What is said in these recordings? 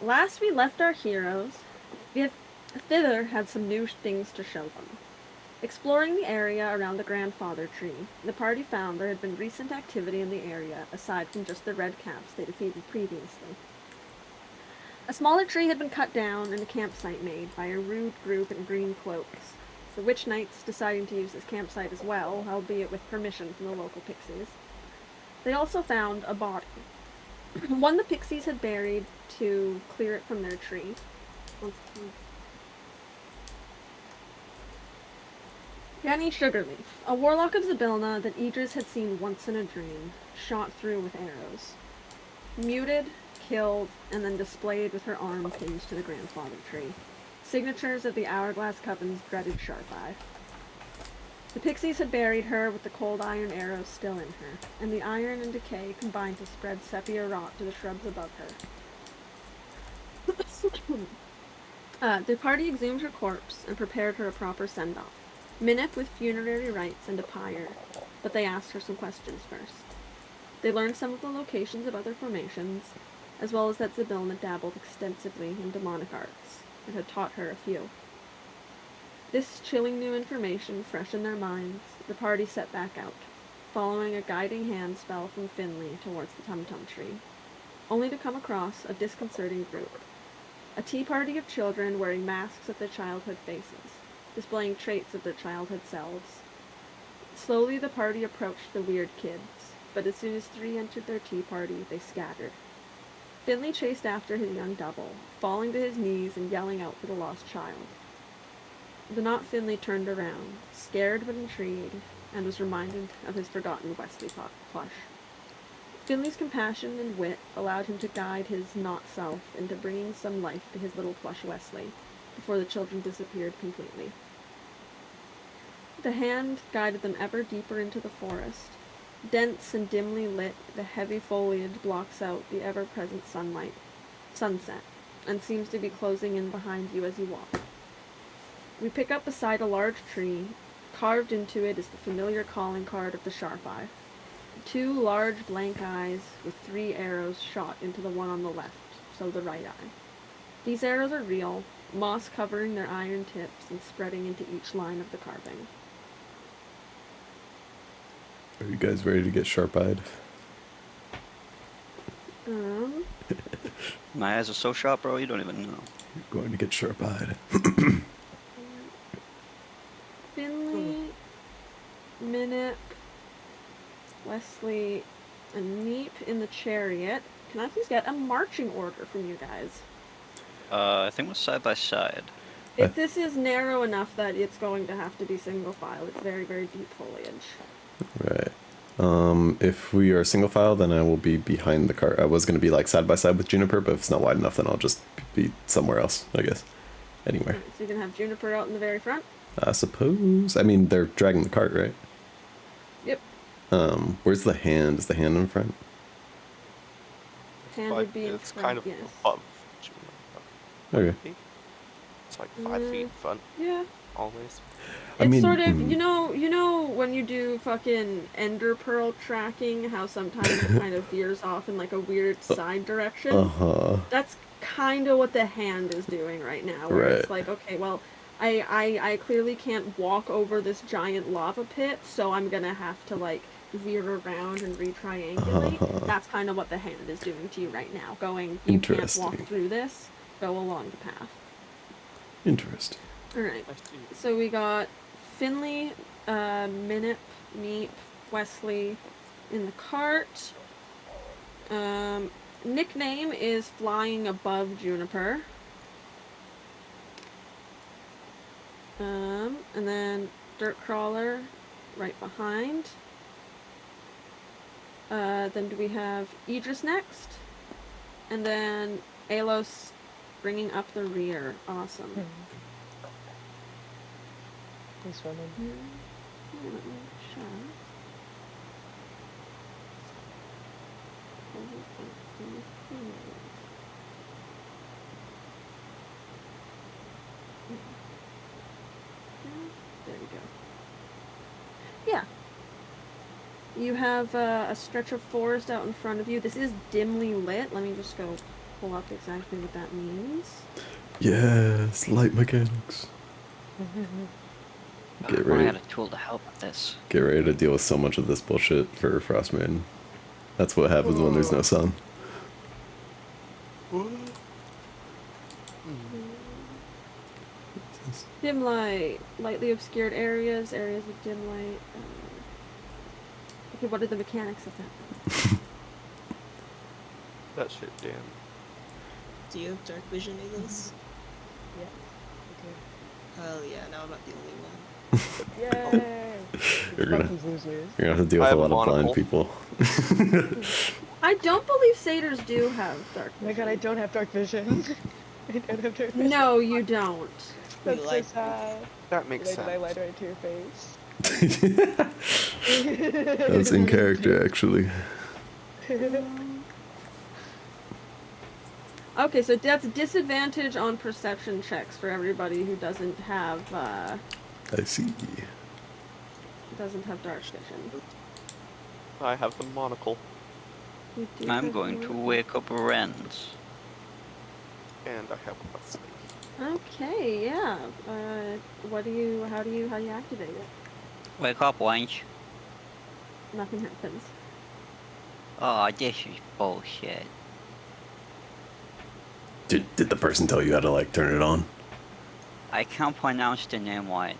Last we left our heroes, we have thither had some new things to show them. Exploring the area around the grandfather tree, the party found there had been recent activity in the area aside from just the red caps they defeated previously. A smaller tree had been cut down and a campsite made by a rude group in green cloaks. The witch knights deciding to use this campsite as well, albeit with permission from the local pixies. They also found a body. One the pixies had buried to clear it from their tree. Danny Sugarleaf, a warlock of Zybilna that Idris had seen once in a dream, shot through with arrows. Muted, killed, and then displayed with her arm pinned to the grandfather tree. Signatures of the Hourglass Coven's dreaded Sharp Eye. The pixies had buried her with the cold iron arrows still in her, and the iron and decay combined to spread sepia rot to the shrubs above her. The party exhumed her corpse and prepared her a proper send-off. Minip with funerary rites and a pyre, but they asked her some questions first. They learned some of the locations of other formations, as well as that Zybilna dabbled extensively in demonic arts, and had taught her a few. This chilling new information fresh in their minds, the party set back out, following a guiding hand spell from Finley towards the Tum-Tum tree, only to come across a disconcerting group. A tea party of children wearing masks of their childhood faces, displaying traits of their childhood selves. Slowly the party approached the weird kids, but as soon as 3 entered their tea party, they scattered. Finley chased after his young double, falling to his knees and yelling out for the lost child. The not Finley turned around, scared but intrigued, and was reminded of his forgotten Wesley plush. Finley's compassion and wit allowed him to guide his not-self into bringing some life to his little plush Wesley, before the children disappeared completely. The hand guided them ever deeper into the forest. Dense and dimly lit, the heavy foliage blocks out the ever-present sunset, and seems to be closing in behind you as you walk. We pick up beside a large tree. Carved into it is the familiar calling card of the Sharp Eye. 2 large blank eyes with 3 arrows shot into the one on the left, so the right eye. These arrows are real, moss covering their iron tips and spreading into each line of the carving. Are you guys ready to get sharp-eyed? My eyes are so sharp, bro, you don't even know. You're going to get sharp-eyed. Finley, Minip, Wesley, and Neep in the chariot. Can I please get a marching order from you guys? I think we're side by side. If this is narrow enough that it's going to have to be single file, it's very, very deep foliage. Right. If we are single file, then I will be behind the cart. I was going to be like side by side with Juniper, but if it's not wide enough, then I'll just be somewhere else, I guess. Anywhere. Right, so you can have Juniper out in the very front? I suppose. I mean, they're dragging the cart, right? Yep. Where's the hand? Is the hand in front? Hand would be in it's front, kind of yes. above. Okay. It's like 5 feet in front. Yeah. Always. It's sort of, you know when you do fucking ender pearl tracking, how sometimes it kind of veers off in like a weird side direction? Uh-huh. That's kind of what the hand is doing right now, where it's like, okay, well, I clearly can't walk over this giant lava pit, so I'm gonna have to like veer around and re-triangulate. That's kind of what the hand is doing to you right now, going, you can't walk through this, go along the path. Interesting. Alright, so we got Finley, Minip, Meep, Wesley in the cart. Nickname is Flying Above Juniper. And then Dirt Crawler right behind. Then do we have Idris next? And then Alos bringing up the rear. Awesome. Thanks, Roman. Let me check. There we go. Yeah. You have a stretch of forest out in front of you. This is dimly lit. Let me just go pull up exactly what that means. Yes, light mechanics. Get I ready. had a tool to help with this. Get ready to deal with so much of this bullshit for Frostmaiden. That's what happens when there's no sun. Dim light, lightly obscured areas, areas with dim light. Okay, what are the mechanics of that? That shit, damn. Do you have dark vision, Eagles? Yeah. Hell yeah, now I'm not the only one. Okay. Yay! You're gonna- Fuck these losers. You're gonna have to deal I with a have a lot of blind monocle. people. I don't believe satyrs do have dark Oh my vision. god, I don't have dark vision. I don't have dark vision. No, you don't. That's You so lied. sad. That makes Did I sense. lied right to your face? That's in character, actually. Okay, so that's a disadvantage on perception checks for everybody who doesn't have I see. dark vision. I have the monocle, You do I'm have going to one. wake up Renz. and I have a sleep. Okay, yeah. How do you activate it? Wake up, wench. Nothing happens. Oh, this is bullshit. Did the person tell you how to like turn it on? I can't pronounce the name right.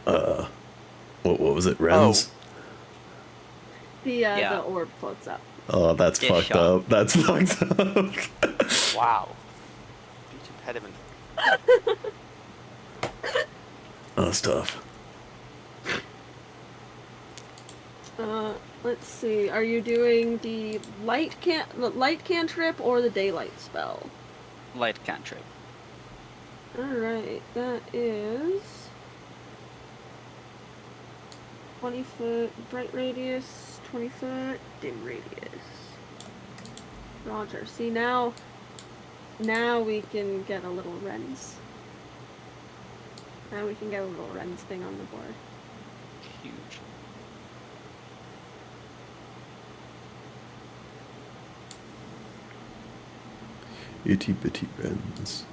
What was it? Ren's? Yeah. The orb floats up. Oh, that's Dish fucked shot. up. That's fucked up. Wow. Speech impediment. That's tough. Let's see. Are you doing the light cantrip or the daylight spell? Light cantrip. Alright, that is 20 foot bright radius, 20 foot dim radius. Roger. See, now we can get a little Rens. Now we can get a little Rens thing on the board. Huge. Itty bitty Ren's.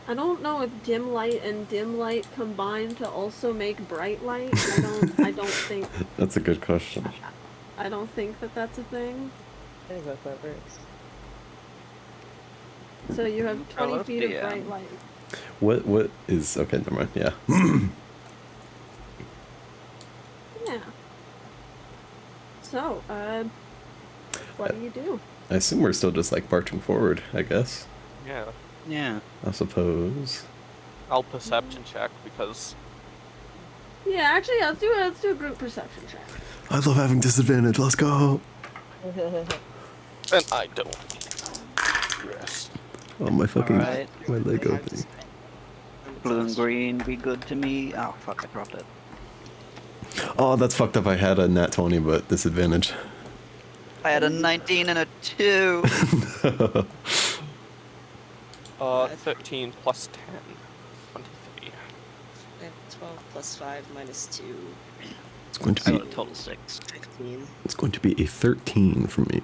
I don't know if dim light and dim light combine to also make bright light. I don't think That's a good question. I don't think that that's a thing. I think that's how it works. So you have 20 love feet of the, bright light. What is okay? Never mind. Yeah. Yeah. So, what do you do? I assume we're still just like marching forward. I guess. Yeah. Yeah. I suppose. I'll perception check because Yeah, actually, let's do a group perception check. I love having disadvantage. Let's go. and I don't. Yes. Oh my fucking Alright. my Lego thing. Blue and green, be good to me. Oh, fuck, I dropped it. Oh, that's fucked up. I had a nat 20, but disadvantage. I had a 19 and a 2. 13 plus 10. 23. I have 12 plus 5 minus 2. It's going to I be got a total 6. 15. it's going to be a 13 for me.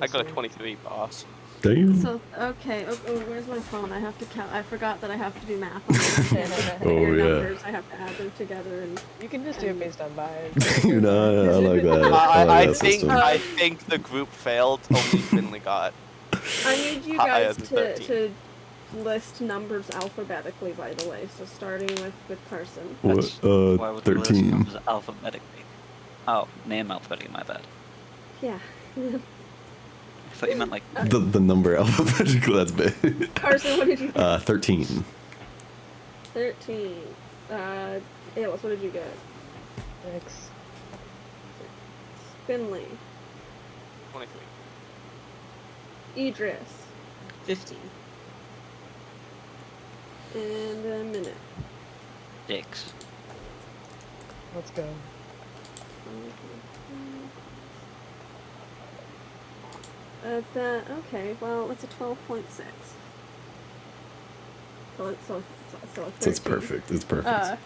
I got a 23, boss. Damn. So, okay. Oh, where's my phone? I have to count. I forgot that I have to do math on this. Oh, Your yeah. numbers. I have to add them together and. You can just do it based on vibes. You know, I like that. I like I that think system. I think the group failed. Only Finley got. I need you I guys had to 13. list numbers alphabetically, by the way. So starting with Carson. That's What? why would the list 13. numbers alphabetically? Oh, name alphabetically, my bad. Yeah. I thought you meant like The number alphabetically. That's big. Carson, what did you get? 13. 13. Alice, what did you get? X. Finley. 23. Idris. 15. And a minute. 6. Let's go. Okay, well, it's a 12.6. So it's So it's 13. perfect. It's perfect.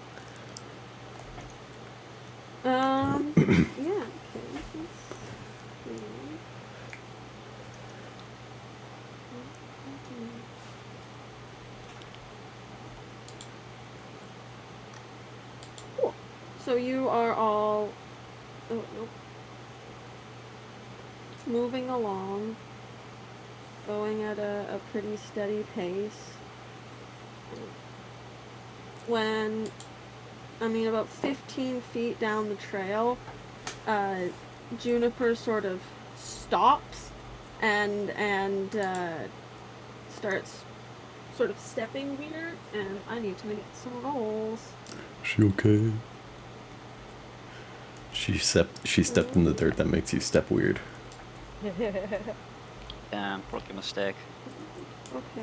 So you are all nope. Moving along, going at a pretty steady pace. When, about 15 feet down the trail, Juniper sort of stops and starts sort of stepping weird, and I need to make some rolls. She okay? She stepped in the dirt that makes you step weird. Damn, rookie mistake. Okay.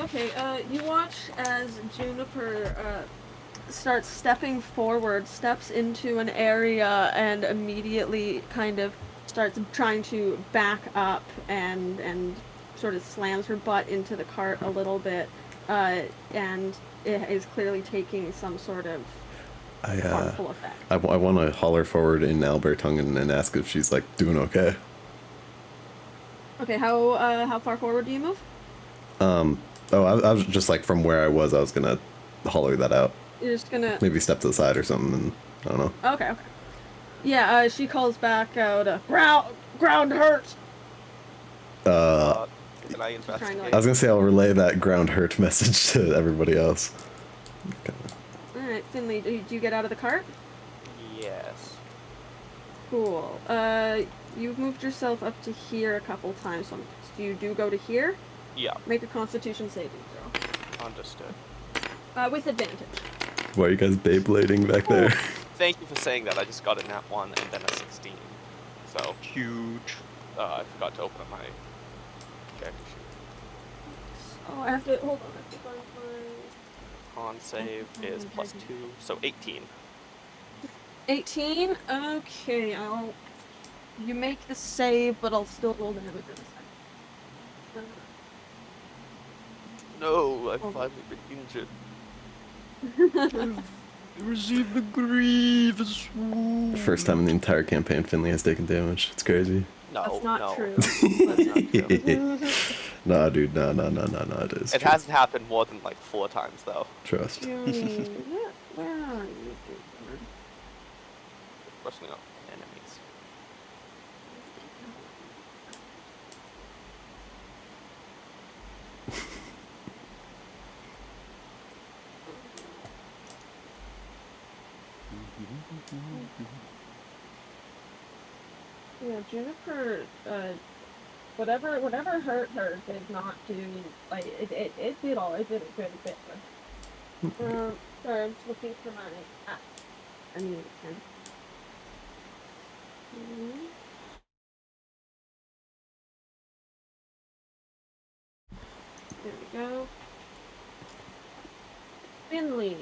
Okay, you watch as Juniper starts stepping forward, steps into an area, and immediately kind of starts trying to back up and sort of slams her butt into the cart a little bit, and it is clearly taking some sort of harmful effect. I want to holler forward in Albert tongue and ask if she's like doing okay. Okay, how far forward do you move? I was just like from where I was gonna holler that out. You're just gonna Maybe step to the side or something, and I don't know. Okay. Yeah, she calls back out, ground hurt. Can I trying to, investigate? I was gonna say I'll relay that ground hurt message to everybody else. Okay. Alright, Finley, do you get out of the cart? Yes. Cool. You've moved yourself up to here a couple times, so you do go to here. Yeah, Make a Constitution saving throw. understood. With advantage. Why are you guys Beyblading back there? Thank you for saying that. I just got a nat 1 and then a 16. So, Huge. I forgot to open up my character sheet. Oh, I have to, hold on, I have to find my... Con save is +2, so 18. 18? Okay, you make the save, but I'll still roll damage in a second. No, I've Oh. finally been injured. Receive the grievous wound. First time in the entire campaign Finley has taken damage. It's crazy. No, That's not no. true. That's not true. Nah, dude, no, it is. It true. hasn't happened more than like 4 times though. Trust. June, where are you? June? Wrestling off enemies. Yeah, Juniper, whatever hurt her did not do, like, it did a good bit for her. Sorry, I'm just looking for my, I need a pen. There we go. Finley.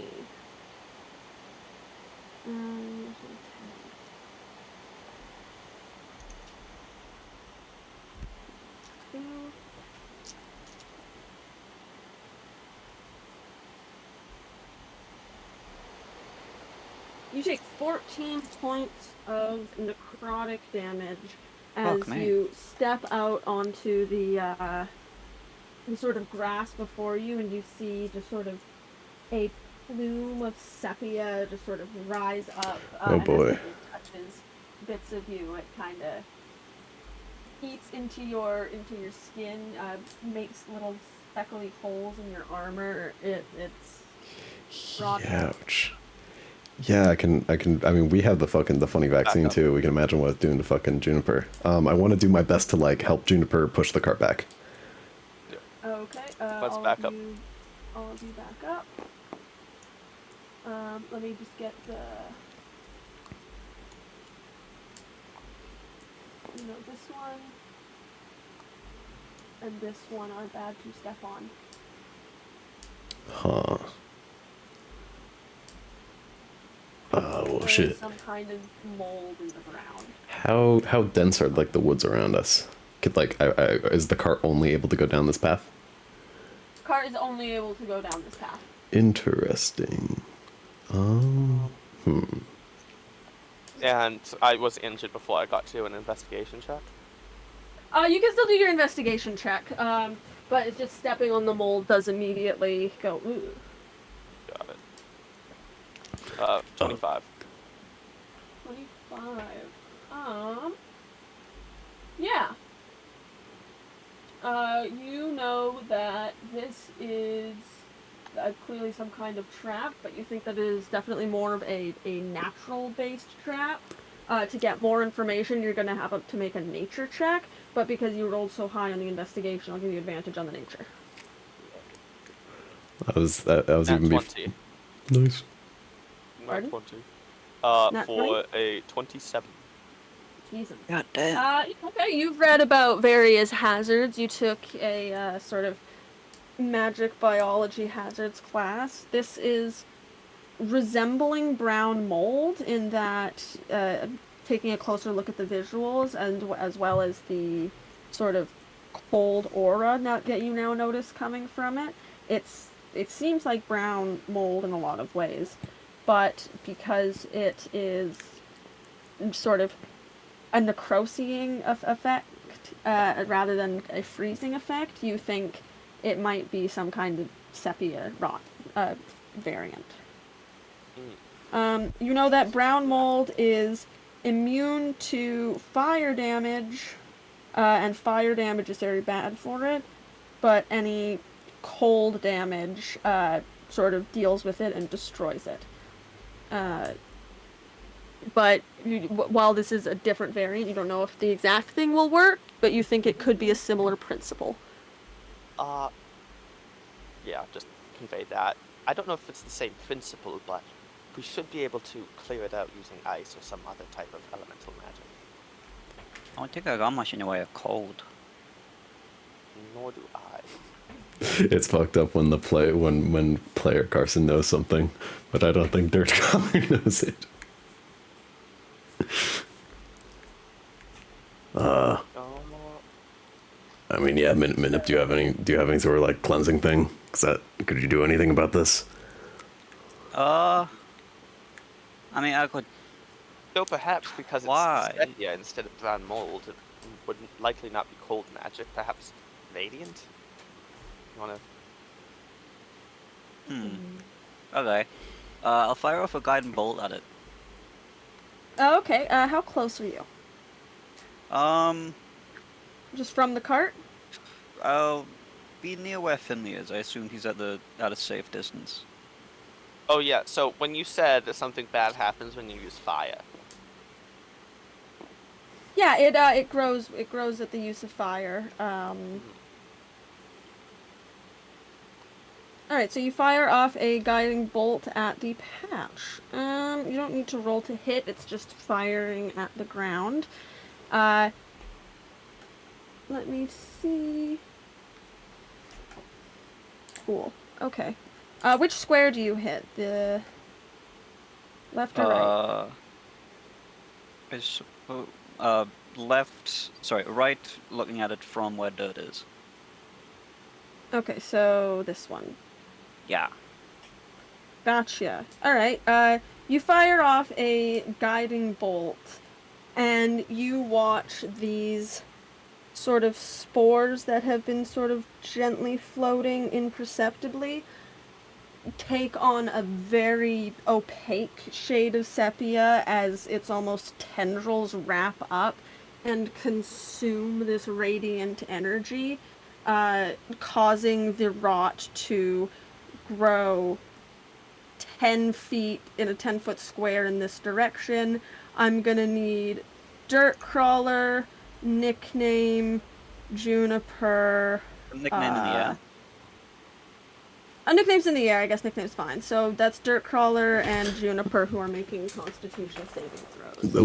You take 14 points of necrotic damage as Fuck me. you step out onto the sort of grass before you, and you see just sort of a plume of sepia just sort of rise up. Oh, and boy. as it touches bits of you, it kind of eats into your skin, makes little speckly holes in your armor. It's rotten. Ouch. Yeah, I mean, we have the funny vaccine too. We can imagine what it's doing to fucking Juniper. I want to do my best to like help Juniper push the cart back. Okay, Let's all back of up. All of you back up. Let me just get the... this one and this one are bad to step on. Huh. Oh There shit. is some kind of mold in the ground. How dense are like the woods around us? Could like is the cart only able to go down this path? Cart is only able to go down this path. Interesting. And I was injured before I got to an investigation check. You can still do your investigation check, but it's just stepping on the mold does immediately go, ooh. Got it. 25. 25. Yeah. You know that this is clearly some kind of trap, but you think that it is definitely more of a natural-based trap. To get more information, you're going to have to make a nature check, but because you rolled so high on the investigation, I'll give you advantage on the nature. I was even 20. Nice. Not Pardon? 20. Nat For a 27. Jesus. God damn. Okay, you've read about various hazards. You took a sort of magic biology hazards class. This is resembling brown mold in that, taking a closer look at the visuals and as well as the sort of cold aura that you now notice coming from it. It seems like brown mold in a lot of ways, but because it is sort of a necrosying effect rather than a freezing effect, you think it might be some kind of sepia rot variant. You know that brown mold is immune to fire damage, and fire damage is very bad for it, but any cold damage sort of deals with it and destroys it. But while this is a different variant, you don't know if the exact thing will work, but you think it could be a similar principle. Yeah, just convey that. I don't know if it's the same principle, but we should be able to clear it out using ice or some other type of elemental magic. I don't think I got much in the way of cold. Nor do I. It's fucked up when when player Carson knows something, but I don't think Dirt Collar knows it. I mean, yeah, Minip, do you have any sort of like cleansing thing? Could you do anything about this? I mean, I could. So perhaps because Why? it's sepia instead of brown mold, it would likely not be cold magic. Perhaps radiant. You wanna? Okay. I'll fire off a guiding bolt at it. Oh, okay. How close are you? Um, Just from the cart? I'll be near where Finley is. I assume he's at a safe distance. Oh yeah. So when you said that something bad happens when you use fire. Yeah, it grows at the use of fire. Alright, so you fire off a guiding bolt at the patch. You don't need to roll to hit, it's just firing at the ground. Let me see. Cool. Okay. Which square do you hit? The left or right? Right, looking at it from where dirt is. Okay, so this one. Yeah. Gotcha. Alright, you fire off a guiding bolt, and you watch these sort of spores that have been sort of gently floating imperceptibly take on a very opaque shade of sepia as its almost tendrils wrap up and consume this radiant energy, causing the rot to grow 10 feet in a 10-foot square in this direction. I'm gonna need Dirt Crawler, nickname, Juniper. Nickname in the air. A nickname's in the air, I guess nickname's fine. So that's Dirt Crawler and Juniper who are making Constitution saving throws.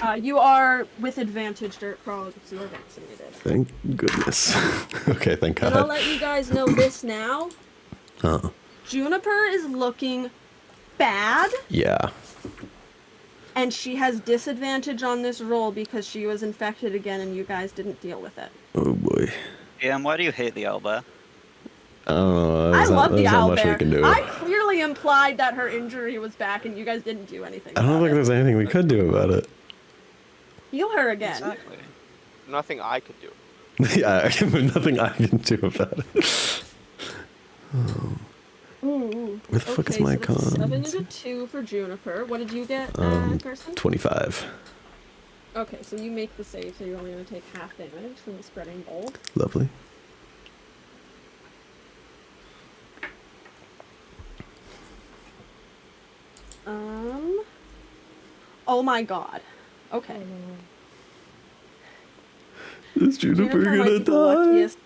Alright. You are with advantage, Dirt Crawler, because you are vaccinated. Thank goodness. Okay, thank God. And I'll let you guys know this now. Oh. Juniper is looking bad. Yeah. And she has disadvantage on this roll because she was infected again and you guys didn't deal with it. Oh boy. Yeah, and why do you hate the owlbear? I don't know. I love the there's not much we owlbear. can do. I clearly implied that her injury was back, and you guys didn't do anything. I don't about think it. there's anything we could do about it. Heal her again. Exactly. Nothing I could do. Yeah, nothing I can do about it. Ooh. Where the fuck is Okay, my so that's 7 cons? into 2 for Juniper. What did you get, Carson? 25. Okay, so you make the save, so you're only going to take half damage from the spreading bolt. Lovely. Oh my god. Okay. Is Juniper might gonna be the die? luckiest.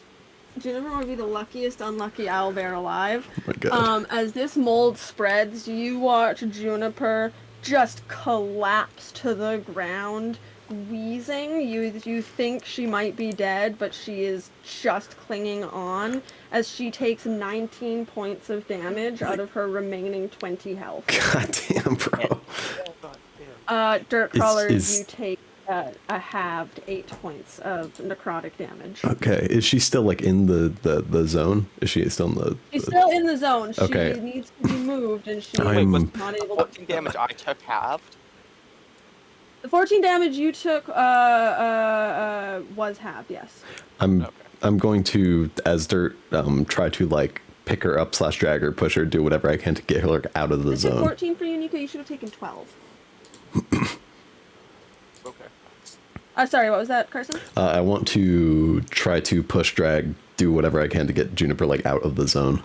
Juniper might be the luckiest unlucky owlbear alive. Oh my god. As this mold spreads, you watch Juniper just collapse to the ground, wheezing. You think she might be dead, but she is just clinging on as she takes 19 points of damage out of her remaining 20 health. God damn, bro. Dirt crawlers, is- you take a halved 8 points of necrotic damage. Okay, is she still like in the zone? Is she still in the? She's still in the zone. She Okay. needs to be moved, and she I'm- was not able to. 14 damage I took halved. The 14 damage you took was halved. Yes. I'm going to, as Dirt, try to like pick her up / drag her, push her, do whatever I can to get her out of the I took zone. 14 for you, Nico. You should have taken 12. Okay. Sorry, what was that, Carson? I want to try to push, drag, do whatever I can to get Juniper like out of the zone.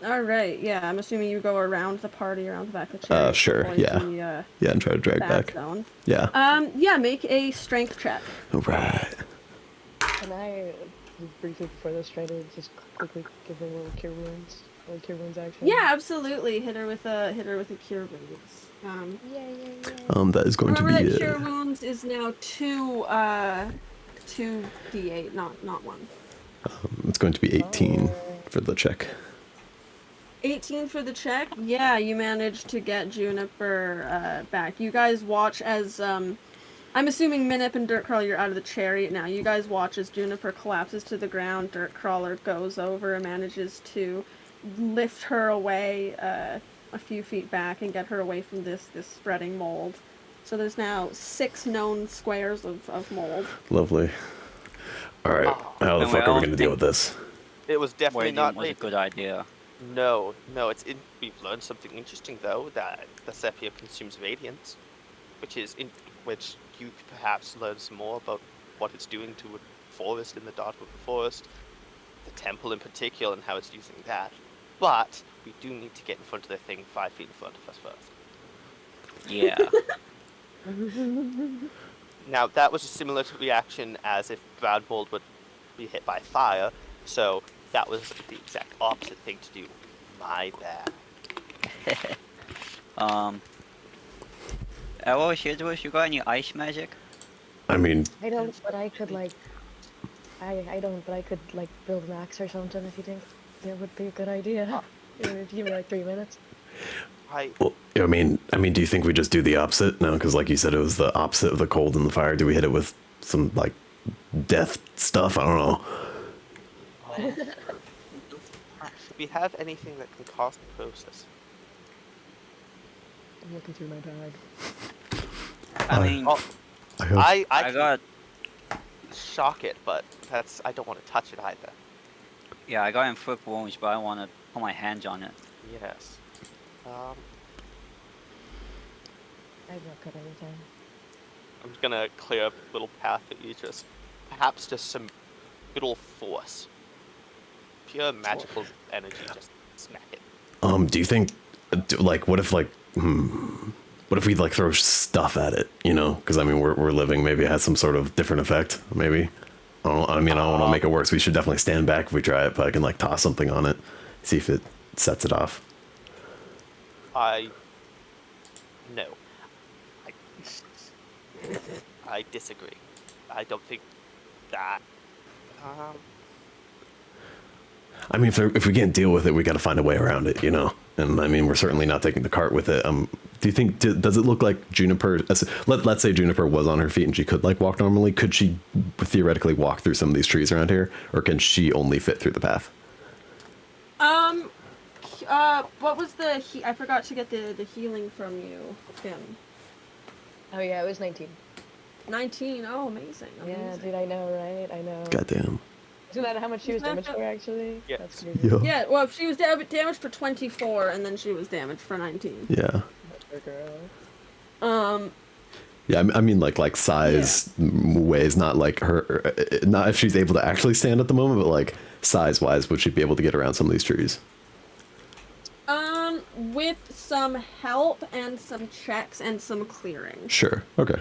All right. Yeah, I'm assuming you go around the party, around the back of the chair. Sure, going yeah. to the, Yeah, and try to drag bad back. zone. Yeah. Yeah. Make a strength check. All right. Can I briefly before this try to just quickly give her a little cure wounds action? Yeah, absolutely. Hit her with a cure wounds. That is going to Remember be that cure wounds is now 2d8, not 1. it's going to be 18 for the check. 18 for the check. Yeah, you managed to get Juniper back. You guys watch as I'm assuming Minip and Dirtcrawler, you're out of the chariot now. You guys watch as Juniper collapses to the ground. Dirtcrawler goes over and manages to lift her away a few feet back and get her away from this spreading mold. So there's now 6 known squares of mold. Lovely. All right. How the And fuck we are we all going to deal with think- this? It was definitely Waiting not was a late. good idea. No, we've learned something interesting though, that the sepia consumes radiance, which you could perhaps learn some more about what it's doing to a forest in the dark of the forest, the temple in particular, and how it's using that. But we do need to get in front of the thing 5 feet in front of us first. Yeah. Now that was a similar reaction as if brown mold would be hit by fire, so that was the exact opposite thing to do. My bad. Hello, Shidwish, you got any ice magic? I mean, I don't, but I could like. I don't, but I could like build an axe or something if you think that would be a good idea. Give me like 3 minutes. well, I mean, do you think we just do the opposite? No, because like you said, it was the opposite of the cold and the fire. Do we hit it with some like death stuff? I don't know. Should we have anything that can cost process? I'm looking through my bag. I mean, Oh, I hope. I I can got shock it, but I don't want to touch it either. I got inflict wounds, but I want to put my hands on it. Yes. I will cut anything. I'm just gonna clear a little path that you just, perhaps just some little force, pure magical energy, just smack it. Do you think, like, what if we like throw stuff at it? You know, because I mean, we're living. Maybe it has some sort of different effect. Maybe. I don't want to make it worse. We should definitely stand back if we try it. But I can like toss something on it, see if it sets it off. No. I disagree. I don't think that. I mean, if we can't deal with it, we got to find a way around it, you know. And I mean, we're certainly not taking the cart with it. Do you think? Does it look like Juniper? Let's say Juniper was on her feet and she could like walk normally. Could she theoretically walk through some of these trees around here, or can she only fit through the path? what was the I forgot to get the healing from you, Kim. Oh yeah, it was 19. 19. Oh, amazing. Yeah, Amazing. dude, I know, right? I know. Goddamn. Isn't that how much she was Isn't that damaged for, actually? Yes. That's crazy. Yeah. Yeah, well, she was damaged for 24, and then she was damaged for 19. Yeah. Poor girl. Yeah, I mean, like size ways, not like her, not if she's able to actually stand at the moment, but like size wise, would she be able to get around some of these trees? With some help and some checks and some clearing. Sure. Okay.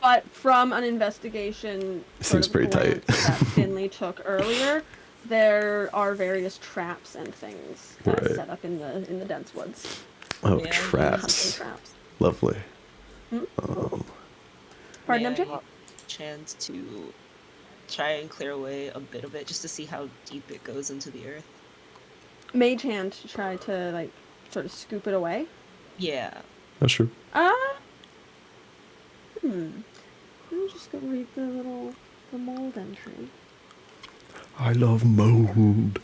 But from an investigation Seems pretty tight. that Finley took earlier, there are various traps and things Right. set up in the dense woods. Oh, Yeah, Hunting traps. traps. Lovely. Pardon, May I MJ? have a chance to try and clear away a bit of it just to see how deep it goes into the earth? Mage hand to try to like sort of scoop it away. Yeah. That's true. Let me just go read the mold entry. I love mold.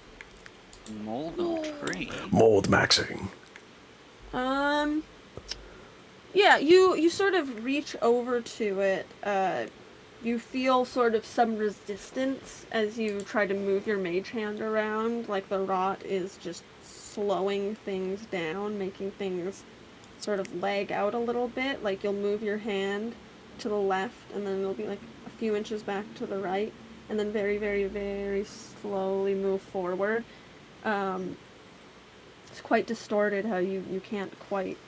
Mold on tree. Mold maxing. Yeah, you sort of reach over to it. You feel sort of some resistance as you try to move your mage hand around, like the rot is just slowing things down, making things sort of lag out a little bit. Like you'll move your hand to the left, and then it'll be like a few inches back to the right, and then very, very, very slowly move forward. It's quite distorted how you can't quite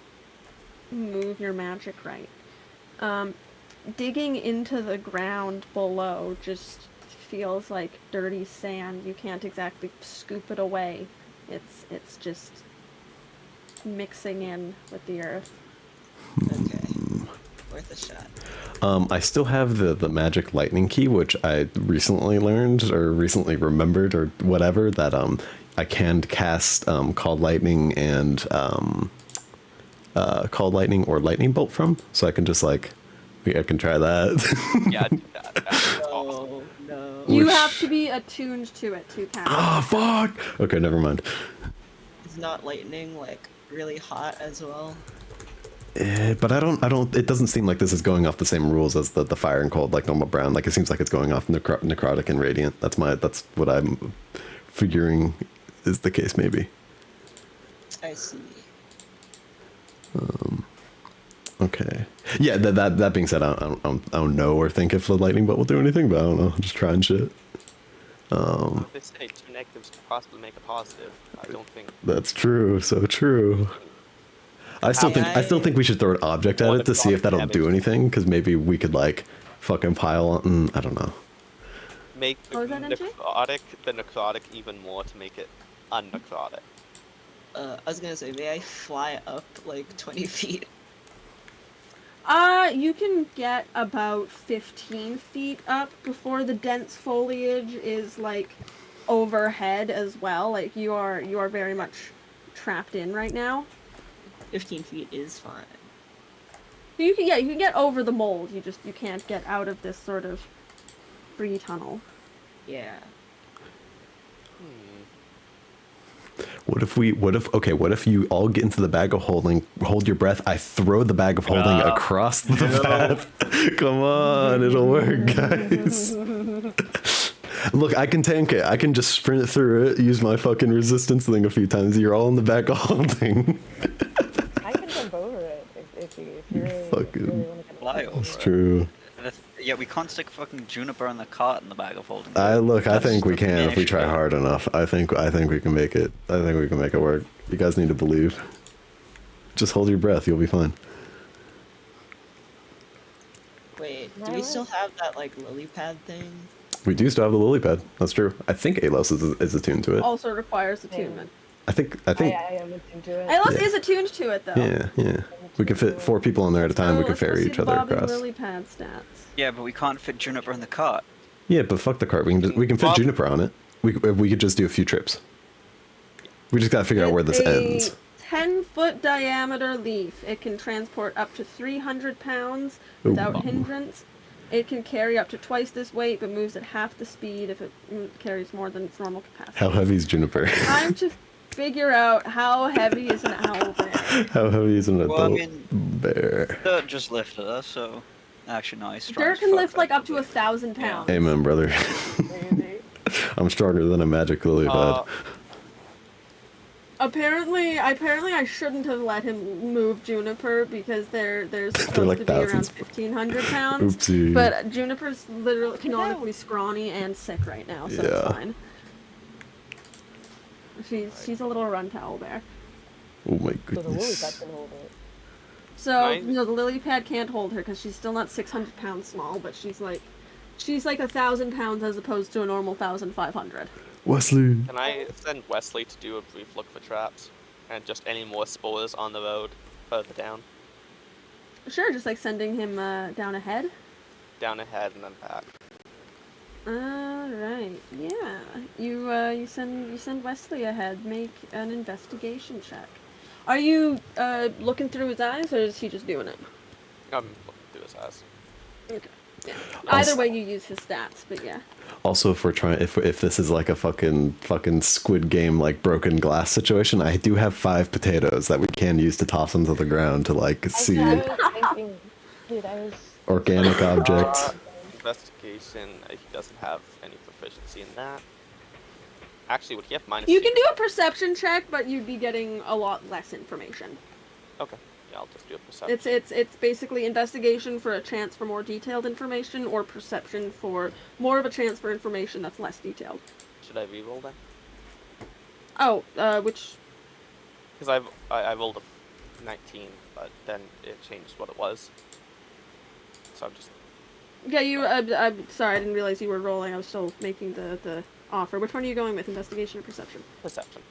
move your magic right. Digging into the ground below just feels like dirty sand. You can't exactly scoop it away. It's just mixing in with the earth. Okay. Worth a shot. I still have the magic lightning key, which I recently learned or recently remembered or whatever, that I can cast called lightning and called lightning or lightning bolt from. So I can just like, I can try that. Yeah, do that. That's awesome. Oh, no. You Which- have to be attuned to it to cast. Ah, fuck. Okay, never mind. Is not lightning, like, really hot as well? But I don't. It doesn't seem like this is going off the same rules as the fire and cold, like normal brown. Like it seems like it's going off necrotic and radiant. That's what I'm figuring is the case, maybe. I see. Okay. Yeah. That being said, I don't know or think if the lightning bolt will do anything, but I don't know. I'm just trying shit. If they say two negatives could possibly make a positive, I don't think. That's true. So true. I still think we should throw an object at Or it to see if that'll necrotic do damage. anything, because maybe we could like fucking pile on. I don't know. Make the What was that, MJ? necrotic even more to make it unnecrotic. I was gonna say, may I fly up, like, 20 feet? You can get about 15 feet up before the dense foliage is like overhead as well. Like you are very much trapped in right now. 15 feet is fine. You can get over the mold. You can't get out of this sort of free tunnel. Yeah. What if you all get into the bag of holding, hold your breath, I throw the bag of holding across the path. Come on, it'll work, guys. Look, I can tank it. I can just sprint through it, use my fucking resistance thing a few times. You're all in the bag of holding. I can jump over it if you really, Fucking really want to get fly over It's it. true. Yeah, we can't stick fucking Juniper in the cart in the bag of holding. I That's think we the can if we issue. try hard enough. I think we can make it. I think we can make it work. You guys need to believe. Just hold your breath. You'll be fine. Wait, do Right. we still have that, like, lily pad thing? We do still have the lily pad. That's true. I think Alos is attuned to it. Also requires attunement. I think. I am attuned to it. Aylos Yeah. is attuned to it though. Yeah. We can fit 4 people on there at a time. We can Let's go ferry see each the other Bob and across. Lily pad stats. Yeah, but we can't fit Juniper in the cart. Yeah, but fuck the cart. We can fit Bob- Juniper on it. We could just do a few trips. We just gotta figure out where this It's a ends. 10-foot diameter leaf. It can transport up to 300 pounds without hindrance. It can carry up to twice this weight, but moves at half the speed if it carries more than its normal capacity. How heavy is Juniper? Time to figure out how heavy is an owl bear. How heavy is an adult Well, I mean, bear? Dirt just lifted us, so actually no, he's strong Dirt as can fuck, lift like up to actually. 1,000 pounds. Amen, brother. Crazy. I'm stronger than a magic lily pad. Apparently I shouldn't have let him move Juniper because they're supposed like to be around thousands. 1,500 pounds. Oopsie. But Juniper's literally canonically scrawny and sick right now, so it's Yeah. fine. She's a little run towel bear. Oh my So the lily pad goodness. can hold it. So Nice. no, the lily pad can't hold her because she's still not 600 pounds small, but she's like 1,000 pounds as opposed to a normal 1,500. Wesley. Can I send Wesley to do a brief look for traps? And just any more spores on the road further down? Sure, just like sending him down ahead. Down ahead and then back. Alright, yeah. You send Wesley ahead, make an investigation check. Are you looking through his eyes or is he just doing it? I'm looking through his eyes. Okay. Yeah. Either way you use his stats, but yeah. Also, if we're trying, if this is like a fucking Squid Game like broken glass situation, I do have 5 potatoes that we can use to toss into the ground to like see I was thinking, dude, I was. organic objects. Investigation, he doesn't have any proficiency in that. Actually, would he have minus You two? can do a perception check, but you'd be getting a lot less information. Okay, yeah, I'll just do a perception. It's basically investigation for a chance for more detailed information, or perception for more of a chance for information that's less detailed. Should I re-roll then? Oh, which... Because I rolled a 19, but then it changed what it was. So I'm just... Yeah, I'm sorry, I didn't realize you were rolling. I was still making the offer. Which one are you going with, investigation or perception? Perception.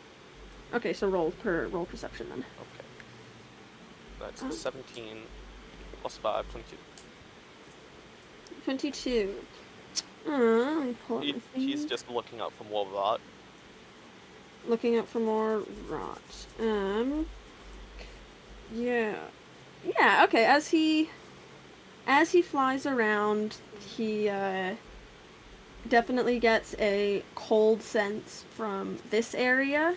Okay, so roll perception then. Okay. That's Oh. 17 plus 5, 22. 22. Let me pull up my He's thing. just looking out for more rot. Looking out for more rot. Yeah. Yeah, okay, as he flies around, he definitely gets a cold sense from this area.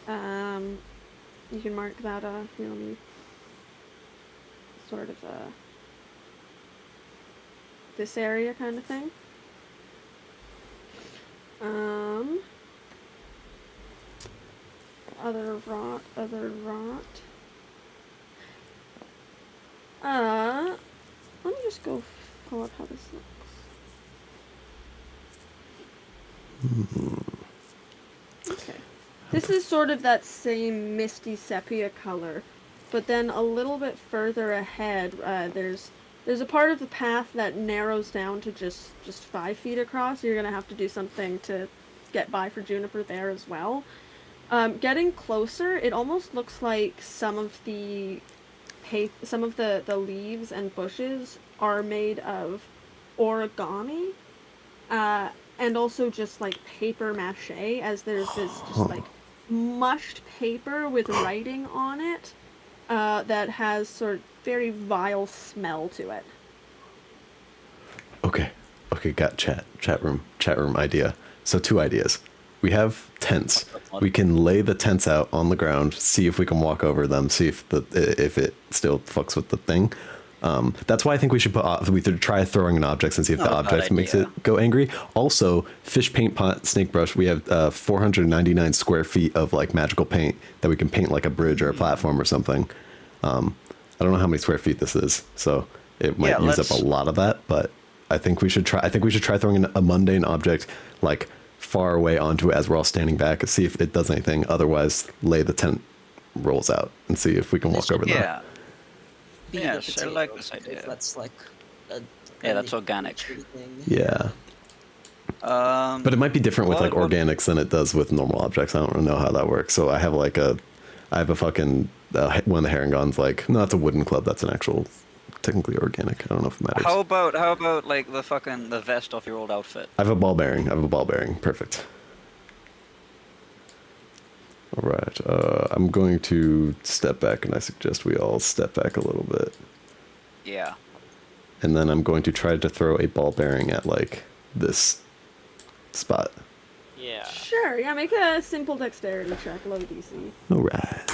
You can mark that here, let me sort of this area kind of thing. Other rot. Let me just go pull up how this looks. Okay. This is sort of that same misty sepia color, but then a little bit further ahead, there's a part of the path that narrows down to just 5 feet across. You're gonna have to do something to get by for Juniper there as well. Getting closer, it almost looks like some of the leaves and bushes are made of origami, and also just like paper mache, as there's this just like mushed paper with writing on it that has sort of very vile smell to it. Okay, got chat room idea. So 2 ideas. We have tents. We can lay the tents out on the ground, see if we can walk over them, see if it still fucks with the thing. That's why I think we should try throwing in objects and see if Not the a bad object makes idea. it go angry. Also, fish paint pot, snake brush. We have 499 square feet of like magical paint that we can paint like a bridge or a platform or something. I don't know how many square feet this is, so it might use up a lot of that. But I think we should try. I think we should try throwing in a mundane object like far away onto it as we're all standing back and see if it does anything. Otherwise, lay the tent rolls out and see if we can walk over them. Yeah. Be the Yes, I like potato, this if idea. that's like a Yeah, that's a organic. nature thing. Yeah. But it might be different with like organics than it does with normal objects. I don't know how that works. So I have a fucking one of the Herringons. Like, no, that's a wooden club. That's an actual, technically organic. I don't know if it matters. How about like the vest off your old outfit? I have a ball bearing. Perfect. All right. I'm going to step back, and I suggest we all step back a little bit. Yeah. And then I'm going to try to throw a ball bearing at like this spot. Yeah, Yeah. Sure, yeah, make a simple dexterity check, low DC. All right.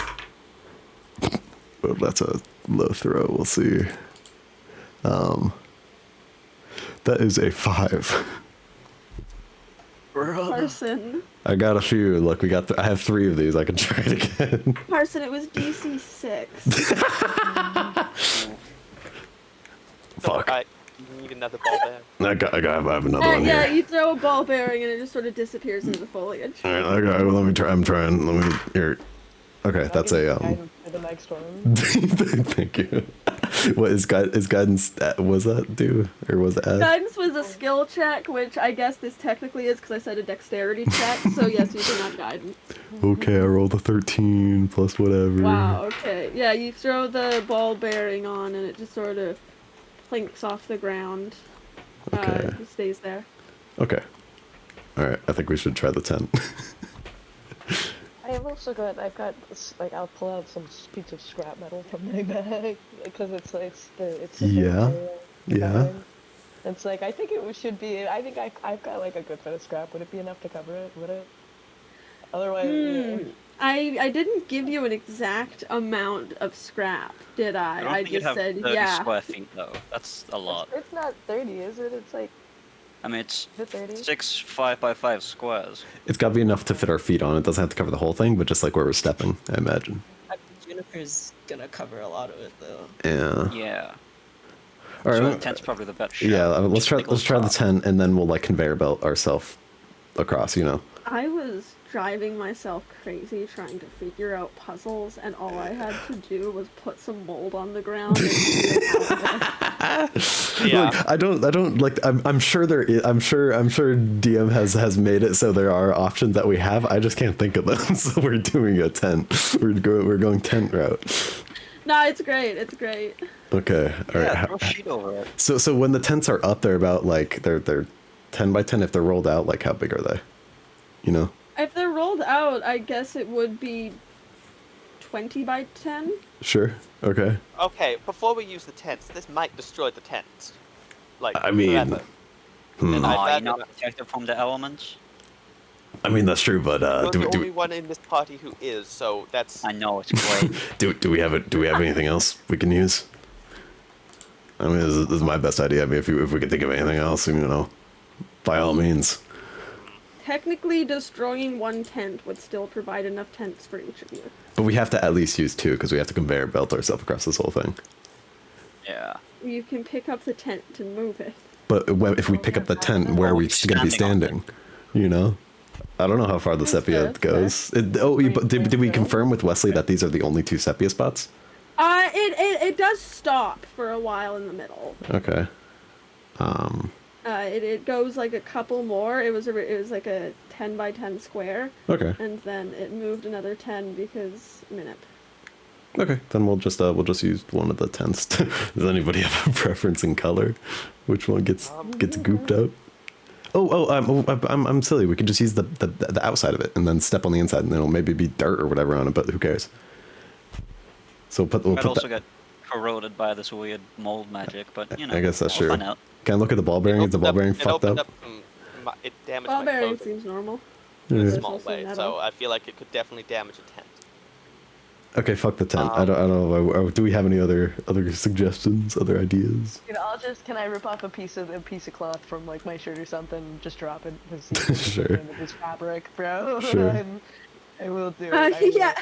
Well, that's a low throw. We'll see. That is a 5. Carson. I got a few. Look, I have 3 of these. I can try it again. Carson, it was DC 6. Fuck. You need another ball bearing. I have another one Yeah, here. you throw a ball bearing and it just sort of disappears into the foliage. All right, let me try. I'm trying. Let me here. Okay, that's a Guidance for the next one. Thank you. What is guidance? Was that do or was it add? Guidance was a skill check, which I guess this technically is because I said a dexterity check. So yes, you can have guidance. Okay, I rolled a 13 plus whatever. Wow. Okay. Yeah, you throw the ball bearing on, and it just sort of plinks off the ground. Okay. It stays there. Okay. All right. I think we should try the tent. I've got like I'll pull out some piece of scrap metal from my bag because it's the Yeah. material Yeah. covering. It's like I think it should be. I think I've got like a good bit of scrap. Would it be enough to cover it? Would it? Otherwise, yeah. I didn't give you an exact amount of scrap, did I? I don't think you'd just have said 30 yeah. square feet though. That's a lot. It's not 30, is it? It's like I mean, it's is it 30? 6 5x5 squares. It's got to be enough to fit our feet on. It doesn't have to cover the whole thing, but just like where we're stepping, I imagine. Juniper's gonna cover a lot of it though. Yeah. Yeah. All So right. the tent's probably the better shot. Yeah. Let's try. Just Let's try the top. tent, and then we'll like conveyor belt ourselves across. You know. I was driving myself crazy trying to figure out puzzles, and all I had to do was put some mold on the ground and see it out there. Yeah. Look, I don't like. I'm sure there is. I'm sure DM has made it so there are options that we have. I just can't think of them. So we're doing a tent. We're going tent route. No, it's great. It's great. Okay. All right. Yeah, throw a sheet over it. So when the tents are up, they're about like they're 10 by 10. If they're rolled out, like how big are they? You know. If they're rolled out, I guess it would be 20 by 10. Sure. Okay. Okay, before we use the tents, this might destroy the tents. Like, I mean, forever. And Are I'd you not rather protected from the elements? I mean that's true, but you're do the only we one in this party who is, so that's... I know it's great. do we have anything else we can use? I mean, this is my best idea. I mean, if we could think of anything else, you know, by all means. Technically, destroying one tent would still provide enough tents for each of you. But we have to at least use 2 because we have to conveyor belt ourselves across this whole thing. Yeah. You can pick up the tent and move it. But if we pick up the tent, where are we going to be standing? You know, I don't know how far the That's sepia fair, that's fair. goes. Did we confirm with Wesley that these are the only 2 sepia spots? It does stop for a while in the middle. Okay. It goes like a couple more. It was like a 10 by 10 square, Okay. and then it moved another 10 because Minip. Okay. Then we'll just use one of the tents. Does anybody have a preference in color? Which one gets gooped out? I'm silly. We could just use the outside of it and then step on the inside, and it'll maybe be dirt or whatever on it. But who cares? So we'll Might put also that. get corroded by this weird mold magic, but you know. I guess that's we'll true. find out. Can I look at the ball bearing? Is the ball bearing fucked up? It damaged Ball my bearing clothing seems normal. in Yeah. a There's small also way, metal. so I feel like it could definitely damage a tent. Okay, fuck the tent. I don't know. Do we have any other suggestions, other ideas? You know, can I rip off a piece of cloth from like my shirt or something, and just drop it to see if it's Sure. into this fabric, bro? Sure. I will do it. I will. Yeah.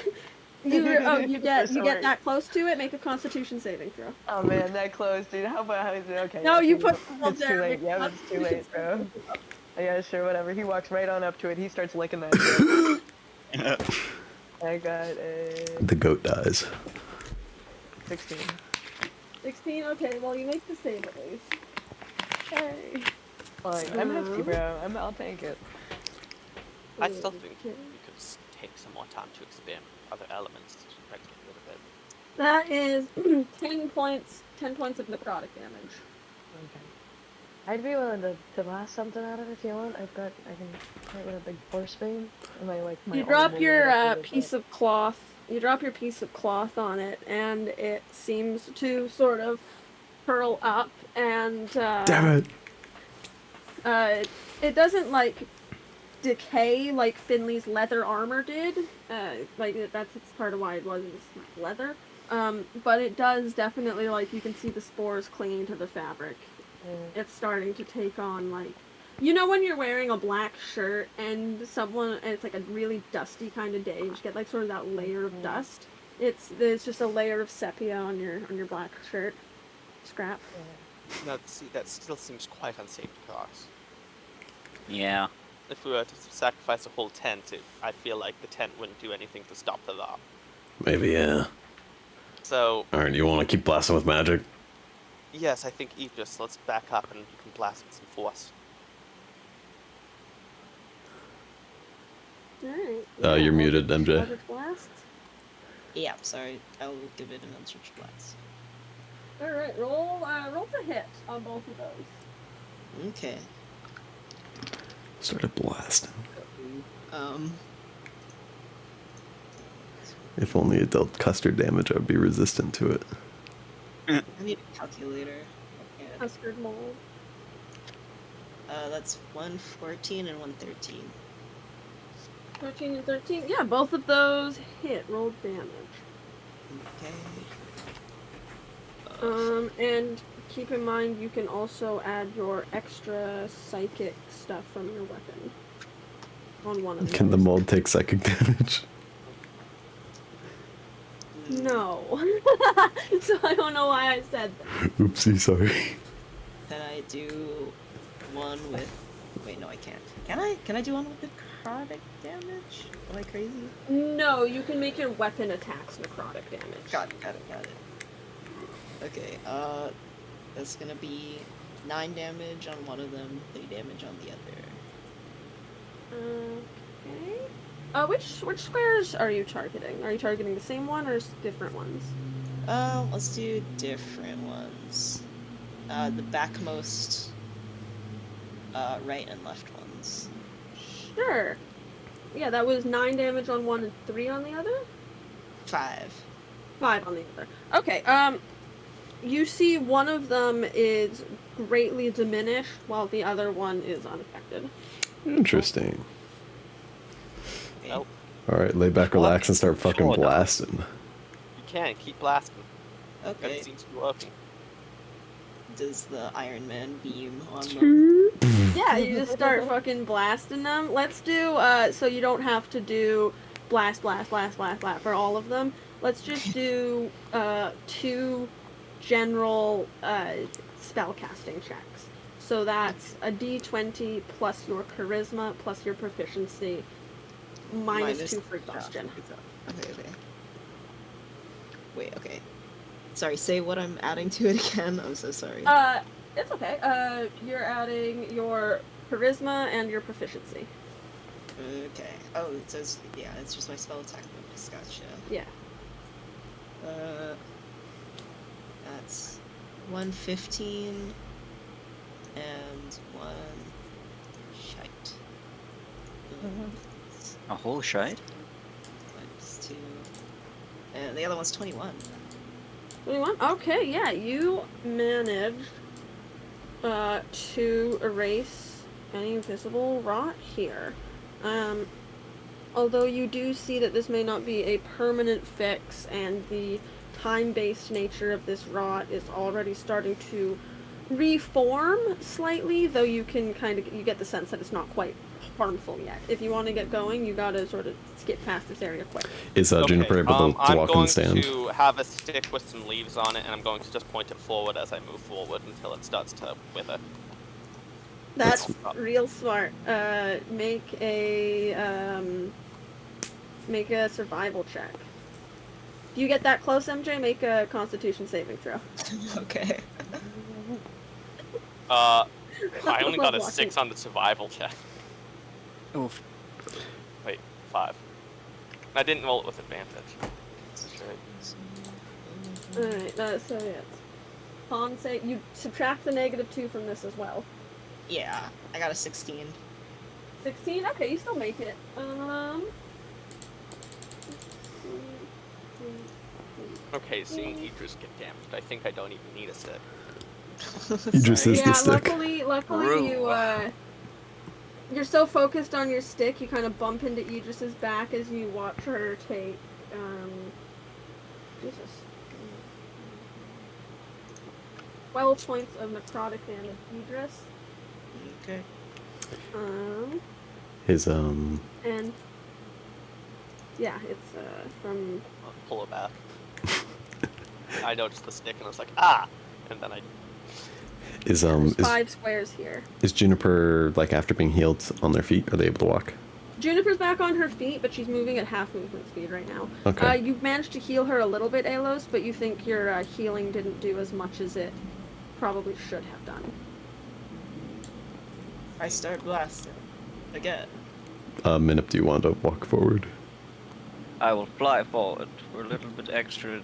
You get Sorry. that close to it. Make a Constitution saving throw. Oh man, that close, dude. How about okay? No, yeah, you see, put the ball it's too there, late. make Yeah, it's too late, bro. Yeah, sure, whatever. He walks right on up to it. He starts licking that shit. I got a The goat dies. 16. 16. Okay. Well, you make the save at least. Hey. Fine. I'm hefty, bro. I'll take it. I still think we could take some more time to experiment with other elements to try to get rid of it. That is 10 points. 10 points of necrotic damage. Okay. I'd be willing to blast something out of it if you want. I can hit with a big force beam. And my You drop your piece of cloth. You drop your piece of cloth on it, and it seems to sort of curl up, and Damn it! it doesn't like decay like Finley's leather armor did. That's part of why it was leather. But it does definitely, like, you can see the spores clinging to the fabric. It's starting to take on, like, you know when you're wearing a black shirt and it's like a really dusty kind of day, you just get like sort of that layer of dust. It's just a layer of sepia on your black shirt. Scrap. No, see, that still seems quite unsafe to cross. Yeah. If we were to sacrifice a whole tent, I feel like the tent wouldn't do anything to stop the law. Maybe, yeah. So, Alright, you want to keep blasting with magic? yes, I think Aegis, let's back up and you can blast with some force. Alright. You're muted, MJ. Eldritch Blast. Yeah, sorry. I'll give it an Eldritch Blast. Alright, roll to hit on both of those. Okay. Started blasting. Um. If only it dealt custard damage, I would be resistant to it. I need a calculator. Okay. Custard mold. That's 114 and 113. 13 and 13. Yeah, both of those hit. Roll damage. Okay. And keep in mind you can also add your extra psychic stuff from your weapon on one of them. Can the mold take psychic damage? No. So I don't know why I said that. Oopsie, sorry. Can I do one with... Wait, no, I can't. Can I? Can I do one with necrotic damage? Am I crazy? No, you can make your weapon attacks necrotic damage. Got it. Okay, that's gonna be 9 damage on one of them, 3 damage on the other. Okay. Which squares are you targeting? Are you targeting the same one or different ones? Let's do different ones. The backmost, right and left ones. Sure. Yeah, that was 9 damage on one and 3 on the other? 5. 5 on the other. Okay, you see one of them is greatly diminished while the other one is unaffected. Interesting. Okay. Nope. Alright, lay back, relax, and start fucking Sure, no. blasting. You can, keep blasting. Okay. It seems to be working. Does the Iron Man beam on them? Yeah, you just start fucking blasting them. Let's do, so you don't have to do blast for all of them. Let's just do, 2 general, spellcasting checks. So that's a d20 plus your charisma plus your proficiency minus 2 for exhaustion. Okay. Wait, okay. Sorry, say what I'm adding to it again. I'm so sorry. It's okay. You're adding your charisma and your proficiency. Okay. Oh, it says, yeah, it's just my spell attack bonus. Gotcha. Yeah. That's 115 and 1 shite. A whole shite? Minus 2. And the other one's 21. 21? Okay, yeah, you managed to erase any visible rot here. Although you do see that this may not be a permanent fix, and the time-based nature of this rot is already starting to reform slightly, though you can you get the sense that it's not quite harmful yet. If you want to get going, you gotta sort of skip past this area quick. Is Juniper able to I'm walk going and stand? to have a stick with some leaves on it, and I'm going to just point it forward as I move forward until it starts to wither. That's real smart. Make a survival check. If you get that close, MJ, make a Constitution saving throw. Okay. I only got a Love 6 on the survival check. Oof. Wait, 5. I didn't roll it with advantage. Alright, so yeah. Con save. You subtract the -2 from this as well. Yeah, I got a 16. 16? Okay, you still make it. Okay, seeing Idris get damaged, I think I don't even need a stick. Idris is Yeah, the stick. luckily True. you're so focused on your stick, you kind of bump into Idris's back as you watch her take, Jesus. 12 points of necrotic damage, Idris. Okay. His And yeah, it's from. I'll pull it back. I noticed the stick and I was like, ah! And then I. Is There's 5 squares here. is Juniper, like, after being healed, on their feet? Are they able to walk? Juniper's back on her feet, but she's moving at half movement speed right now. Okay. You've managed to heal her a little bit, Alos, but you think your healing didn't do as much as it probably should have done. I start blasting. Again. Minip, do you want to walk forward? I will fly forward for a little bit extra,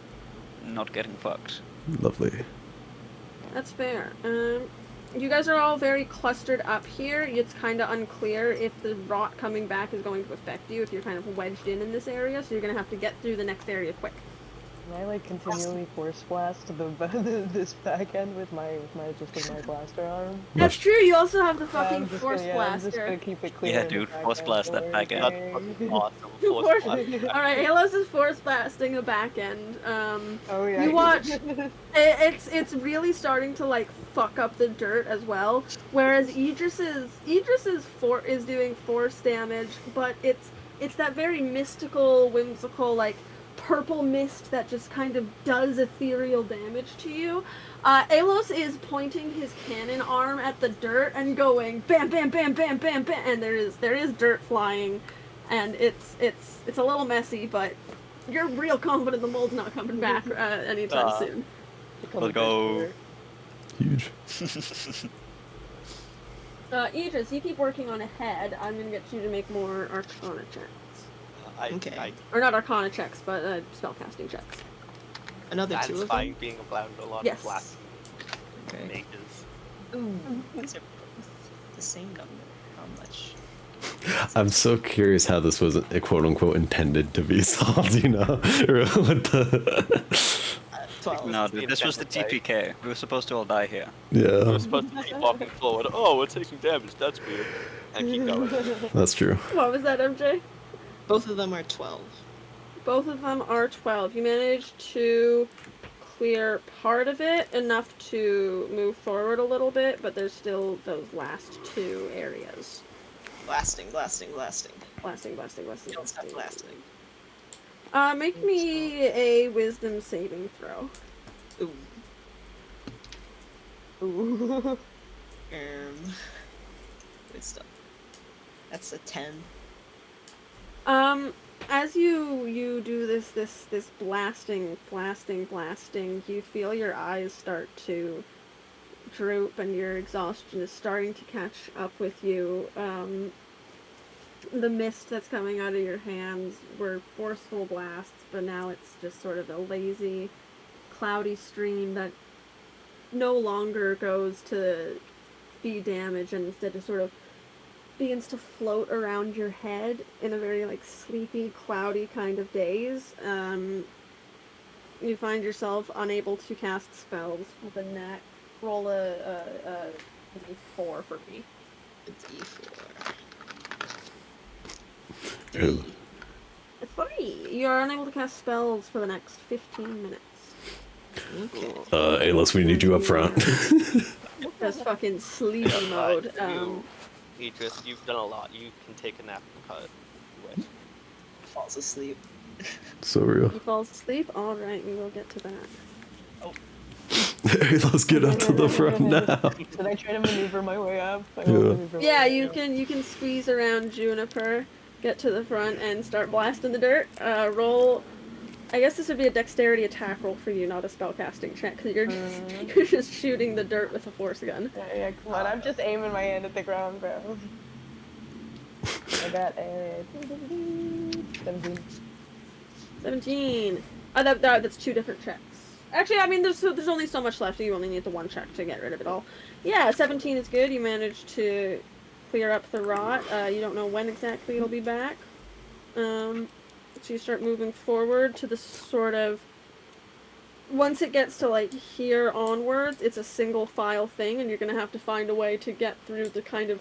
not getting fucked. Lovely. That's fair. You guys are all very clustered up here. It's kind of unclear if the rot coming back is going to affect you, if you're kind of wedged in this area, so you're going to have to get through the next area quick. Can I like continually force blast this back end with my blaster arm? That's true, you also have the fucking I'm just force gonna, I'm just blaster. gonna keep it clear. Yeah, in the dude, back force end blast that for back end. That's it. fucking awesome. Force- Force blast. Alright, Halos is force blasting the back end. Oh yeah. You watch. It's really starting to like fuck up the dirt as well. Whereas Idris's is doing force damage, but it's that very mystical, whimsical, like purple mist that just kind of does ethereal damage to you. Alos is pointing his cannon arm at the dirt and going bam, bam, bam, bam, bam, bam, and there is dirt flying, and it's a little messy, but you're real confident the mold's not coming back anytime soon. Let's go. Huge. Idris, you keep working on ahead. I'm gonna get you to make more Arcana checks. Okay. Or not Arcana checks, but spellcasting checks. Another 2 of Satisfying them? being around a lot Yes. of blast Okay. mages. Ooh, these are the same number. How much? I'm so curious how this was quote unquote intended to be solved, you know? With the 12. No, dude, this was the TPK. We were supposed to all die here. We're yeah, supposed to keep walking forward. Oh, we're taking damage. That's weird. And keep going. that's true. What was that, MJ? Both of them are 12. Both of them are 12. You managed to clear part of it, enough to move forward a little bit, but there's still those last 2 areas. Blasting, blasting, blasting. Blasting. Don't stop blasting. Make me a wisdom saving throw. Ooh. Ooh. Wisdom. That's a 10. As you do this blasting, you feel your eyes start to droop and your exhaustion is starting to catch up with you. The mist that's coming out of your hands were forceful blasts, but now it's just sort of a lazy, cloudy stream that no longer goes to be damage and instead just sort of begins to float around your head in a very like sleepy, cloudy kind of daze. You find yourself unable to cast spells with a net. Roll a d4 for me. A D4. Ew. 3. You are unable to cast spells for the next 15 minutes. Okay. Alos, we need you up front. Just fucking sleepy mode. Idris, you've done a lot. You can take a nap and cut it. Falls asleep. So real. He falls asleep. All right, we will get to that. Alos, get up to the front now. Did I try to maneuver my way up? Yeah, you can squeeze around Juniper, get to the front, and start blasting the dirt. Roll. I guess this would be a dexterity attack roll for you, not a spellcasting check, because you're just shooting the dirt with a force gun. Yeah, come on, I'm just aiming my hand at the ground, bro. I got a 17. 17. That's 2 different checks. Actually, I mean, there's only so much left, so you only need the 1 check to get rid of it all. Yeah, 17 is good. You managed to clear up the rot. You don't know when exactly it'll be back. So you start moving forward to the sort of... Once it gets to, like, here onwards, it's a single file thing, and you're gonna have to find a way to get through the kind of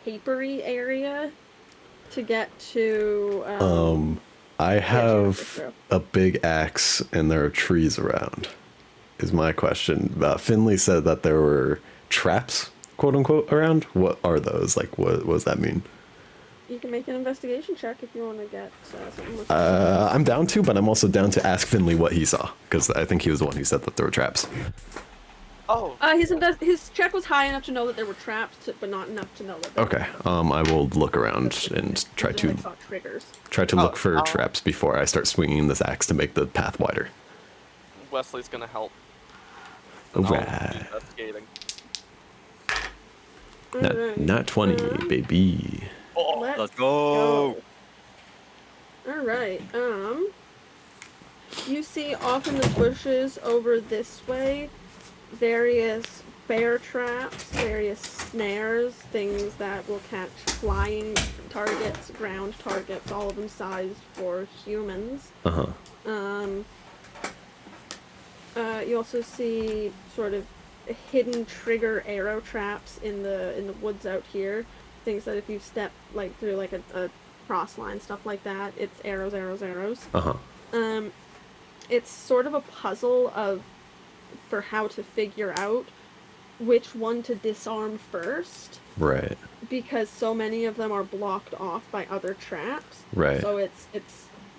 papery area to get to. I Jennifer have throw. a big axe and there are trees around. Is my question. Finley said that there were traps, quote unquote, around. What are those? Like, what does that mean? You can make an investigation check if you want to get something more specific. I'm down to, but I'm also down to ask Finley what he saw because I think he was the one who said that there were traps. Oh. His check was high enough to know that there were traps, but not enough to know that. There Okay. were I will look around and try traps. I to saw triggers. look for traps before I start swinging this axe to make the path wider. Wesley's gonna help. Alright. Investigating. Not 20, baby. Oh, Let's go. All right. You see off in the bushes over this way various bear traps, various snares, things that will catch flying targets, ground targets, all of them sized for humans. You also see sort of hidden trigger arrow traps in the woods out here. Things that if you step like through like a cross line, stuff like that, it's arrows, arrows, arrows. It's sort of a puzzle for how to figure out which one to disarm first. Right. Because so many of them are blocked off by other traps. Right. So it's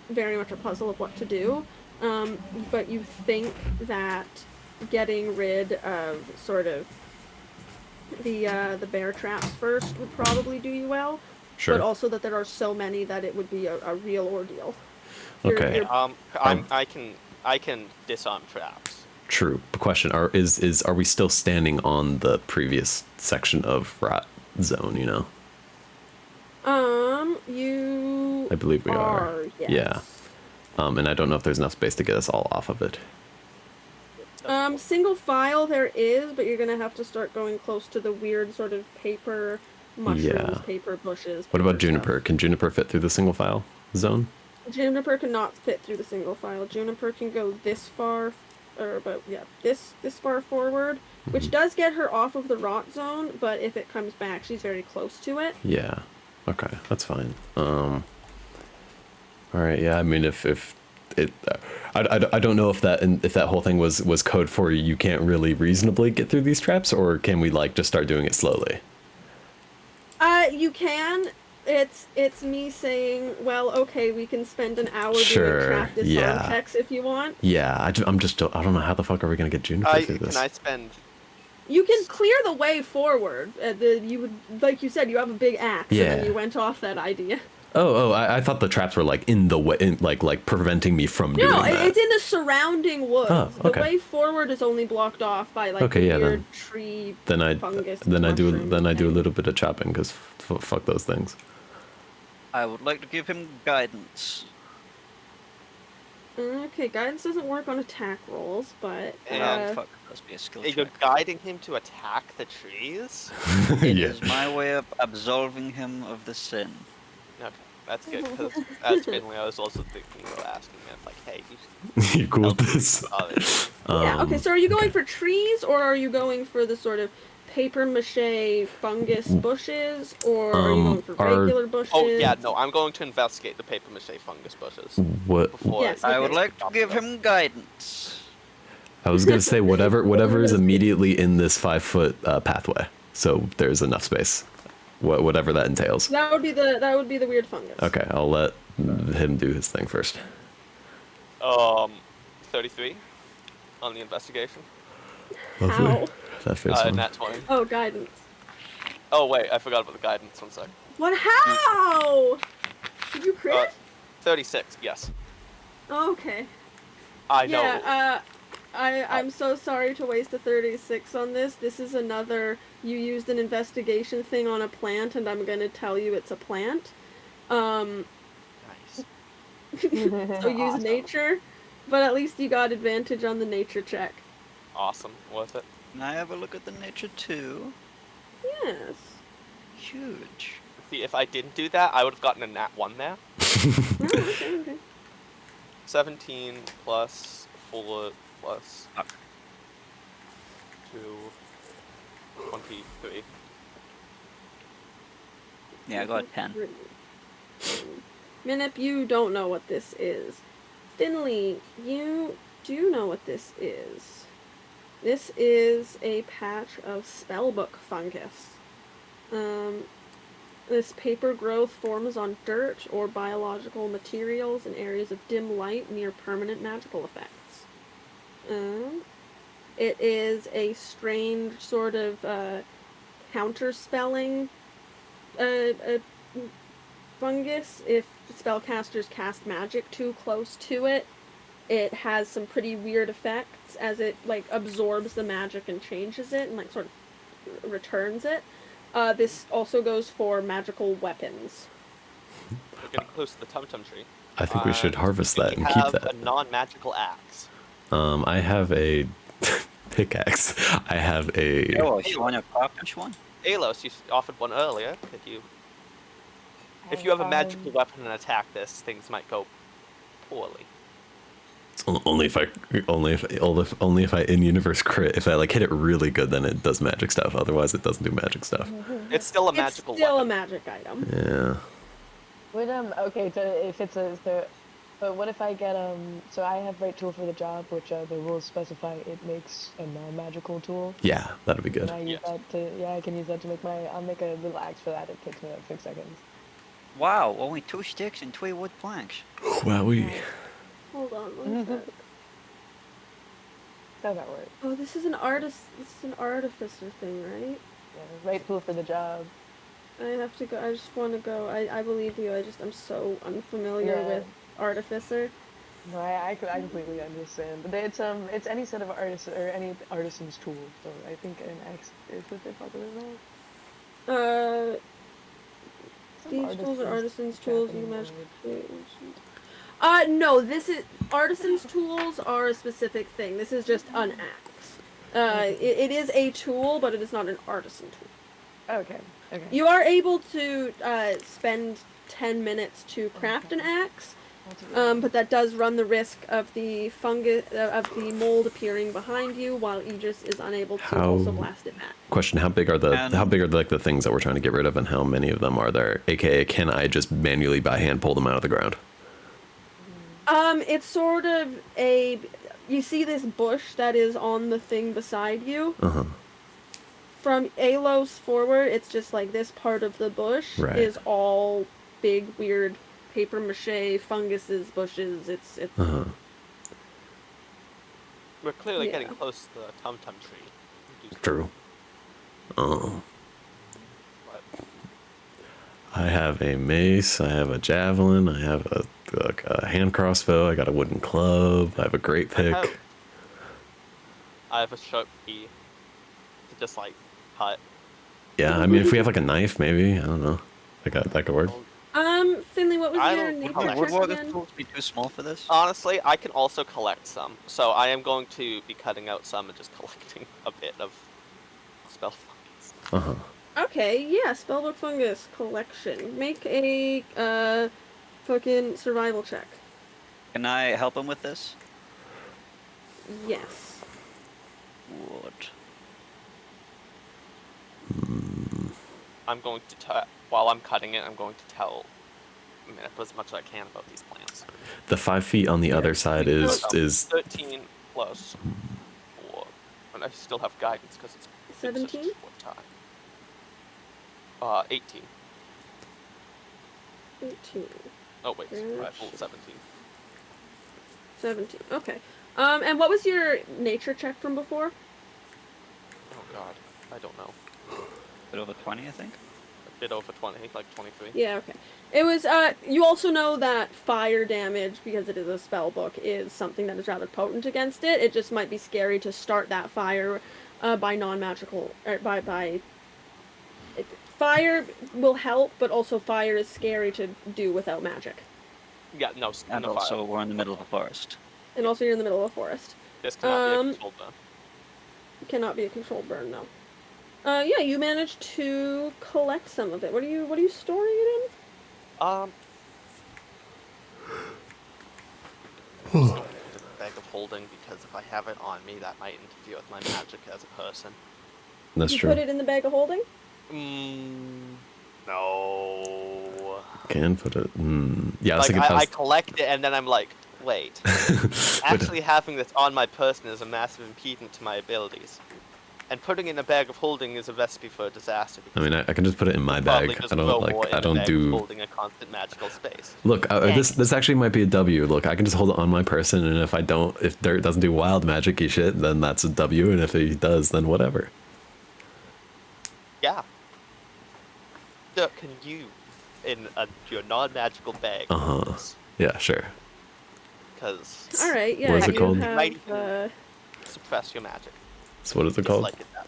very much a puzzle of what to do. But you think that getting rid of sort of the bear traps first would probably do you well. Sure. But also that there are so many that it would be a real ordeal. Okay. I can disarm traps. True. Question: Are we still standing on the previous section of Rot Zone? You know. You. I believe we are. Yes. Yeah. And I don't know if there's enough space to get us all off of it. Single file there is, but you're gonna have to start going close to the weird sort of paper mushrooms, Yeah. paper bushes. What about paper stuff. Juniper? Can Juniper fit through the single file zone? Juniper cannot fit through the single file. Juniper can go this far, or about this far forward, which does get her off of the rot zone. But if it comes back, she's very close to it. Yeah. Okay, that's fine. All right. Yeah. I mean, if it, I don't know if that whole thing was code for you can't really reasonably get through these traps, or can we like just start doing it slowly? You can. It's me saying, well, okay, we can spend an hour Sure, doing trap disarm checks if you want. Yeah, I don't know how the fuck are we gonna get Juniper through this. Can I spend? You can clear the way forward. You would, like you said, you have a big axe, and then you went off that idea. I thought the traps were like in the way, like preventing me from doing that. No, it's in the surrounding woods. Oh, okay. The way forward is only blocked off by like weird tree fungus. I do a little bit of chopping because fuck those things. I would like to give him guidance. Okay, guidance doesn't work on attack rolls, but Fuck, it must be a skill You're check. guiding him to attack the trees. It is my way of absolving him of the sin. Okay, that's good. Because as Finley, I was also thinking of asking him, like, hey, You cool with this? yeah. Okay, so are you going for trees, or are you going for the sort of paper mache fungus bushes, or are you going for regular bushes? Oh yeah, no, I'm going to investigate the paper mache fungus bushes. What? Yes, I would okay. like to give him guidance. I was gonna say whatever is immediately in this 5-foot pathway, so there's enough space. Whatever that entails. That would be the weird fungus. Okay, I'll let him do his thing first. 33 on the investigation. How? That feels fun. Nat 20. Oh, guidance. Oh wait, I forgot about the guidance. 1 sec. What? How? Did you crit? 36. Yes. Okay. I know. Yeah. I'm so sorry to waste a 36 on this. This is another. You used an investigation thing on a plant, and I'm gonna tell you it's a plant. Nice. So use nature, but at least you got advantage on the nature check. Awesome. Worth it. Can I have a look at the nature too? Yes. Huge. See, if I didn't do that, I would have gotten a nat 1 there. Oh, okay. 17 plus 4 plus 2, 23. Yeah, I got 10. Minip, you don't know what this is. Finley, you do know what this is. This is a patch of spellbook fungus. This paper growth forms on dirt or biological materials in areas of dim light near permanent magical effects. It is a strange sort of counterspelling fungus. If spellcasters cast magic too close to it, it has some pretty weird effects as it like absorbs the magic and changes it and like sort of returns it. This also goes for magical weapons. We're getting close to the tum-tum tree. I think we should harvest Do that we and keep have that. a non-magical axe? I have a pickaxe. I have a. Oh, you want a crawfish one? Alos, you offered one earlier. Could you? If you have a magical weapon and attack this, things might go poorly. Only if I in-universe crit. If I like hit it really good, then it does magic stuff. Otherwise, it doesn't do magic stuff. It's still a magical It's still weapon. a magic item. Yeah. Would okay, so if it's a but what if I get so I have right tool for the job, which the rules specify it makes a non-magical tool. Yeah, that'd be good. Can I use that to I can use that to make I'll make a little axe for that. It takes me like 6 seconds. Wow, only 2 sticks and 3 wood planks. Wowee. Hold on one sec. How's that work? Oh, this is an artificer thing, right? Yeah, right tool for the job. I have to go. I just want to go. I believe you. I'm so unfamiliar with artificer. No, I completely understand. But it's any set of any artisan's tool. So I think an axe is what they fuck with it. These tools are artisans' tools. You magic. Japanese. No. This is artisans' tools are a specific thing. This is just an axe. It is a tool, but it is not an artisan tool. Okay. Okay. You are able to spend 10 minutes to craft an axe, but that does run the risk of the fungus of the mold appearing behind you, while Aegis is unable to also blast it back. Question: How big are the things that we're trying to get rid of, and how many of them are there? AKA, can I just manually by hand pull them out of the ground? It's sort of you see this bush that is on the thing beside you. From Alos forward, it's just like this part of the bush is all big, weird paper mache, funguses, bushes. It's. We're clearly getting close to the tum-tum tree. True. Oh. What? I have a mace. I have a javelin. I have a hand crossbow. I got a wooden club. I have a great pick. I have a sharp key to just like cut. Yeah, I mean, if we have like a knife, maybe, I don't know. That could work. Finley, what was I your don't nature collect. check Would again? tools be too small for this? Honestly, I can also collect some. So I am going to be cutting out some and just collecting a bit of spell fungus. Okay, yeah, spellbook fungus collection. Make a fucking survival check. Can I help him with this? Yes. What? I'm going to while I'm cutting it, I'm going to tell Minip as much as I can about these plants. The 5 feet on the other side is 13 plus 4, and I still have guidance because it's been such a 17? short time. 18. 18. Oh wait, Yes. right, full 17. 17. Okay. And what was your nature check from before? Oh god, I don't know. Bit over 20, I think. A bit over 20, like 23. Yeah, okay. It was, you also know that fire damage, because it is a spell book, is something that is rather potent against it. It just might be scary to start that fire by non-magical, or fire will help, but also fire is scary to do without magic. Yeah, no, And no also, fire. we're in the middle of a forest. And also you're in the middle of a forest. This cannot be a controlled burn. Cannot be a controlled burn, no. Yeah, you managed to collect some of it. What are you storing it in? I'm storing it in a bag of holding because if I have it on me, that might interfere with my magic as a person. That's you true. put it in the bag of holding? No. Can put it. Yeah, I was Like, thinking. I collect it and then I'm like, wait. Actually having this on my person is a massive impediment to my abilities. And putting it in a bag of holding is a recipe for a disaster. I mean, I can just put it in my Probably bag. just I grow don't more like. in I the don't bag of do. holding a constant magical space. Look, Dang this actually might be a W. Look, I can just hold it on my person, and if Dirt doesn't do wild magic-y shit, then that's a W, and if he does, then whatever. Yeah. Dirt, can you, in your non-magical bag, Uh-huh. Yeah, sure. because All right, yeah, What is it you called? Might have even suppress your magic. So what is it Just called? like it that.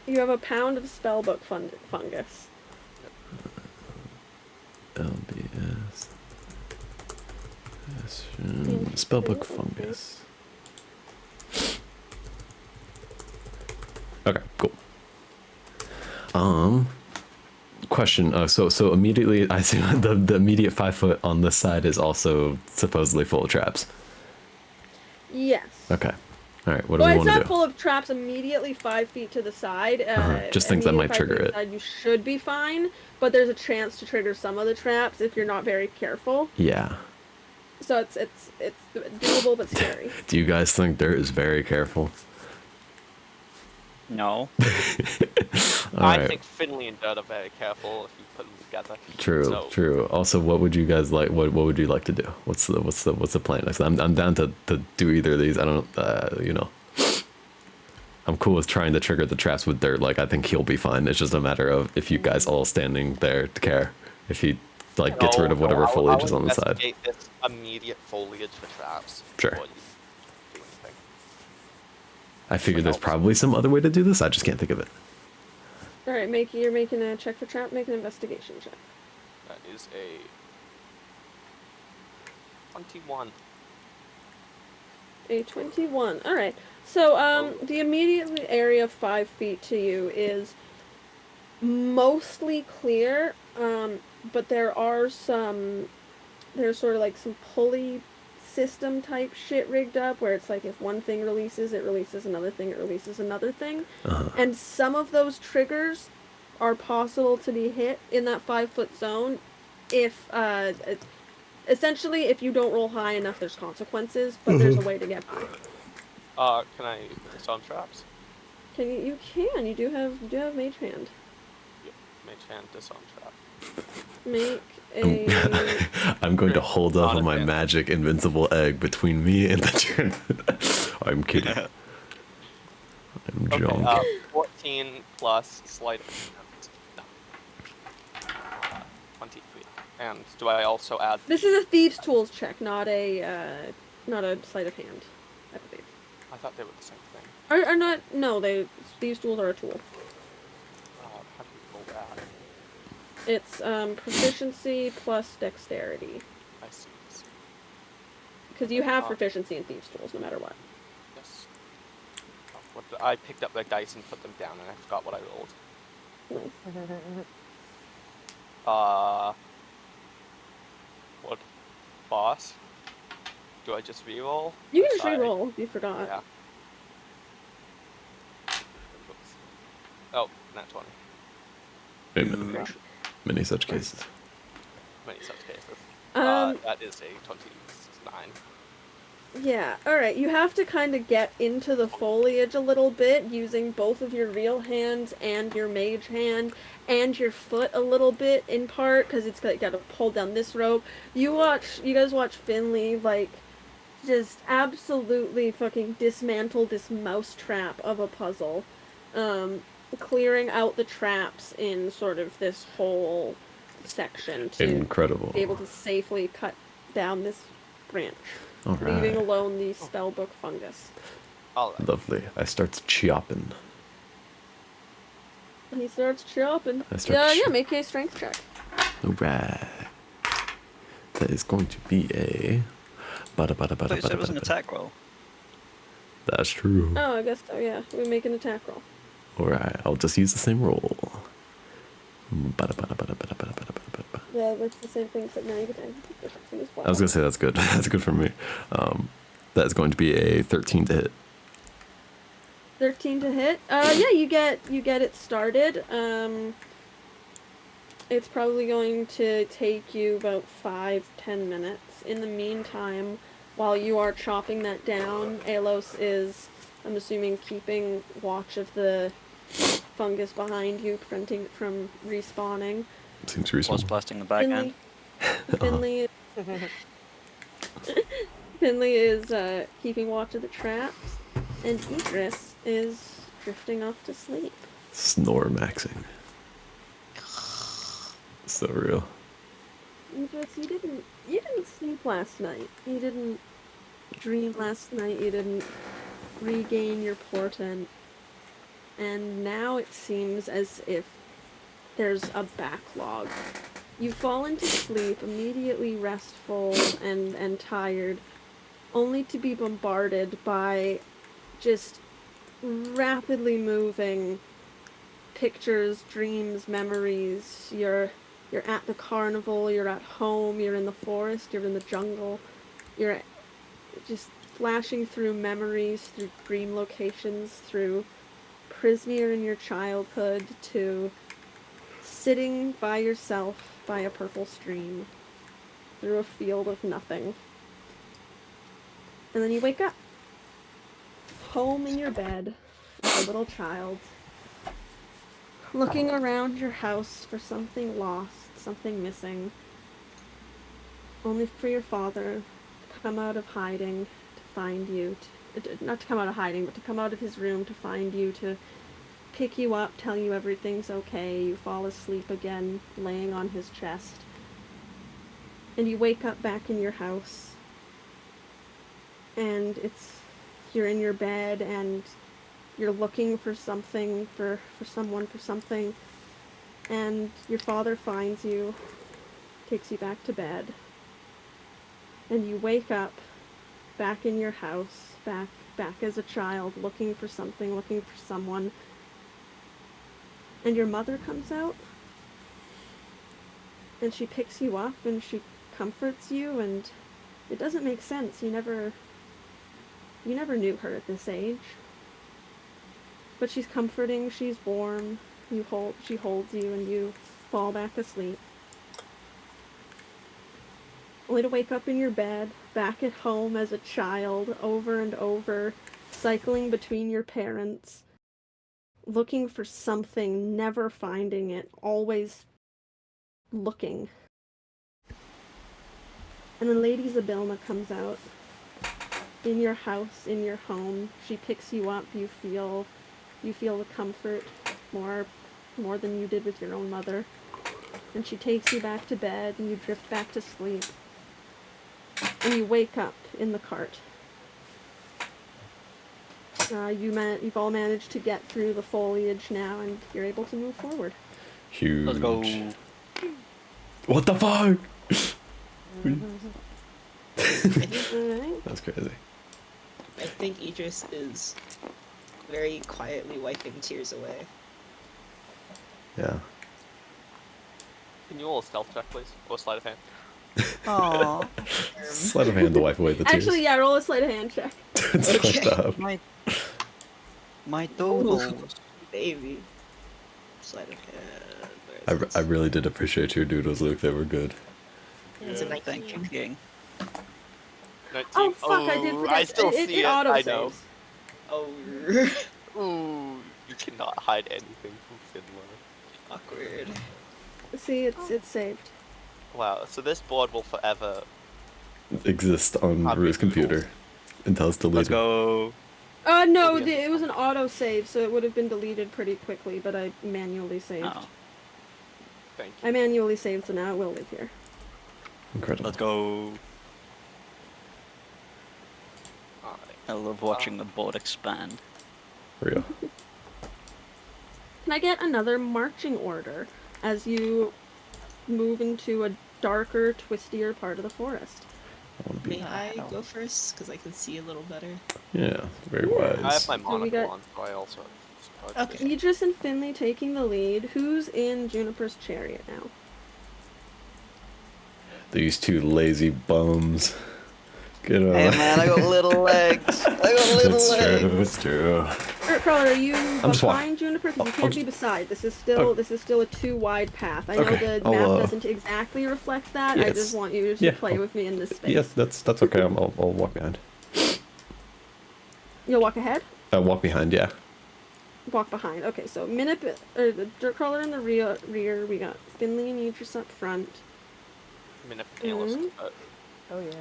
you have a pound of spellbook fungus. LBS. Spellbook fungus. Okay, cool. Question. So immediately, I see the immediate 5 foot on this side is also supposedly full of traps. Yes. Okay. All right. What do Well, we it's want to not do? full of traps immediately 5 feet to the side. Just things that immediately might 5 trigger feet to it. the side, you should be fine, but there's a chance to trigger some of the traps if you're not very careful. Yeah. So it's doable but scary. Do you guys think Dirt is very careful? No. All I right. think Finley and Dirt are very careful if you put them together. True. So, True. Also, what would you guys like? What would you like to do? What's the plan? 'Cause I'm down to do either of these. I don't. I'm cool with trying to trigger the traps with Dirt. Like, I think he'll be fine. It's just a matter of if you guys all standing there to care. If he gets rid of whatever foliage is on the side. Investigate this immediate foliage for traps. Sure. before you do anything. I figure there's probably some other way to do this. I just can't think of it. All right, you're making a check for trap. Make an investigation check. That is a 21. A 21. All right. So the immediate area of 5 feet to you is mostly clear, but there's sort of like some pulley system type shit rigged up where it's like if one thing releases, it releases another thing, it releases another thing. And some of those triggers are possible to be hit in that 5 foot zone if essentially if you don't roll high enough there's consequences, but there's a way to get by. Can I disarm traps? You do have mage hand. Yep. Mage hand, disarm trap. Make a I'm going to hold up on my Not a magic invincible egg between me and the turn. I'm kidding. I'm Okay, joking. 14 plus sleight of hand. No. 23. And do I also add... This is a thieves' tools check, not a sleight of hand, I believe. I thought they were the same thing. Or not? No, thieves' tools are a tool. How do you roll that? It's proficiency plus dexterity, I see. because you have proficiency in thieves' tools no matter what. Yes. I picked up the dice and put them down, and I forgot what I rolled. What? Boss? Do I just reroll? You can just Sorry. re-roll if you forgot. Yeah. Oops. Oh, not 20. Many such cases. Many such cases. Um, That is a 29. Yeah, alright, you have to kind of get into the foliage a little bit using both of your real hands and your mage hand and your foot a little bit in part because it's got to pull down this rope. You guys watch Finley just absolutely fucking dismantle this mouse trap of a puzzle, clearing out the traps in sort of this whole section to Incredible. be able to safely cut down this branch. All Leaving right. alone the spellbook fungus. Alright. Lovely. I start chopping. And he starts chopping. I start Yeah, ch- make a strength check. All right. That is going to be a. I thought you said it was an attack roll. That's true. Oh, I guess so, yeah. We make an attack roll. All right. I'll just use the same roll. Yeah, that's the same thing, except now you get to proficiency as well. I was gonna say that's good. That's good for me. That is going to be a 13 to hit. 13 to hit. Yeah, you get it started. It's probably going to take you about 5-10 minutes. In the meantime, while you are chopping that down, Alos is, I'm assuming, keeping watch of the fungus behind you, preventing it from respawning. Seems Was reasonable. blasting the back end. Finley Finley is keeping watch of the traps, and Idris is drifting off to sleep. Snore maxing. So real. Idris, you didn't sleep last night. You didn't dream last night. You didn't regain your portent. And now it seems as if there's a backlog. You fall into sleep, immediately restful and tired, only to be bombarded by just rapidly moving pictures, dreams, memories. You're at the carnival, you're at home, you're in the forest, you're in the jungle. You're just flashing through memories, through dream locations, through Prismeer in your childhood, to sitting by yourself by a purple stream through a field of nothing. And then you wake up, home in your bed, with a little child, looking around your house for something lost, something missing, only for your father to come out of hiding, to find you, not to come out of hiding, but to come out of his room to find you, to pick you up, tell you everything's okay, you fall asleep again, laying on his chest, and you wake up back in your house, and you're in your bed, and you're looking for something, for someone, for something, and your father finds you, takes you back to bed, and you wake up back in your house, back as a child, looking for something, looking for someone, and your mother comes out, and she picks you up, and she comforts you, and it doesn't make sense. You never knew her at this age. But she's comforting, she's warm, she holds you, and you fall back asleep. Only to wake up in your bed, back at home as a child, over and over, cycling between your parents, looking for something, never finding it, always looking. And then Lady Zabilna comes out, in your house, in your home. She picks you up, you feel the comfort more than you did with your own mother. And she takes you back to bed, and you drift back to sleep. And you wake up in the cart. You've all managed to get through the foliage now, and you're able to move forward. Huge. Let's go. What the fuck? Alright. That's crazy. I think Idris is very quietly wiping tears away. Yeah. Can you all stealth check, please? Or sleight of hand? Aww. Sleight of hand to wipe away the tears. Actually, yeah, roll a sleight of hand check. It's fucked up. My doodles. Baby. Sleight of hand. I really did appreciate your doodles, Luke. They were good. It's a Yeah. 19. Thank you, King. 19. Oh fuck, I did forget. I still see it. auto I know. saves. Oh, Ooh, you cannot hide anything from Finland. awkward. See, it's saved. Wow, so this board will forever. Exist on Happy Rue's computer doodles. until it's deleted. Let's go. No, Okay. it was an auto save, so it would have been deleted pretty quickly, but I manually saved. Oh, Thank you. I manually saved, so now it will live here. Incredible. let's go. Alright. I love watching the board expand. Real. Can I get another marching order as you move into a darker, twistier part of the forest? I want to be. May I go first? Because I can see a little better. Yeah, very Yeah. wise. I have my we monocle got- on, so I also have. Okay. Idris and Finley taking the lead. Who's in Juniper's chariot now? These two lazy bums. Get over Hey there. man, I got little legs. I got little It's legs. true. It's true. Crawler, are you just walk- behind Juniper? Because you I'll can't be just- beside. This is still a too wide path. I know Okay, the I'll, map doesn't exactly reflect that. I yes. just want you to Yeah, play I'll- with me in this space. Yes, that's okay. I'll walk behind. You'll walk ahead. Walk behind. Yeah. Walk behind. Okay, so Minip or the dirt crawler in the rear. We got Finley and Idris up front. Minip Oh yeah.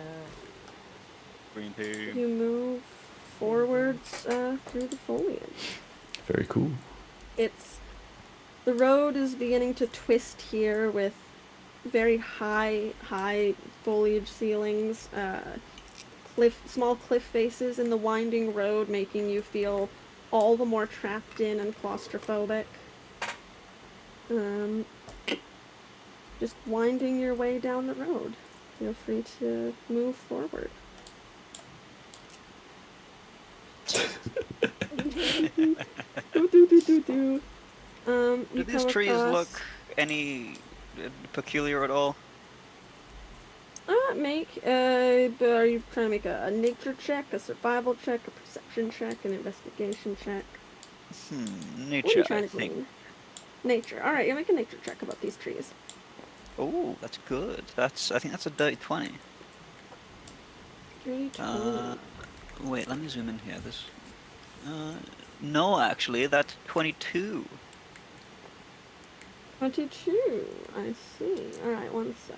Green pea. You move forwards through the foliage. Very cool. The road is beginning to twist here with very high foliage ceilings, small cliff faces in the winding road, making you feel all the more trapped in and claustrophobic. Just winding your way down the road. Feel free to move forward. Do. Do You these come trees across- look any peculiar at all? Are you trying to make a nature check, a survival check, a perception check, an investigation check? What are you Nature, trying I to think. glean? Nature. Alright, you make a nature check about these trees. Oh, that's good. I think that's a dirty 20. 320. Wait, let me zoom in here. No, actually, that's 22. 22. I see. Alright, one sec.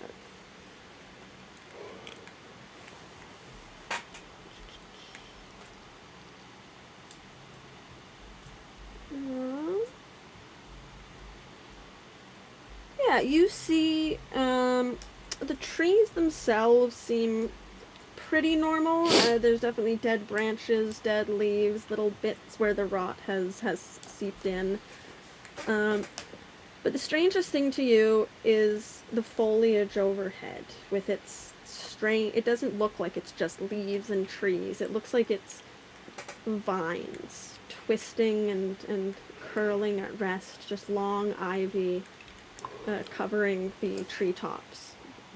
Yeah, you see, the trees themselves seem pretty normal. There's definitely dead branches, dead leaves, little bits where the rot has seeped in. But the strangest thing to you is the foliage overhead with its it doesn't look like it's just leaves and trees. It looks like it's vines twisting and curling at rest, just long ivy covering the treetops,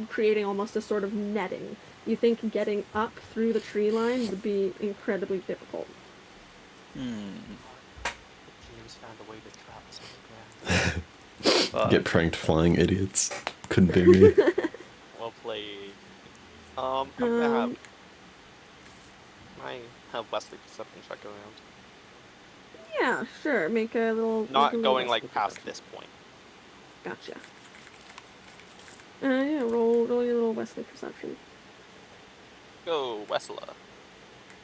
creating almost a sort of netting. You think getting up through the tree line would be incredibly difficult. James found a way to trap us on the ground. Get pranked, flying idiots. Couldn't be me. Well played. I'm gonna have Wesley perception check around. Yeah, sure. Make a little. Not make a little going like Wesley past perception. this point. Gotcha. Yeah, roll your little Wesley perception. Go, Wessler.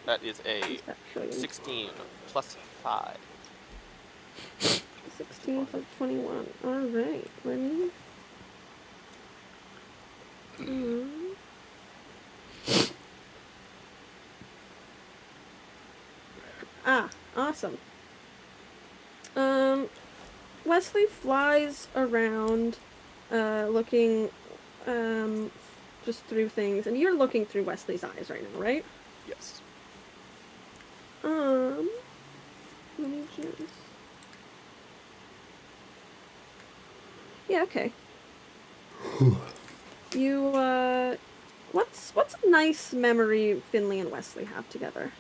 That is a Actually, 16 plus 5. 16 plus 21. Alright, let me. Awesome. Wesley flies around, looking, just through things, and you're looking through Wesley's eyes right now, right? Yes. Let me just... Yeah, okay. What's a nice memory Finley and Wesley have together?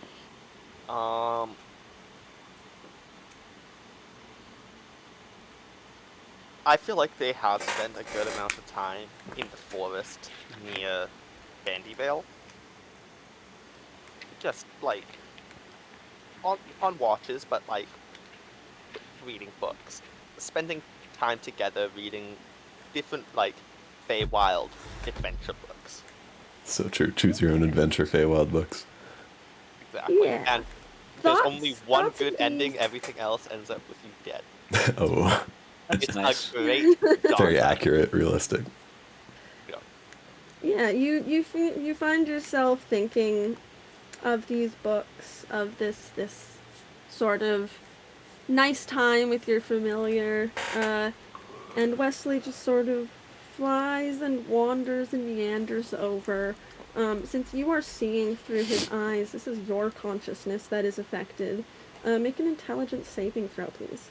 I feel like they have spent a good amount of time in the forest near Bandyvale. Just like on watches, but like reading books, spending time together reading different like Feywild adventure books. So true. Choose your own adventure, Feywild books. Exactly. Yeah. And there's Thoughts? only one Thoughts good would ending. be- Everything else ends up with you dead. Oh, That's It's nice. a great very genre. accurate, realistic. Yeah, you find yourself thinking of these books, of this sort of nice time with your familiar, and Wesley just sort of flies and wanders and meanders over. Since you are seeing through his eyes, this is your consciousness that is affected. Make an intelligence saving throw, please.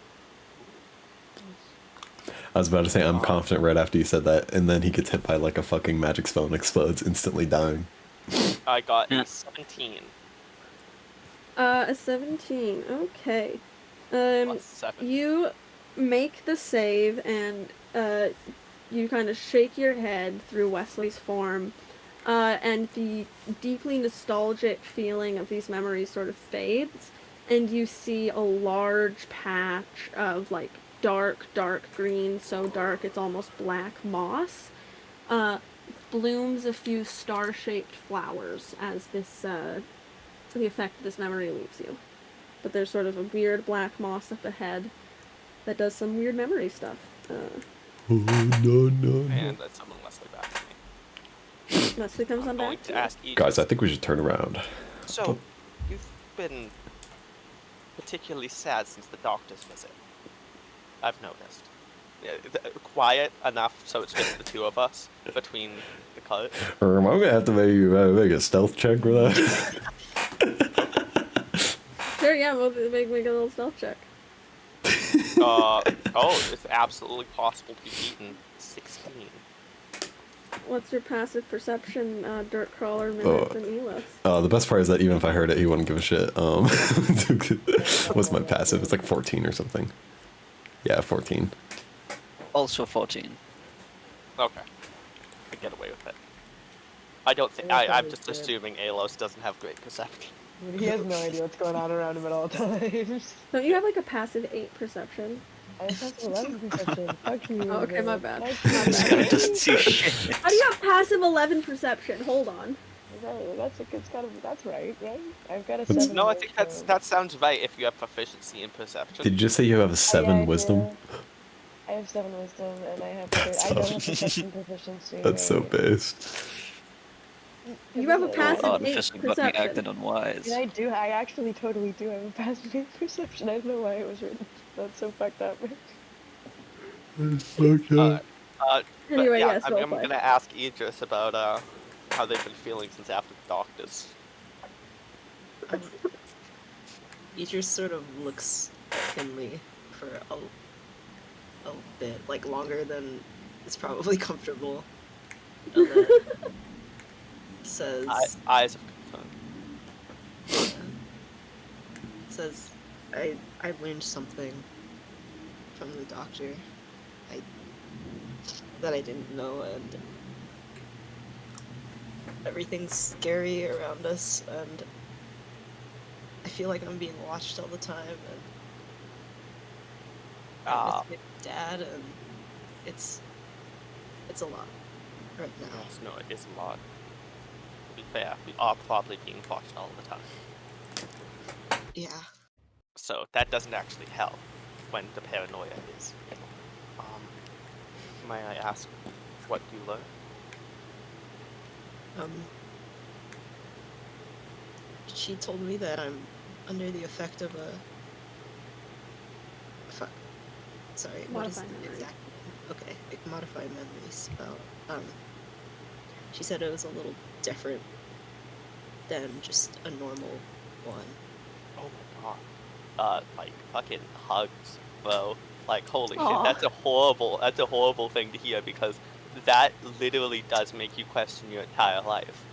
I was about to say I'm confident right after you said that, and then he gets hit by like a fucking magic spell and explodes, instantly dying. I got Yeah. a 17 A 17. Okay. plus 7. You make the save and you kind of shake your head through Wesley's form, and the deeply nostalgic feeling of these memories sort of fades, and you see a large patch of like dark, dark green, so dark it's almost black moss. Blooms a few star-shaped flowers as the effect of this memory leaves you. But there's sort of a weird black moss up ahead that does some weird memory stuff. And I summon Leslie back to me. Leslie comes I'm on going back to to ask Aegis. Guys, I think we should turn around. So, you've been particularly sad since the doctor's visit. I've noticed. Quiet enough so it's just the two of us between the cut. I'm gonna have to make a stealth check for that. Sure, yeah, we'll make a little stealth check. It's absolutely possible to be beaten. 16. What's your passive perception, Dirt Crawler, Minute, and Elos? The best part is that even if I heard it, he wouldn't give a shit. What's my passive? It's like 14 or something. Yeah, 14. Also 14. Okay. I get away with it. I don't think. I'm just assuming Alos doesn't have great perception. He has no idea what's going on around him at all times. Don't you have like a passive 8 perception? I have passive 11 perception. Fuck you. Oh, okay, my bad. This guy doesn't see shit. How do you have passive 11 perception? Hold on. That's right? I've got a 7. No, I think that sounds right if you have proficiency in perception. Did you just say you have a 7 wisdom? I have 7 wisdom, and I have That's I don't have perception proficiency. That's so based. You have a passive Oh, 8 Fishy got me perception. acting unwise. And I actually totally do have a passive 8 perception. I don't know why it was written. That's so fucked up. Okay. Anyway, yeah, yes, I'm roleplay. gonna ask Idris about how they've been feeling since after the doctors. Idris sort of looks at Finley for a bit, like longer than is probably comfortable. And then says, Eyes of concern. says, I learned something from the doctor that I didn't know, and everything's scary around us, and I feel like I'm being watched all the time, and I miss my dad, and it's a lot right now. Yes, no, it is a lot. To be fair, we are probably being watched all the time. Yeah. So that doesn't actually help when the paranoia is. May I ask what you learned? She told me that I'm under the effect of a... Sorry, what is Modify the memory. exact name? Okay, like modify memory spell. She said it was a little different than just a normal one. Oh my god. Like fucking hugs, bro. Like holy Aw. shit, that's a horrible thing to hear because that literally does make you question your entire life.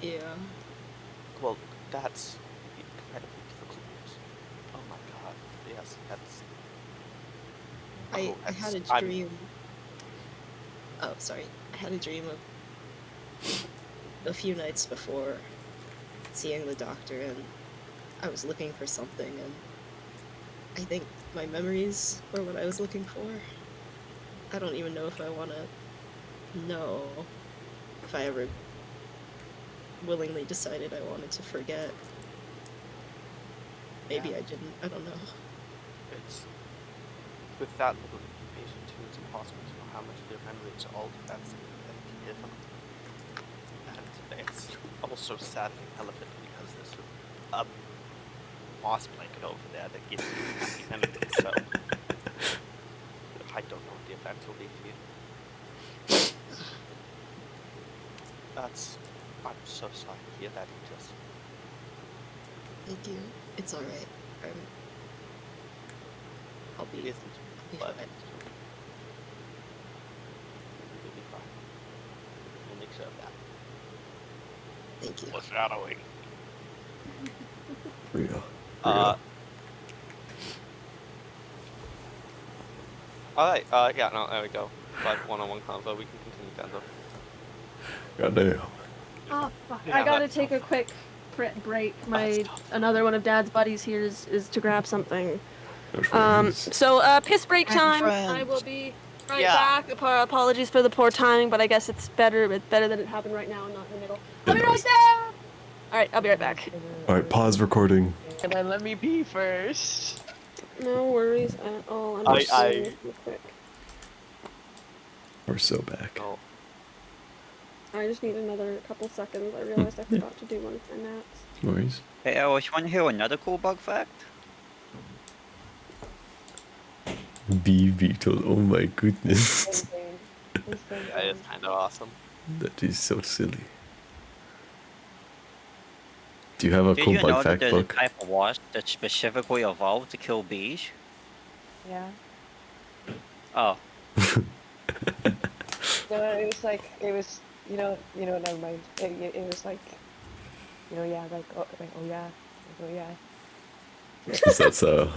Yeah. Well, that's incredibly difficult news. Oh my god, yes, that's... I had a I'm- dream. Oh, sorry. I had a dream of a few nights before seeing the doctor, and I was looking for something, and I think my memories were what I was looking for. I don't even know if I want to know if I ever willingly decided I wanted to forget. Maybe I didn't. I don't know. It's... With that little information too, it's impossible to know how much of your memory is altered. That's difficult. And it's also sad and relevant because there's a moss blanket over there that gives you happy memories, so I don't know what the effect will be for you. I'm so sorry to hear that, Idris. Thank you. It's alright. I'll It be isn't, but fine. you'll be fine. We'll make sure of that. Thank you. Foreshadowing. Real. Alright, yeah, no, there we go. But one-on-one convo, we can continue down though. Goddamn. Oh fuck! Yeah, I gotta that's take a tough. quick break. That's tough. Another one of Dad's buddies here is to grab something. No friends. So piss break time. friends. I will be right Yeah. back. Apologies for the poor timing, but I guess it's better that it happened right now and not in the middle. I'll be Yeah, right nice. there. All right, I'll be right back. All right, pause recording. And then let me pee first. No worries at all. I'm I- just doing this real quick. We're so back. No. I just need another couple seconds. I realized I forgot to do one of my naps. No worries. Hey, Alice, you want to hear another cool bug fact? Bee beetle. Oh my goodness. Insane. Insane. That is kind of awesome. That is so silly. Do you have a Did cool you know bug that fact there's book? a type of wasp that specifically evolved to kill bees? Yeah. Oh. No, it was like, it was, never mind. It was like, yeah, oh yeah, oh yeah. Is that so?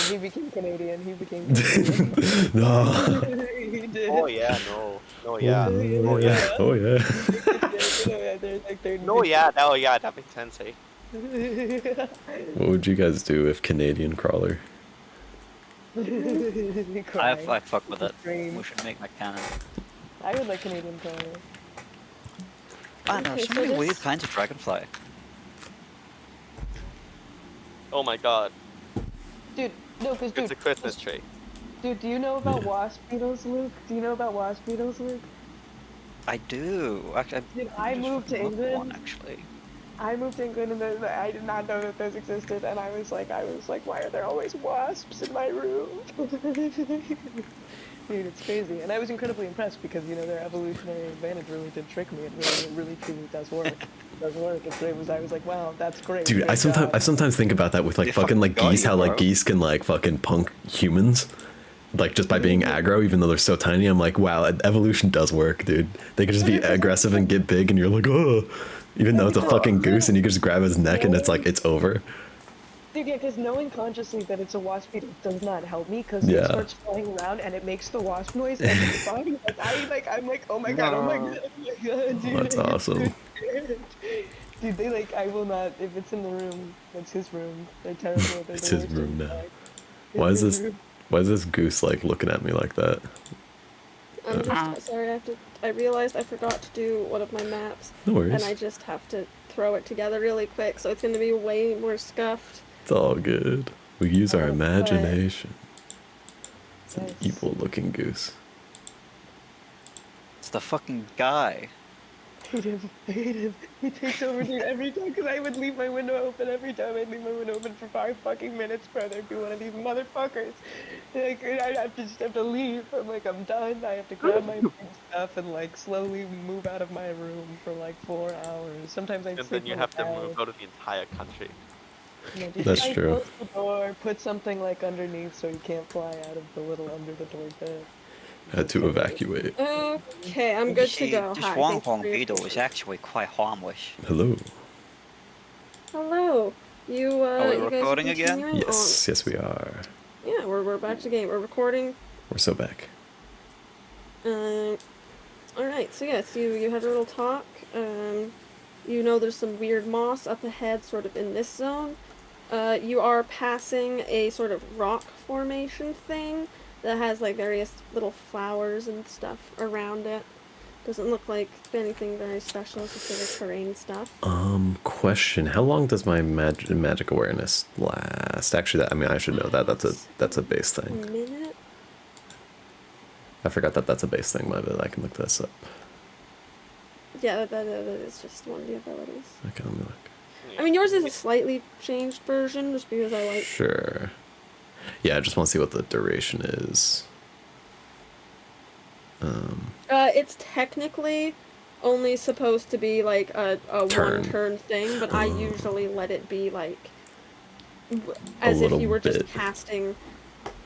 He became Canadian, Canadian. No. He did. Oh yeah, no. No, yeah. Oh Oh yeah. Oh yeah. No, yeah, oh yeah, that makes sense, eh? What would you guys do if Canadian crawler? I fuck with it. Dream. We should make that canon. I would like Canadian color. I know, Okay, so so many weird this- kinds of dragonfly. Oh my god, Dude, no, cause it's a Christmas tree. dude, do you know about Yeah. wasp beetles, Luke? Do you know about wasp beetles, Luke? I do. Actually, Dude, I just moved to fucking looked at one, England. actually. I moved to England and I did not know that those existed, and I was like, why are there always wasps in my room? Dude, it's crazy, and I was incredibly impressed because their evolutionary advantage really did trick me. It really truly does work. It does work. I was like, wow, that's great. Dude, great I job. sometimes think about that with like They fucking like fucking got geese, you, how like bro. geese can like fucking punk humans. Like just by being aggro, even though they're so tiny, I'm like, wow, evolution does work, dude. They can just be aggressive and get big, and you're like, oh, even though it's a fucking goose, and you can just grab his neck, and it's like it's over. Dude, yeah, because knowing consciously that it's a wasp beetle does not help me because Yeah. it starts flying around and it makes the wasp noise and it's fine. I'm like, oh my god, oh my god, oh my god, dude. That's awesome. Dude, they like, I will not, if it's in the room, that's his room. They're terrible. They're It's the his worst room now. inside. Why is It's his this? room. Why is this goose like looking at me like that? I'm just sorry. I realized I forgot to do one of my maps, No worries. and I just have to throw it together really quick, so it's gonna be way more scuffed. It's all good. We use our Oh, imagination. It's an Nice. evil-looking goose. It's the fucking guy. I hate him. He takes over, dude, every time, because I would leave my window open every time. I'd leave my window open for 5 fucking minutes, bro. There'd be one of these motherfuckers. Like, I'd just have to leave. I'm like, I'm done. I have to grab my stuff and, like, slowly move out of my room for, like, 4 hours. Sometimes I'd And sleep then you on have the to couch. move out of the entire country. That's I'd true. close the door, put something, like, underneath so you can't fly out of the little under the door bit. Had to evacuate. Okay, I'm good to See, go. this Hi, one thank you horn for your beetle is patience. actually quite harmless. Hello. Hello. You Are we you guys are recording again? continuing Yes, yes we are. on? Yeah, we're back to the game. We're recording. We're so back. All right. So yes, you had a little talk. There's some weird moss up ahead, sort of in this zone. You are passing a sort of rock formation thing that has like various little flowers and stuff around it. Doesn't look like anything very special, it's just sort of terrain stuff. Question: how long does my magic awareness last? Actually, I should know that. That's a base A thing. minute? I forgot that's a base thing. My bad. I can look this up. Yeah, that is just one of the abilities. Okay, let me look. I mean, yours is a slightly changed version, just because I like. Sure. Yeah, I just want to see what the duration is. It's technically only supposed to be like a Turn. one-turn thing, but I usually let it be like as if little you were just bit. casting.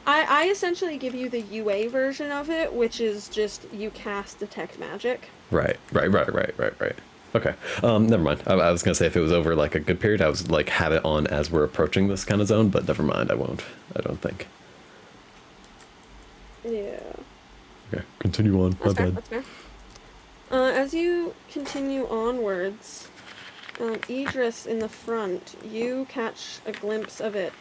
I essentially give you the UA version of it, which is just you cast detect magic. Right. Okay. Never mind. I was gonna say if it was over like a good period, I was like have it on as we're approaching this kind of zone, but never mind. I won't. I don't think. Yeah. Okay. Continue on. That's My fair. bad. That's fair. As you continue onwards, Idris in the front, you catch a glimpse of it.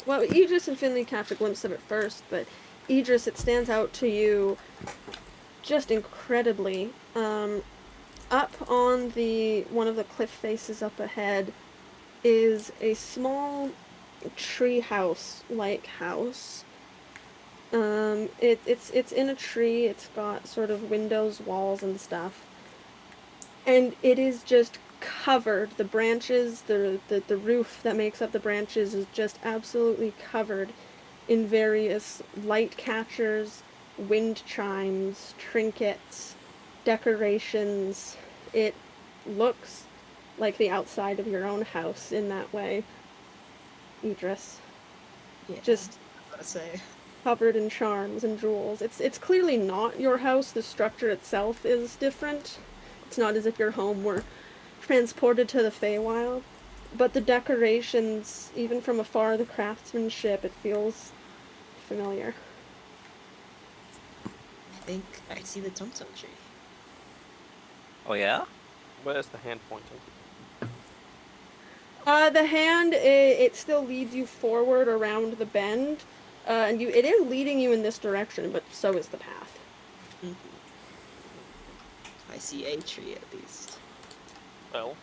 Well, Idris and Finley catch a glimpse of it first, but Idris, it stands out to you just incredibly. Up on the one of the cliff faces up ahead is a small tree house like house. It's in a tree. It's got sort of windows, walls, and stuff, and it is just covered. The branches, the roof that makes up the branches is just absolutely covered in various light catchers, wind chimes, trinkets, decorations. It looks like the outside of your own house in that way, Idris. Yeah. Just I was gonna say. covered in charms and jewels. It's clearly not your house. The structure itself is different. It's not as if your home were transported to the Feywild. But the decorations, even from afar, the craftsmanship, it feels familiar. I think I see the tum-tum tree. Oh yeah? Where's the hand pointing? The hand, it still leads you forward around the bend, and it is leading you in this direction, but so is the path. Mm-hmm. I see a tree at least. Well,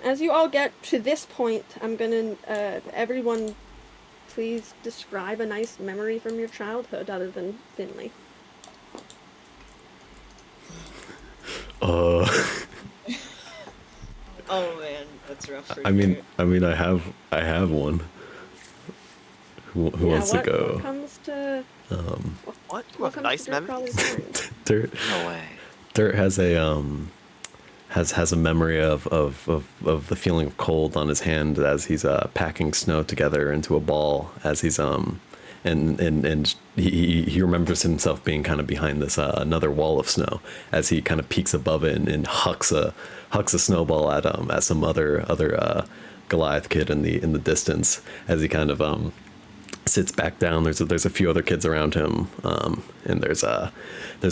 As you all get to this point, I'm gonna, everyone, please describe a nice memory from your childhood other than Finley. Uh, Oh man, that's rough for I mean, Garrett. I have one. Who Yeah, wants to what go? comes to what? You what have comes nice to Dirt memories? Crawler's mind? Dirt. No way. Dirt has a has a memory of the feeling of cold on his hand as he's packing snow together into a ball as he's and he remembers himself being kind of behind this another wall of snow as he kind of peeks above it and hucks a snowball at some other Goliath kid in the distance as he kind of sits back down. There's a few other kids around him, and there's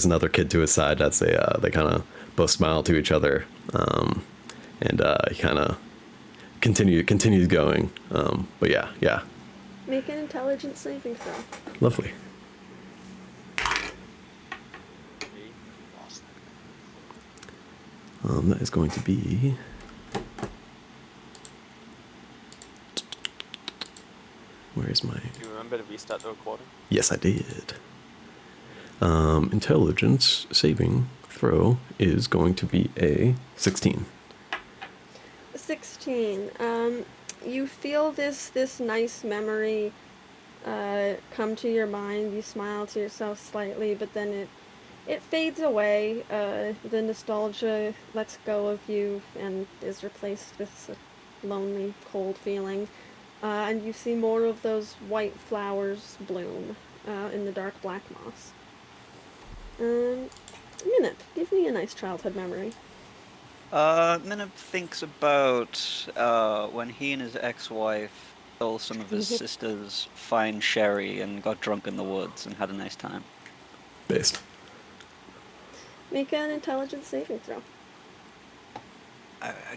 another kid to his side. That's they kind of both smile to each other, and he kind of continues going. But yeah, Make an intelligence saving throw. lovely. That is going to be. Where is my? Do you remember to restart the recording? Yes, I did. Intelligence saving throw is going to be a 16. 16. You feel this nice memory come to your mind. You smile to yourself slightly, but then it fades away. The nostalgia lets go of you and is replaced with a lonely, cold feeling. And you see more of those white flowers bloom in the dark black moss. Minute, give me a nice childhood memory. Minip thinks about when he and his ex-wife stole some of his sister's fine sherry and got drunk in the woods and had a nice time. Based. Make an intelligence saving throw.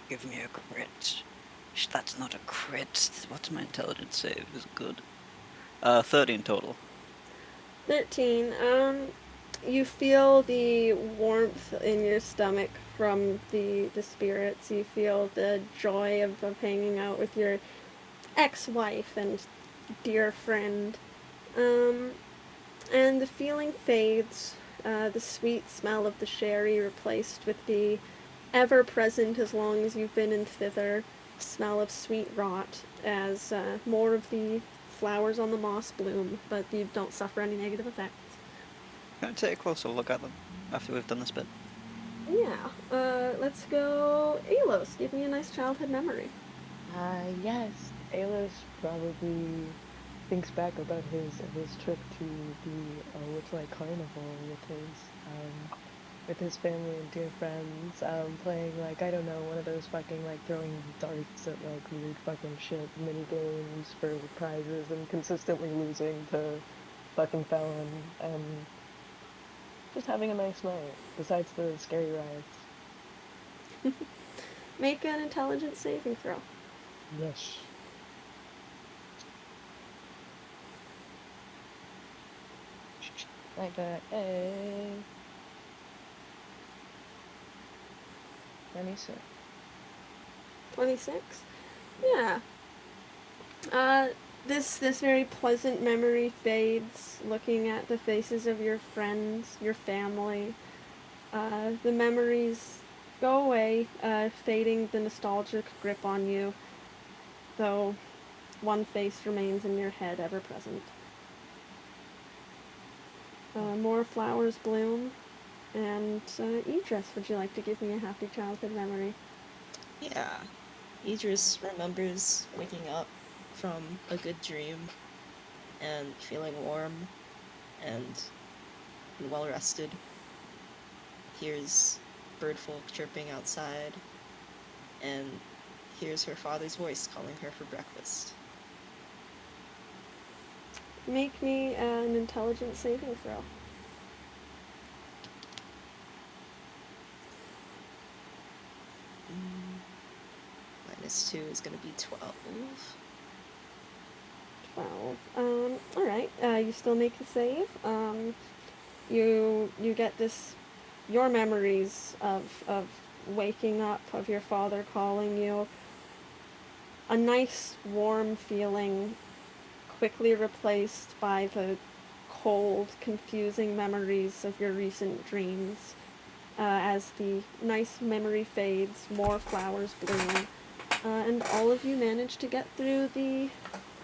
Give me a crit. That's not a crit. What's my intelligence save? Is it good? 30 in total. 13. You feel the warmth in your stomach from the spirits. You feel the joy of hanging out with your ex-wife and dear friend. And the feeling fades. The sweet smell of the sherry replaced with the ever-present, as long as you've been in thither, smell of sweet rot as more of the flowers on the moss bloom, but you don't suffer any negative effects. Can I take a closer look at them after we've done this bit? Yeah, let's go Alos. Give me a nice childhood memory. Yes, Alos probably thinks back about his trip to the Witchlight Carnival with his with his family and dear friends, playing like, I don't know, one of those fucking like throwing darts at like weird fucking shit mini games for prizes and consistently losing to fucking Felon and just having a nice night besides the scary rides. Make an intelligence saving throw. Yes. I got a 26. 26? Yeah. This very pleasant memory fades, looking at the faces of your friends, your family. The memories go away, fading the nostalgic grip on you, though one face remains in your head, ever present. More flowers bloom, and Idris, would you like to give me a happy childhood memory? Yeah. Idris remembers waking up from a good dream and feeling warm and well rested. Hears birdfolk chirping outside and hears her father's voice calling her for breakfast. Make me an intelligence saving throw. -2 is gonna be 12. 12. Alright, you still make the save. You get this, your memories of waking up, of your father calling you. A nice, warm feeling quickly replaced by the cold, confusing memories of your recent dreams. As the nice memory fades, more flowers bloom, and all of you manage to get through the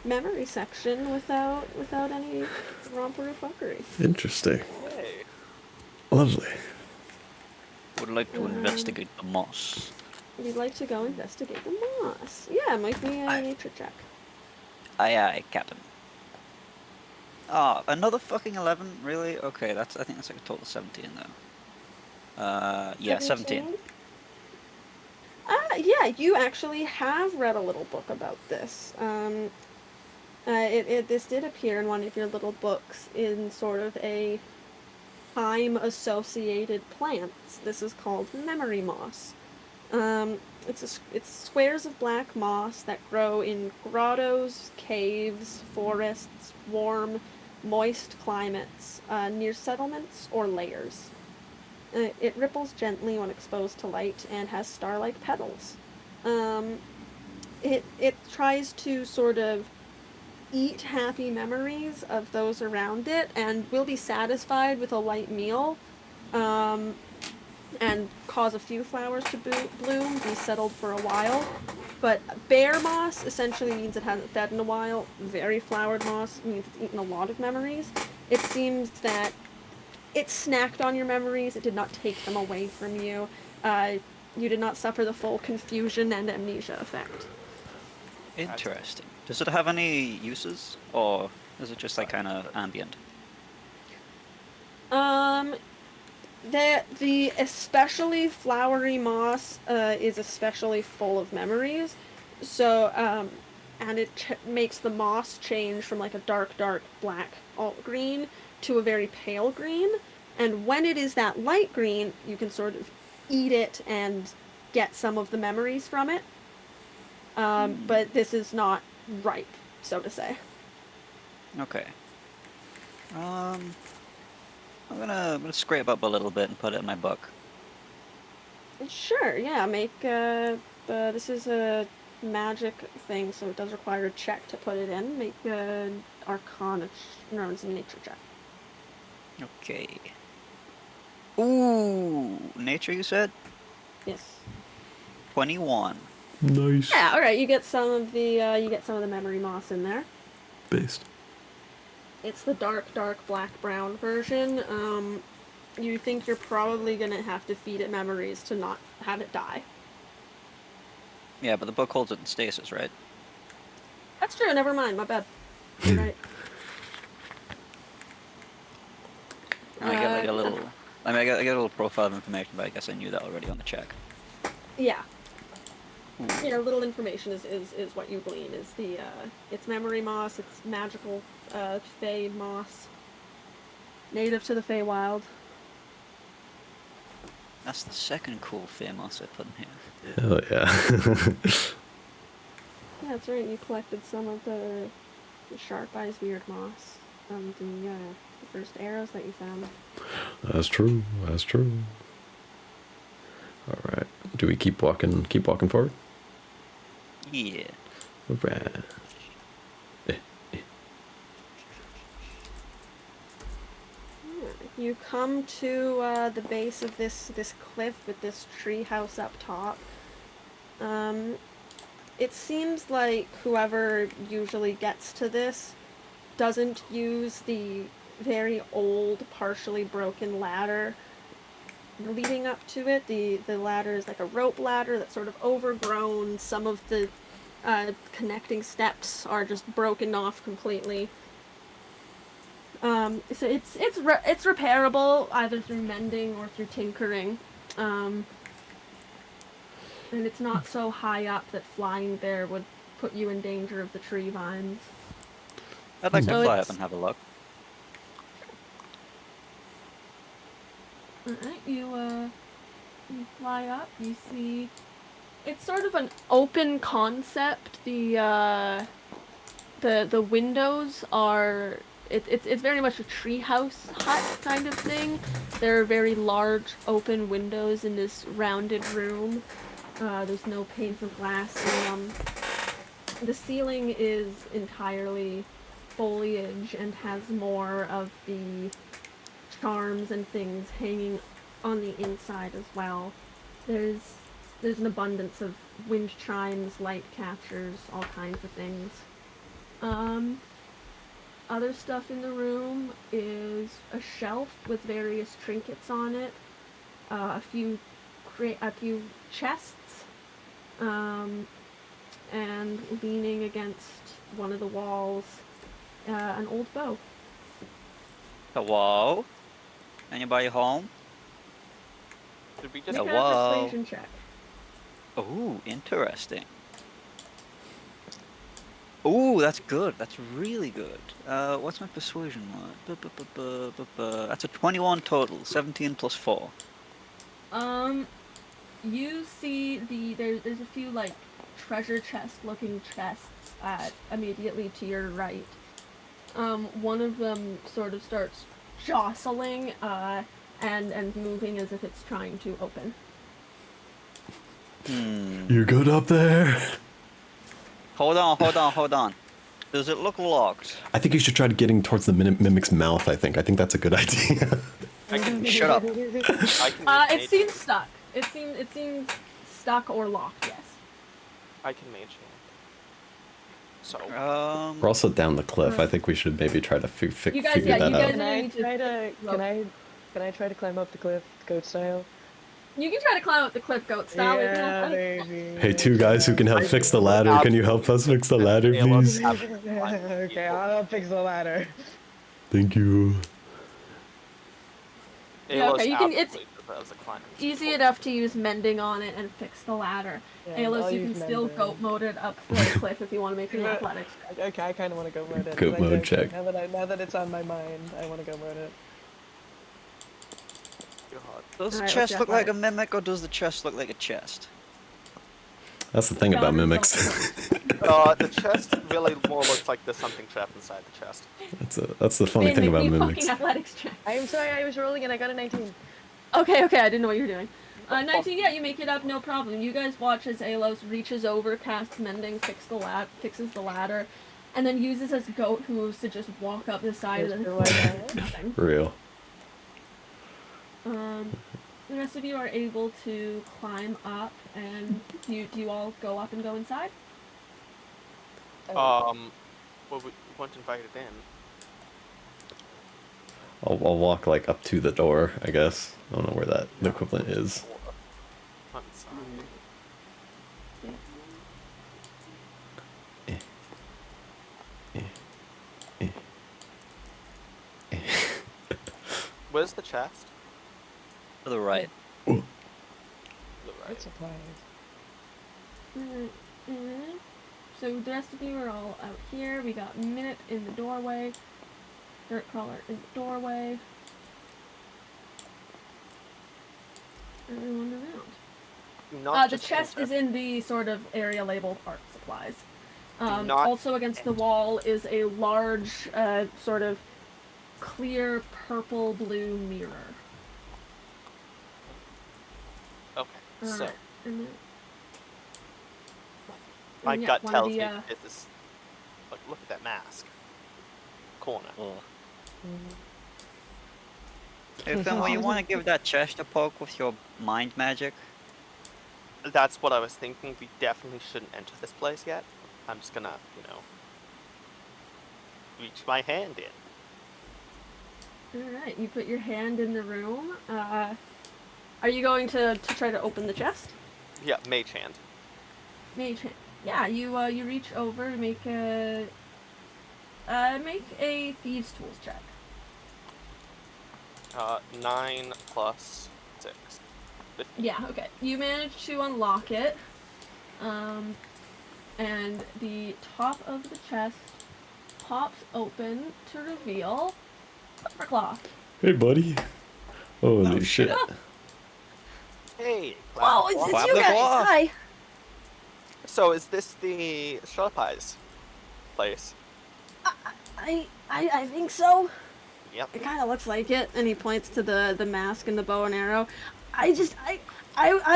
memory section without any romper or fuckery. Interesting. Yay. Lovely. Would like to investigate the moss. You'd like to go investigate the moss. Yeah, make me a Aye. nature check. Aye, aye, Captain. Ah, another fucking 11? Really? Okay, I think that's like a total of 17 though. Yeah, 17. Yeah, you actually have read a little book about this. This did appear in one of your little books in sort of a time-associated plants. This is called memory moss. It's squares of black moss that grow in grottos, caves, forests, warm, moist climates, near settlements or layers. It ripples gently when exposed to light and has star-like petals. Um, it tries to sort of eat happy memories of those around it and will be satisfied with a light meal, and cause a few flowers to bloom, be settled for a while. But bare moss essentially means it hasn't fed in a while. Very flowered moss means it's eaten a lot of memories. It seems that it snacked on your memories. It did not take them away from you. You did not suffer the full confusion and amnesia effect. Interesting. Does it have any uses, or is it just like kind of ambient? The especially flowery moss is especially full of memories. So, and it makes the moss change from like a dark black alt green to a very pale green. And when it is that light green, you can sort of eat it and get some of the memories from it. But this is not ripe, so to say. Okay. I'm gonna scrape up a little bit and put it in my book. Sure, yeah, this is a magic thing, so it does require a check to put it in. Make an Arcana, no, it's a nature check. Okay. Ooh, nature, you said? Yes. 21. Nice. Yeah, alright, you get some of the memory moss in there. Based. It's the dark black-brown version. You think you're probably gonna have to feed it memories to not have it die. Yeah, but the book holds it in stasis, right? That's true, never mind, my bad. You're right. And I get like a little I mean, I got a little profile of information, but I guess I knew that already on the check. Yeah. Yeah, little information is what you glean. Is the it's memory moss, it's magical fey moss, native to the Feywild. That's the second cool famous I put in here. Hell yeah. Yeah, that's right. You collected some of the sharp eyes weird moss from the first arrows that you found. That's true. That's true. All right. Do we keep walking forward? Yeah. All right. You come to the base of this cliff with this tree house up top. It seems like whoever usually gets to this doesn't use the very old, partially broken ladder leading up to it. The ladder is like a rope ladder that's sort of overgrown. Some of the connecting steps are just broken off completely. So it's repairable either through mending or through tinkering. And it's not so high up that flying there would put you in danger of the tree vines. I'd like to So fly it's- up and have a look. Alright, you fly up, you see it's sort of an open concept. The windows are it's very much a treehouse hut kind of thing. There are very large open windows in this rounded room. There's no panes of glass in them. The ceiling is entirely foliage and has more of the charms and things hanging on the inside as well. There's an abundance of wind chimes, light catchers, all kinds of things. Other stuff in the room is a shelf with various trinkets on it, a few chests, and leaning against one of the walls, an old bow. Hello? Anybody home? Did we Make just a Hello? persuasion check. Ooh, interesting. Ooh, that's good. That's really good. What's my persuasion one? That's a 21 total. 17 plus 4. You see there's a few like treasure chest looking chests immediately to your right. One of them sort of starts jostling and moving as if it's trying to open. You good up there? Hold on. Does it look locked? I think you should try getting towards the mimic's mouth. I think that's a good idea. I can Shut up. I can It mage seems stuck. It seems stuck or locked. Yes. I can mage hand. So We're also down the cliff. I think we should maybe try to You guys- figure yeah, that you out. guys- Can I need to try to rope. can I try to climb up the cliff, goat style? You can try to climb up the cliff goat style. Yeah, baby. Hey, two guys who can help fix the ladder. Can you help us fix the ladder, Yeah, well, please? Okay, I'll fix the ladder. Thank you. Yeah, okay, you can- it's absolutely prepares the climb. Easy enough to use mending on it and fix the ladder. Yeah, Alos, I'll you can use still mending. goat mode it up the cliff if you want to make an Yeah. athletics check. Okay, I kind of want to go mode it. Goat Like, mode okay, check. Now that it's on my mind, I want to go mode it. God. Does the Alright, chest what's look your like a mimic, or does the chest look like a chest? That's the thing about mimics. The chest really more looks like there's something trapped inside the chest. That's the funny Finn, thing make about me a mimics. fucking athletics check. I'm sorry, I was rolling and I got a 19. Okay, I didn't know what you were doing. 19, yeah, you make it up, no problem. You guys watch as Alos reaches over, casts mending, fixes the ladder, and then uses his goat hooves to just walk up the side of the Like, nothing. Real. The rest of you are able to climb up, and do you all go up and go inside? Well, we weren't invited in. I'll walk like up to the door, I guess. I don't know where that the equivalent is. Not inside. Where's the chest? To the right. The Art right. supplies. Alright. Mhm. So the rest of you are all out here. We got Minute in the doorway. Dirt Crawler in the doorway. Everyone around. Not The just chest enter. is in the sort of area labeled art supplies. Not Also against the wall is a large, sort of clear purple-blue mirror. Okay, so And my yeah, gut one of tells the, me this is. Look at that mask. Corner. Oh. Mm. Hey, Finley, you want to give that chest a poke with your mind magic? That's what I was thinking. We definitely shouldn't enter this place yet. I'm just gonna, reach my hand in. Alright, you put your hand in the room. Are you going to try to open the chest? Yeah, mage hand. Mage hand. Yeah, you reach over and make a thieves tools check. 9 plus 6. 15. Yeah, okay. You manage to unlock it. And the top of the chest pops open to reveal Claw. Hey, buddy. Holy Oh, shit. shit. Hey! Whoa, it's Clap you the guys! claw. Hi! So is this the Sharp Eyes place? I think so. Yep. It kind of looks like it. And he points to the mask and the bow and arrow. I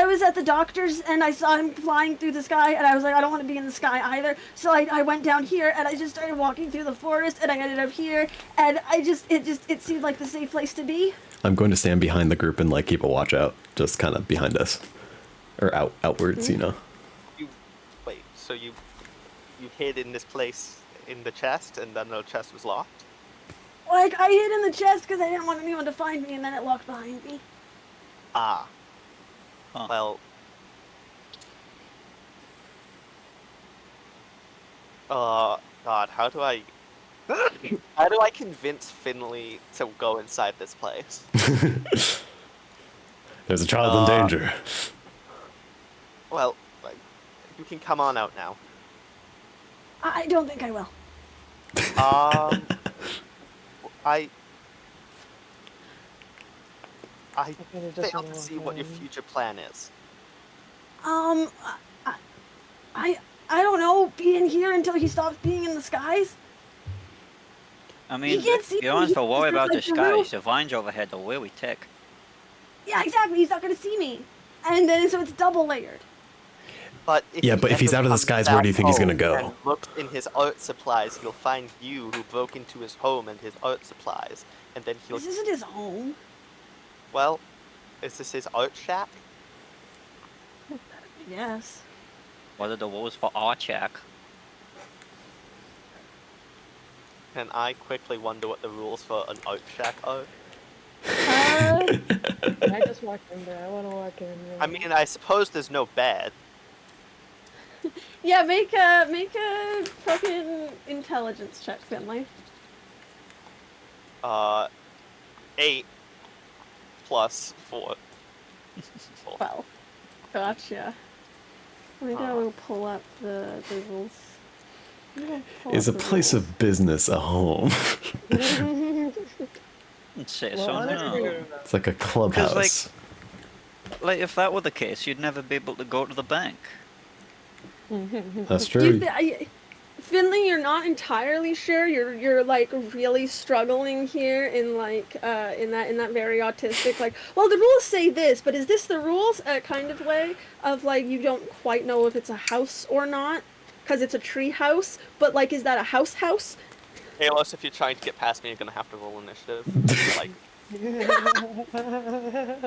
was at the doctor's and I saw him flying through the sky and I was like, I don't want to be in the sky either. So I went down here and I just started walking through the forest and I ended up here and it seemed like the safe place to be. I'm going to stand behind the group and like keep a watch out, just kind of behind us, or outwards, you know. Wait, so you hid in this place in the chest and then the chest was locked? Like, I hid in the chest because I didn't want anyone to find me and then it locked behind me. Ah. Huh. Well. God, how do I convince Finley to go inside this place? There's a child in danger. Well, you can come on out now. I don't think I will. I kinda just fail wanna to walk see what your in. future plan is. I don't know, be in here until he stops being in the skies? I mean, can't see you don't me. have to He's worry just about the like the roof. skies. The vines overhead are really thick. Yeah, exactly, he's not gonna see me. And then, so it's double layered. But if Yeah, he but if he's ever out of the comes skies, where do you back think he's gonna home go? And looks in his art supplies, he'll find you who broke into his home and his art supplies, and then he'll. This isn't his home. Well, is this his art shack? Yes. What are the rules for our check? And I quickly wonder what the rules for an art shack are. I just walked in there. I want to walk in. I mean, I suppose there's no bed. Yeah, make a fucking intelligence check, Finley. 8 plus 4. 12. Gotcha. Let me go pull up the rules. Is a place of business a home? I'd say Well, so honestly, no. It's like a clubhouse. Like, if that were the case, you'd never be able to go to the bank. That's true. Finley, you're not entirely sure. You're like really struggling here in like in that very autistic like. Well, the rules say this, but is this the rules? Kind of way of like you don't quite know if it's a house or not, because it's a tree house. But like, is that a house? Hey, Los, if you're trying to get past me, you're gonna have to roll initiative. Like,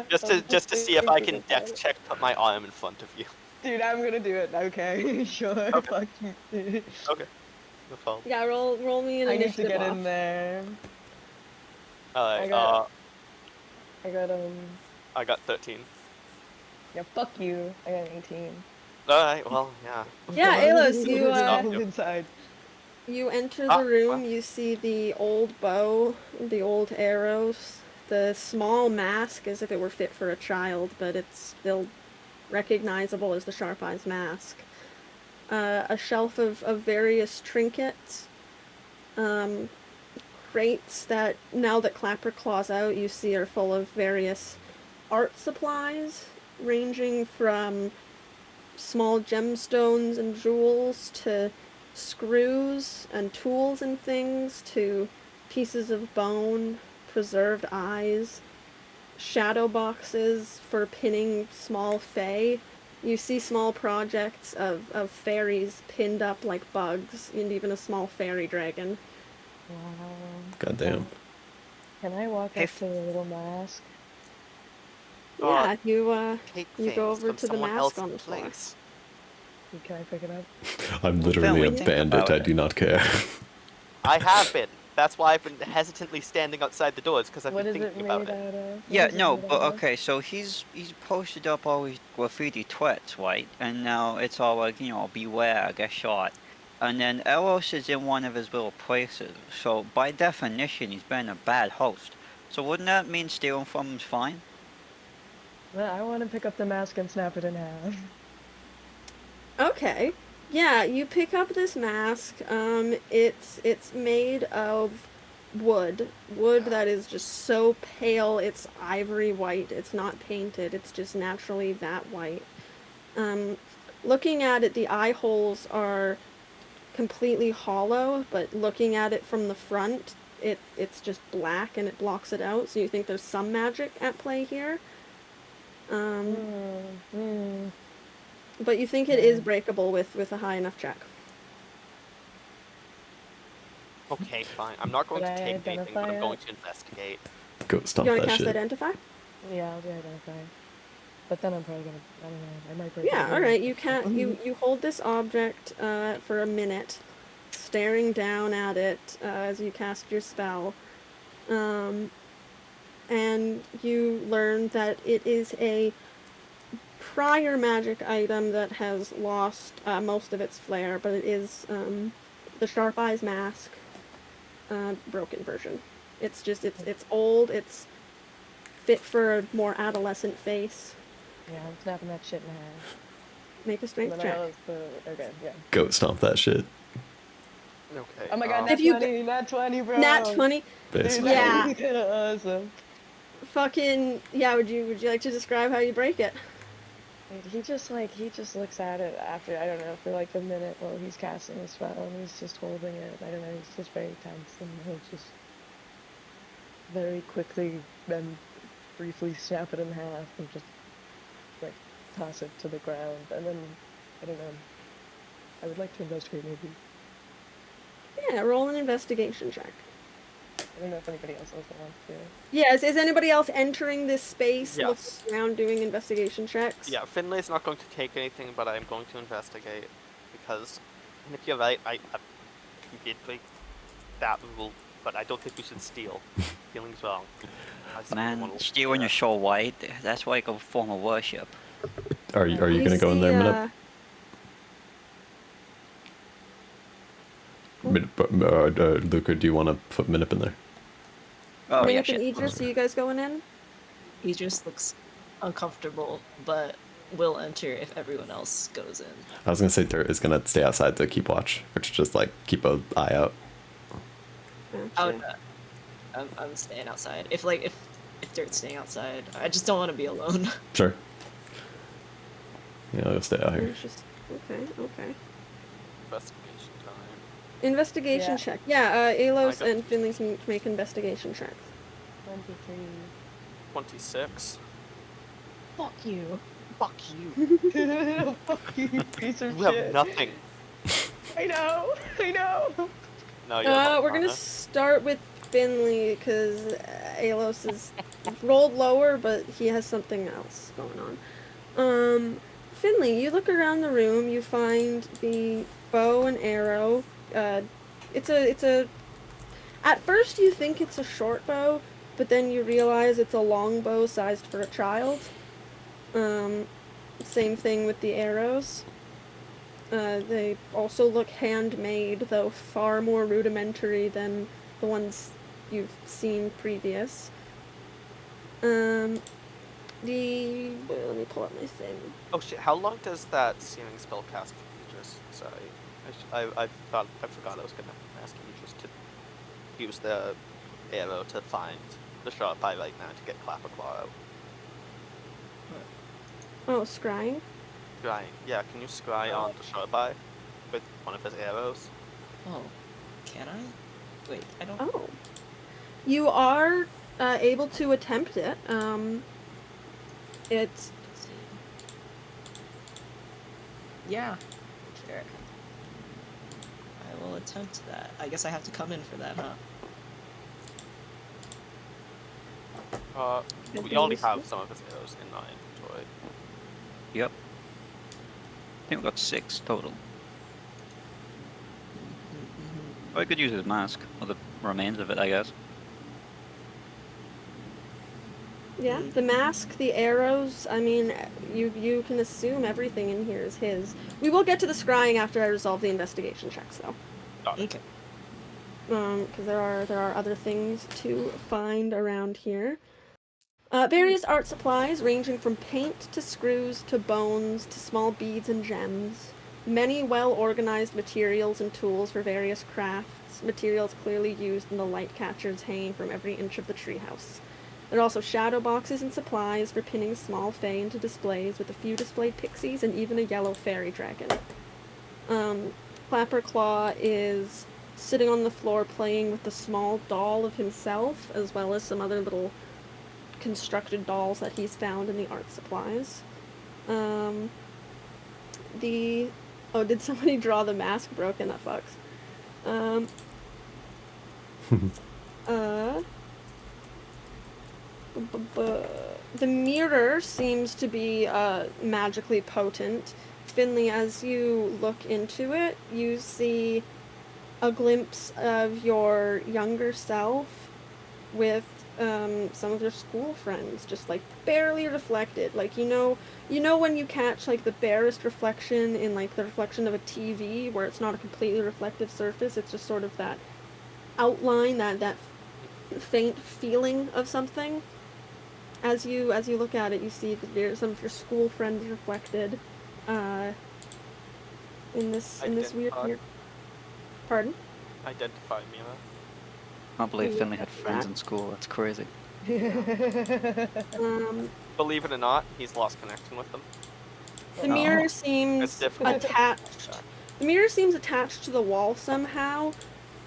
just to see if I can dex check, put my arm in front of you. Dude, I'm gonna do it. Okay, sure. Okay. Fuck you. Okay. No problem. Yeah, roll me an I need to initiative get off. in there. Alright, I got 13. Yeah, fuck you. I got 18. Alright, well, yeah. Yeah, Alos, Stop you. inside. you enter Ah, the room. well. You see the old bow, the old arrows, the small mask as if it were fit for a child, but it's still recognizable as the Sharp Eyes mask. A shelf of various trinkets, crates that, now that Clapper claws out, you see are full of various art supplies, ranging from small gemstones and jewels to screws and tools and things to pieces of bone, preserved eyes, shadow boxes for pinning small fae. You see small projects of fairies pinned up like bugs, and even a small fairy dragon. Wow. Goddamn. Can I walk Hey, up to the little mask? Yeah, Take you go things over from to the someone mask else's on the floor. place. Can I pick it up? I'm Well, literally we a think bandit. about I it. do not care. I have been. That's why I've been hesitantly standing outside the doors, because I've What been is it thinking made about out it. of? What Yeah, is it no, made but out of? okay, so he's posted up all his graffiti twits, right? And now it's all like, beware, get shot. And then Eros is in one of his little places, so by definition, he's been a bad host. So wouldn't that mean stealing from him's fine? Well, I want to pick up the mask and snap it in half. Okay. Yeah, you pick up this mask. It's made of wood. Wood that is just so pale, it's ivory white. It's not painted. It's just naturally that white. Um, Looking at it, the eye holes are completely hollow, but looking at it from the front, it's just black and it blocks it out. So you think there's some magic at play here. But you think it is breakable with a high enough check. Okay, fine. I'm not going Would to I take anything, but identify I'm going it? to investigate. Go You stomp want to that cast shit. Identify? Yeah, I'll do identify. But then I'm probably gonna, I don't know, I might break Yeah, it. all right. You hold this object for a minute, staring down at it as you cast your spell, and you learn that it is a prior magic item that has lost most of its flair, but it is the Sharp Eyes mask, broken version. It's old. It's fit for a more adolescent face. Yeah, I'm snapping that shit in half. Make a And strength then I check. always put, okay, yeah. Go stomp that shit. Okay. Oh my god, If you nat 20, bro! Nat 20. Dude, Basically. Yeah. that'd be kinda awesome. Fucking yeah. Would you like to describe how you break it? Dude, he just looks at it after, I don't know, for like a minute while he's casting his spell, and he's just holding it. I don't know, he's just very tense, and he'll just very quickly then briefly snap it in half and just like toss it to the ground, and then I don't know. I would like to investigate maybe. Yeah. Roll an investigation check. I don't know if anybody else also wants to. Yes. Is anybody else entering this space, Yes. looking around, doing investigation checks? Yeah, Finlay's not going to take anything, but I'm going to investigate, because, and if you're right, I he did break that rule, but I don't think we should steal. Stealing's wrong. Man, stealing is so white. That's like a form of worship. Are you You gonna go in see, there, Minip? Luca, do you want to put Minip in there? Oh, yeah, Minip and shit. Idris, are you guys going in? He just looks uncomfortable, but will enter if everyone else goes in. I was gonna say Dirt is gonna stay outside to keep watch, or to just like keep an eye out. Oh, no. I'm staying outside. If Dirt's staying outside, I just don't want to be alone. Sure. Yeah, I'll stay out here. Okay. Investigation time. Investigation Yeah. check. Yeah. Alos I got and Finley can make investigation checks. 23. 26. Fuck you. Fuck you. Fuck you, you piece of You have shit. nothing. I know. No, you're We're gonna start with Finley because Alos is rolled lower, but he has something else going on. Finley, you look around the room. You find the bow and arrow. It's a. At first, you think it's a short bow, but then you realize it's a long bow sized for a child. Same thing with the arrows. They also look handmade, though far more rudimentary than the ones you've seen previous. Let me pull up my thing. Oh shit! How long does that searing spell cast for Idris? Sorry, I forgot I was gonna ask Idris to use the arrow to find the sharp eye right now to get Clapperclaw out. Oh, scrying? Scrying. Yeah, can you scry on the sharp eye with one of his arrows? Oh, can I? Wait, I don't. Oh. You are able to attempt it. It's Let's see. Yeah, sure. I will attempt that. I guess I have to come in for that, huh? We already have some of his arrows in our inventory. Yep. I think we got 6 total. I could use his mask, or the remains of it, I guess. Yeah, the mask, the arrows, I mean, you can assume everything in here is his. We will get to the scrying after I resolve the investigation checks, though. Got it. Okay. Because there are other things to find around here. Various art supplies ranging from paint to screws to bones to small beads and gems. Many well-organized materials and tools for various crafts, materials clearly used in the light catchers hanging from every inch of the treehouse. There are also shadow boxes and supplies for pinning small fae into displays, with a few displayed pixies and even a yellow fairy dragon. Clapperclaw is sitting on the floor playing with the small doll of himself, as well as some other little constructed dolls that he's found in the art supplies. Oh, did somebody draw the mask broken? That fucks. The mirror seems to be magically potent. Finley, as you look into it, you see a glimpse of your younger self with some of your school friends, just like barely reflected. Like you know when you catch like the barest reflection in like the reflection of a TV, where it's not a completely reflective surface, it's just sort of that outline, that faint feeling of something. As you look at it, you see some of your school friends reflected in this weird. Pardon? Identify mirror. I can't believe Yeah, Finley had friends that. in school, that's crazy. Believe it or not, he's lost connection with them. The mirror It's seems difficult. attached. The mirror seems attached to the wall somehow,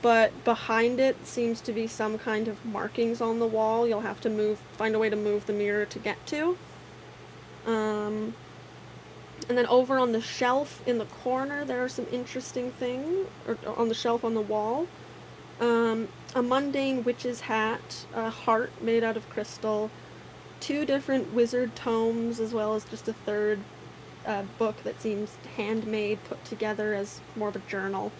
but behind it seems to be some kind of markings on the wall. You'll have to find a way to move the mirror to get to. And then over on the shelf in the corner, there are some interesting things, or on the shelf on the wall. A mundane witch's hat, a heart made out of crystal, 2 different wizard tomes, as well as just a third book that seems handmade, put together as more of a journal.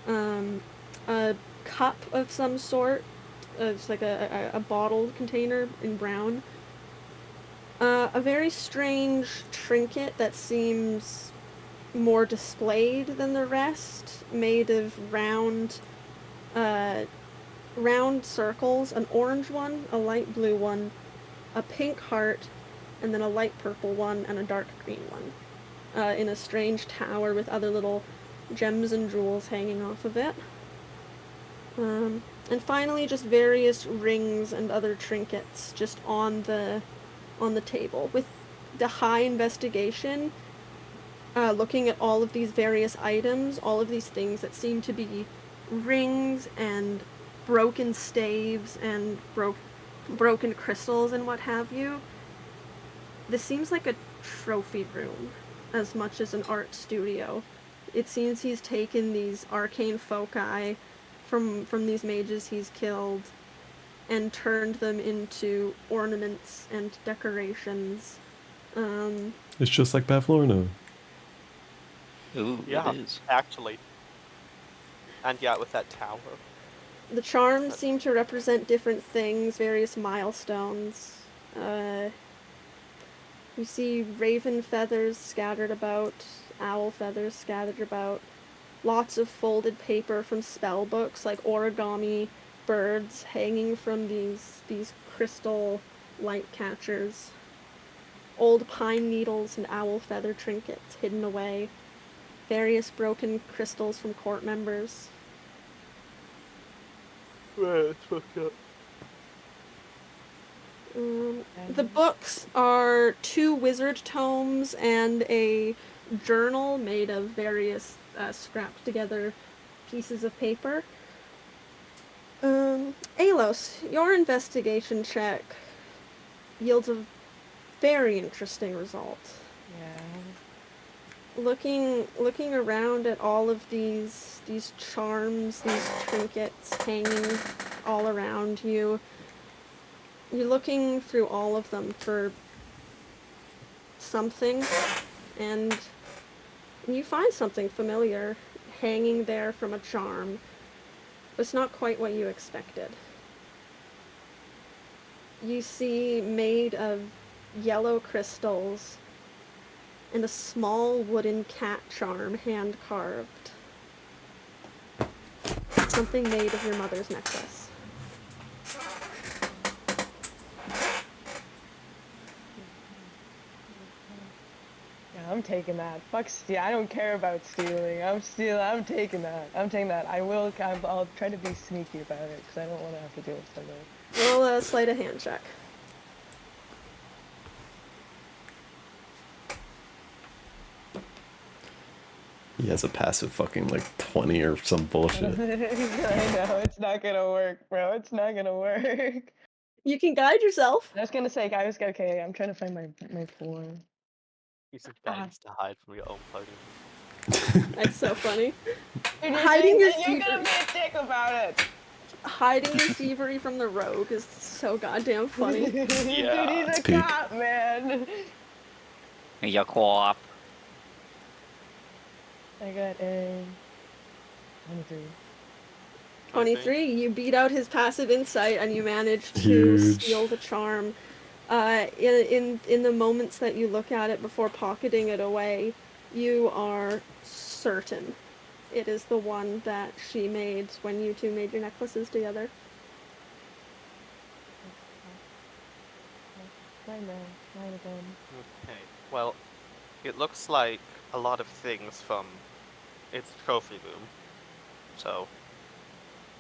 A cup of some sort, it's like a bottle container in brown. A very strange trinket that seems more displayed than the rest, made of round circles, an orange one, a light blue one, a pink heart, and then a light purple one and a dark green one, in a strange tower with other little gems and jewels hanging off of it. And finally, just various rings and other trinkets just on the table. With the high investigation, looking at all of these various items, all of these things that seem to be rings and broken staves and broken crystals and what have you, this seems like a trophy room as much as an art studio. It seems he's taken these arcane foci from these mages he's killed and turned them into ornaments and decorations. It's just like Pavlorna. Ooh, Yeah, it is. actually. And yeah, with that tower. The charms seem to represent different things, various milestones. You see raven feathers scattered about, owl feathers scattered about, lots of folded paper from spell books, like origami birds hanging from these crystal light catchers, old pine needles and owl feather trinkets hidden away, various broken crystals from court members. It's fucked up. The books are 2 wizard tomes and a journal made of various scrapped together pieces of paper. Alos, your investigation check yields a very interesting result. Yeah. Looking around at all of these charms, these trinkets hanging all around you, you're looking through all of them for something, and you find something familiar hanging there from a charm. But it's not quite what you expected. You see, made of yellow crystals and a small wooden cat charm hand carved. Something made of your mother's necklace. Yeah, I'm taking that. Fuck steal. I don't care about stealing. I'm stealing. I'm taking that. I'm taking that. I'll try to be sneaky about it because I don't want to have to deal with somebody. Roll a sleight of hand check. He has a passive fucking like 20 or some bullshit. I know it's not gonna work, bro. It's not gonna work. You can guide yourself. I was gonna say, okay. I'm trying to find my form. Use of guidance to hide from your own party. That's so funny. Dude, Hiding your you're gonna thievery. be a dick about it. Hiding your thievery from the rogue is so goddamn funny. Dude, Yeah, he's a peak. cop, man. You're co-op. I got a 23. 23, you beat out his passive insight and you manage to Huge. steal the charm. In the moments that you look at it before pocketing it away, you are certain it is the one that she made when you two made your necklaces together. Mine again. Okay. Well, it looks like a lot of things from its trophy room. So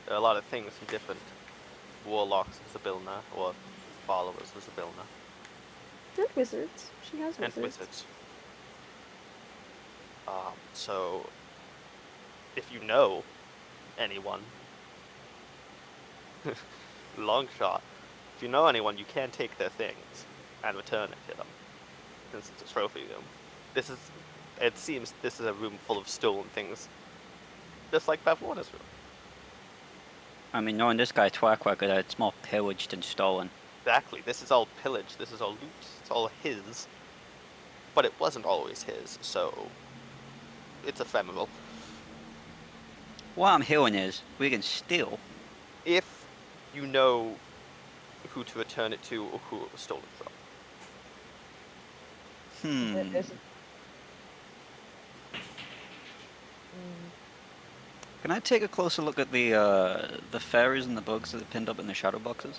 there are a lot of things from different warlocks of Zabilna or followers of Zabilna And wizards. She has and wizards. wizards. So if you know anyone, long shot, if you know anyone, you can take their things and return it to them, since it's a trophy room. It seems this is a room full of stolen things, just like Bavlorna's room. I mean, knowing this guy track record, it's more pillaged than stolen. Exactly, this is all pillage, this is all loot, it's all his. But it wasn't always his, so it's ephemeral. What I'm hearing is, we can steal. If you know who to return it to or who it was stolen from. Can I take a closer look at the fairies and the bugs that are pinned up in the shadow boxes?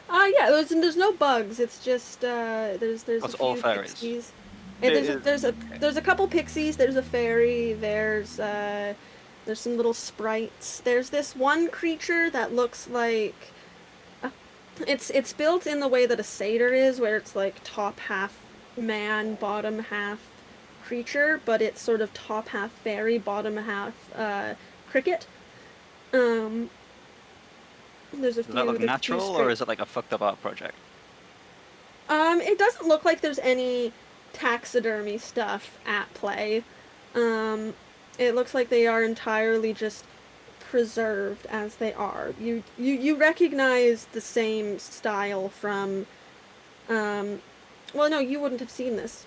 Yeah, there's no bugs. It's just there's It's a few all fairies. pixies. There There's a couple pixies. There's a fairy. There's some little sprites. There's this one creature that looks like it's built in the way that a satyr is, where it's like top half man, bottom half creature, but it's sort of top half fairy, bottom half cricket. There's a few. Does that look there's a few natural, or is it like a fucked up art project? It doesn't look like there's any taxidermy stuff at play. It looks like they are entirely just preserved as they are. You recognize the same style from, well, no, you wouldn't have seen this.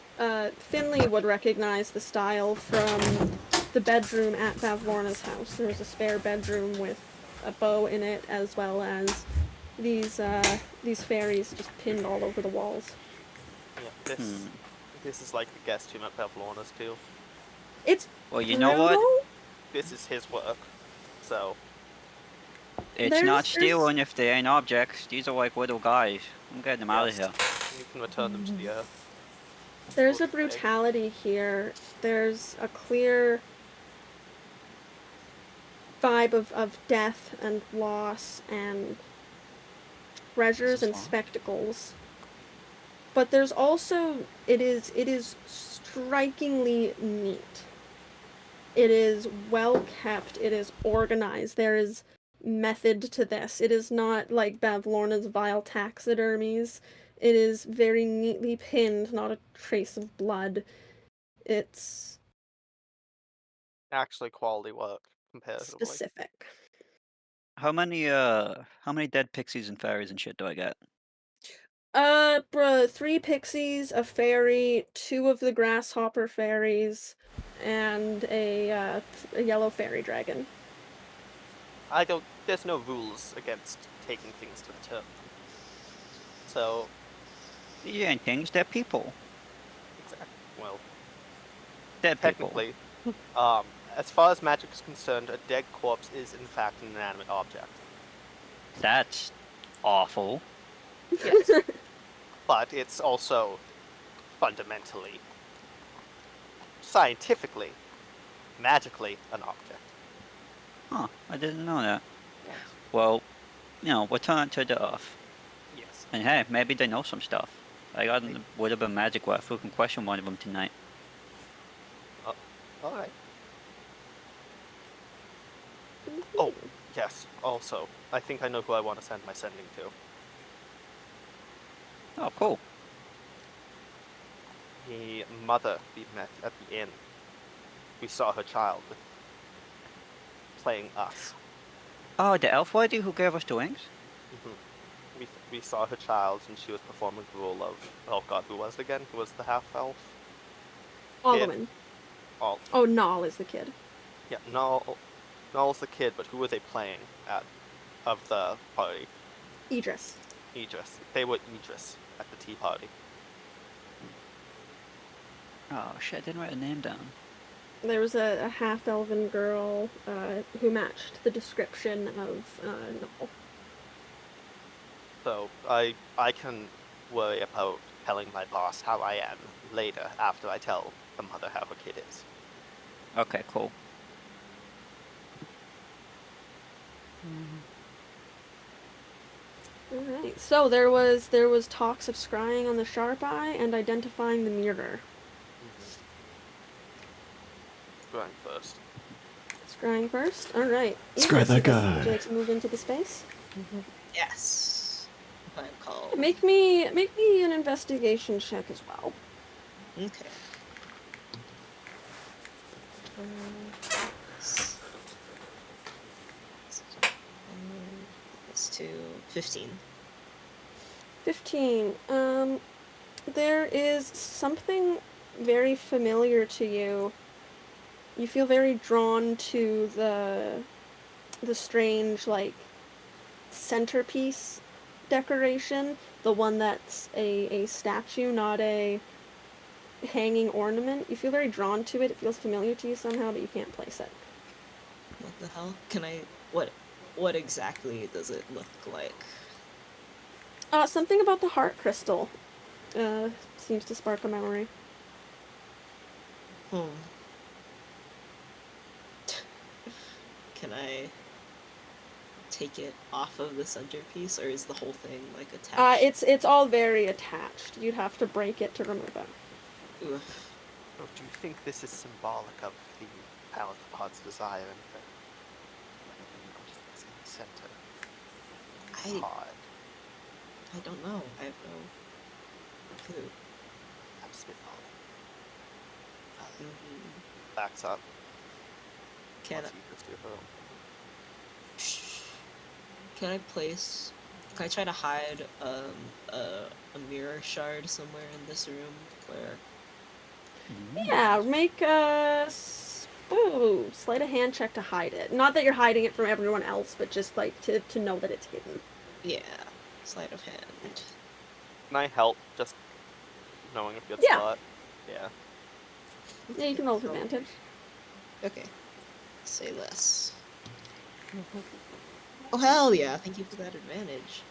Finley would recognize the style from the bedroom at Bavlorna's house. There was a spare bedroom with a bow in it, as well as these fairies just pinned all over the walls. Yeah, this is like the guest room at Bavlorna's too. It's Well, you know what? brutal. This is his work, so It's not There's- stealing if they ain't objects. These are like little guys. I'm getting them out of Yes. here. You can return them to the earth. There's a Okay. brutality here. There's a clear vibe of death and loss and treasures This is and fine. spectacles. But there's also it is strikingly neat. It is well kept, it is organized, there is method to this. It is not like Bavlorna's vile taxidermies. It is very neatly pinned, not a trace of blood. It's Actually, quality work comparatively. specific. How many dead pixies and fairies and shit do I get? Bruh, 3 pixies, a fairy, 2 of the grasshopper fairies, and a yellow fairy dragon. I don't. There's no rules against taking things to the turf. So, These ain't things, they're people. exactly. Well, Dead people. technically, as far as magic is concerned, a dead corpse is in fact an inanimate object. That's awful. Yes, but it's also fundamentally, scientifically, magically an object. Huh, I didn't know that. Yes. Well, we're turning to the earth. Yes. And hey, maybe they know some stuff. I got would have been magic left. We can question one of them tonight. All right. Oh, yes. Also, I think I know who I want to send my sending to. Oh, cool. The mother we met at the inn. We saw her child with playing us. Oh, the elf lady who gave us the wings? We saw her child, and she was performing the role of, oh god, who was it again? Who was the half elf? Alwyn. All. Oh, Nall is the kid. Yeah, Noel's the kid, but who were they playing at of the party? Idris. Idris. They were Idris at the tea party. Oh shit, I didn't write a name down. There was a half-elven girl who matched the description of Nall. So I can worry about telling my boss how I am later after I tell the mother how her kid is. Okay, cool. Alright, so there was talks of scrying on the sharp eye and identifying the mirror. Going first. Scrying first? Alright. Scry that guy. Would you like to move into the space? Yes. I'm called. Make me an investigation check as well. Okay. It's to 15. 15. There is something very familiar to you. You feel very drawn to the strange, like, centerpiece decoration. The one that's a statue, not a hanging ornament. You feel very drawn to it. It feels familiar to you somehow, but you can't place it. What the hell? Can I... What exactly does it look like? Something about the heart crystal seems to spark a memory. Can I take it off of the centerpiece, or is the whole thing like attached? It's all very attached. You'd have to break it to remove it. Oof. Oh, do you think this is symbolic of the Palace of Heart's desire and I'm just missing the center? Heart. I don't know. I have no clue. I'm spitballing. Backs up. Can Once you just do her own Can I try to hide a mirror shard somewhere in this room where... Yeah, make a sleight of hand check to hide it. Not that you're hiding it from everyone else, but just like to know that it's hidden. Yeah, sleight of hand. Can I help just knowing a good Yeah. spot? Yeah. Yeah, you can roll with advantage. Okay. Say less. Oh hell yeah! Thank you for that advantage.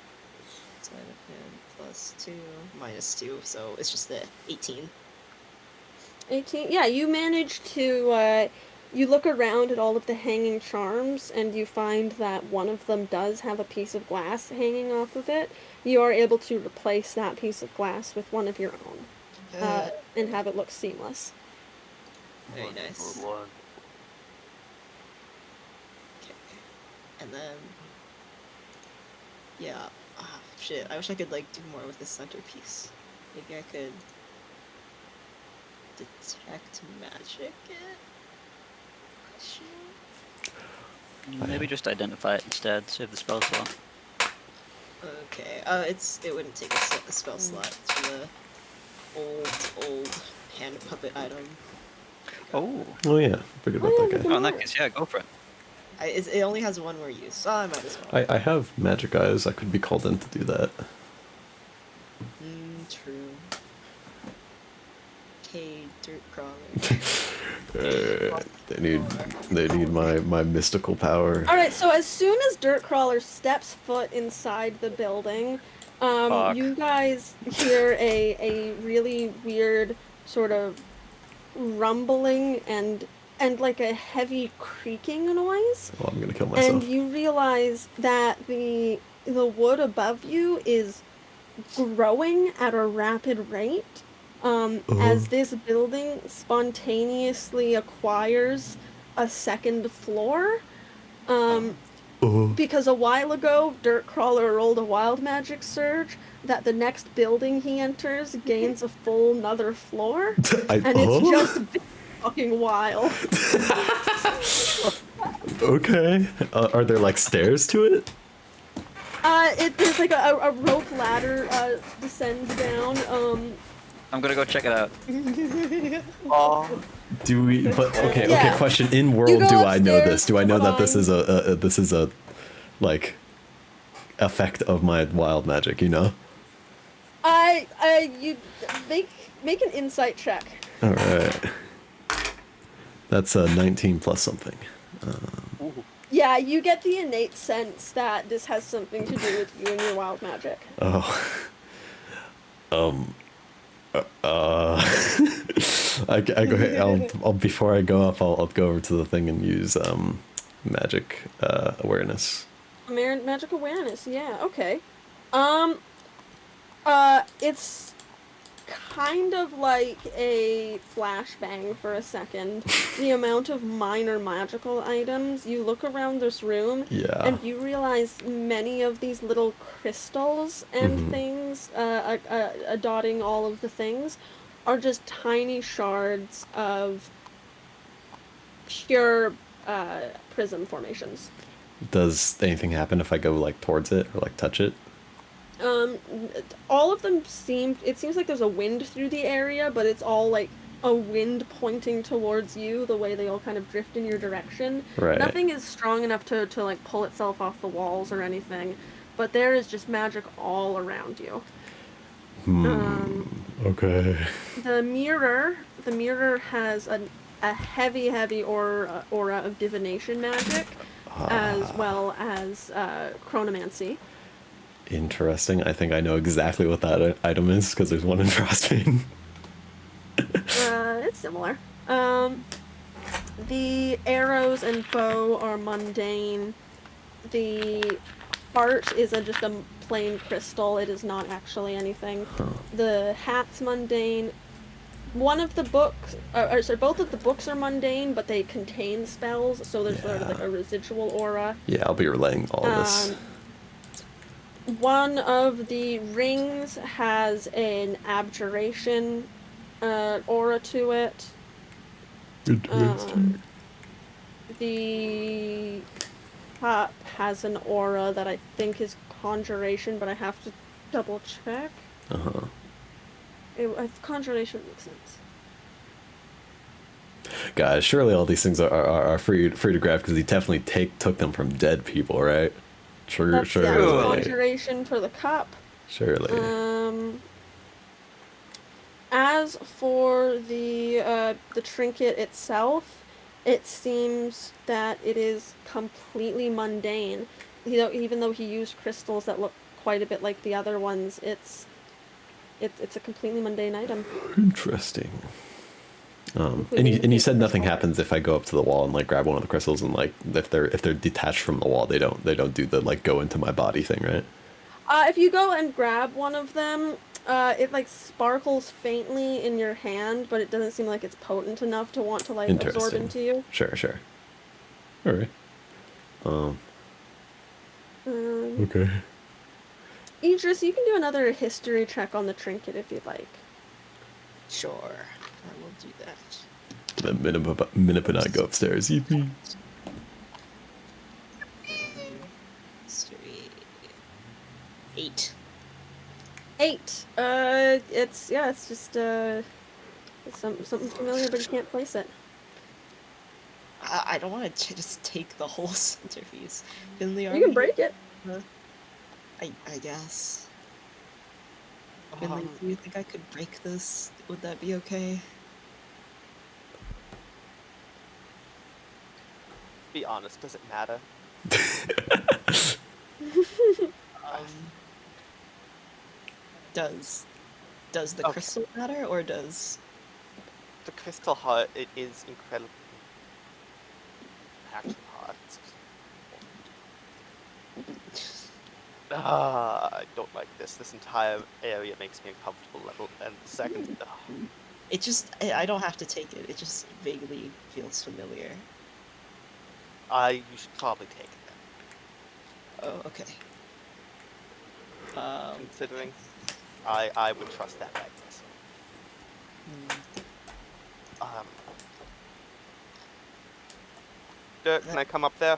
Sleight of hand plus 2, minus 2, so it's just the 18. 18. Yeah, you manage to. You look around at all of the hanging charms, and you find that one of them does have a piece of glass hanging off of it. You are able to replace that piece of glass with one of your own, and have it look seamless. Very One nice. for one. Okay. And then, yeah. Ah, shit. I wish I could like do more with the centerpiece. Maybe I could detect magic it? Question? Maybe just identify it instead. Save the spell slot. Okay. It wouldn't take a spell slot. It's for the old hand puppet item. Oh. Oh yeah, forget about Oh, yeah, that look guy. Oh, in that case, yeah, go for it. It only has one more use, so I might as well. I have magic eyes. I could be called in to do that. True. Okay, dirt crawler. They need my mystical power. Alright, so as soon as Dirt Crawler steps foot inside the building, Fuck. you guys hear a really weird sort of rumbling and like a heavy creaking noise. Oh, I'm gonna kill And myself. you realize that the wood above you is growing at a rapid rate. As this building spontaneously acquires a second floor. Because a while ago, Dirt Crawler rolled a wild magic surge that the next building he enters gains a full another floor. And it's just been fucking wild. Okay. Are there like stairs to it? There's like a rope ladder descends down. I'm gonna go check it out. Oh, Do we? But okay. Yeah. Okay. Question: in You world, go do I know upstairs this? Do I to know that this find- is a like effect of my wild magic? You know. You make an insight check. All right. That's a 19 plus something. ooh. Yeah, you get the innate sense that this has something to do with you and your wild magic. Oh. I go ahead. I'll before I go up, I'll go over to the thing and use magic awareness. Magic awareness, yeah, okay. It's kind of like a flashbang for a second. The amount of minor magical items. You look around this room, Yeah. and you realize many of these little crystals and things, dotting all of the things, are just tiny shards of pure prism formations. Does anything happen if I go like towards it or like touch it? All of them it seems like there's a wind through the area, but it's all like a wind pointing towards you, the way they all kind of drift in your direction. Right. Nothing is strong enough to like pull itself off the walls or anything, but there is just magic all around you. Okay. The mirror has a heavy aura of divination magic, as well as chronomancy. Interesting. I think I know exactly what that item is because there's one in Frostbane. It's similar. The arrows and bow are mundane. The heart is just a plain crystal. It is not actually anything. The hat's mundane. One of the books, both of the books are mundane, but they contain spells, so there's sort of like a residual aura. Yeah, I'll be relaying all this. One of the rings has an abjuration aura to it. The cup has an aura that I think is conjuration, but I have to double check. Conjuration makes sense. Guys, surely all these things are free to grab because he definitely took them from dead people, right? That's Surely. conjuration for the cup. Surely. As for the trinket itself, it seems that it is completely mundane. Even though he used crystals that look quite a bit like the other ones, it's a completely mundane item. Interesting. And Including the you pink said nothing crystal. happens if I go up to the wall and like grab one of the crystals and like if they're detached from the wall, they don't do the like go into my body thing, right? If you go and grab one of them, it like sparkles faintly in your hand, but it doesn't seem like it's potent enough to want to like absorb Interesting. into you. Sure. All right. Um, Okay. Idris, you can do another history check on the trinket if you'd like. Sure, I will do that. The minute and I go upstairs. Yippee. History. 8. 8. It's just it's something familiar, but you can't place it. I don't want to just take the whole centerpiece. Can the You can break it. I guess. Finley, do you think I could break this? Would that be okay? Be honest, does it matter? Um, does the Okay. crystal matter, or does... The crystal heart, it is incredibly actually hard. I don't like this. This entire area makes me uncomfortable level. And the second, It just... I don't have to take it. It just vaguely feels familiar. you should probably take it then. Oh, okay. Considering, I would trust that Magnus. Dirk, can I come up there?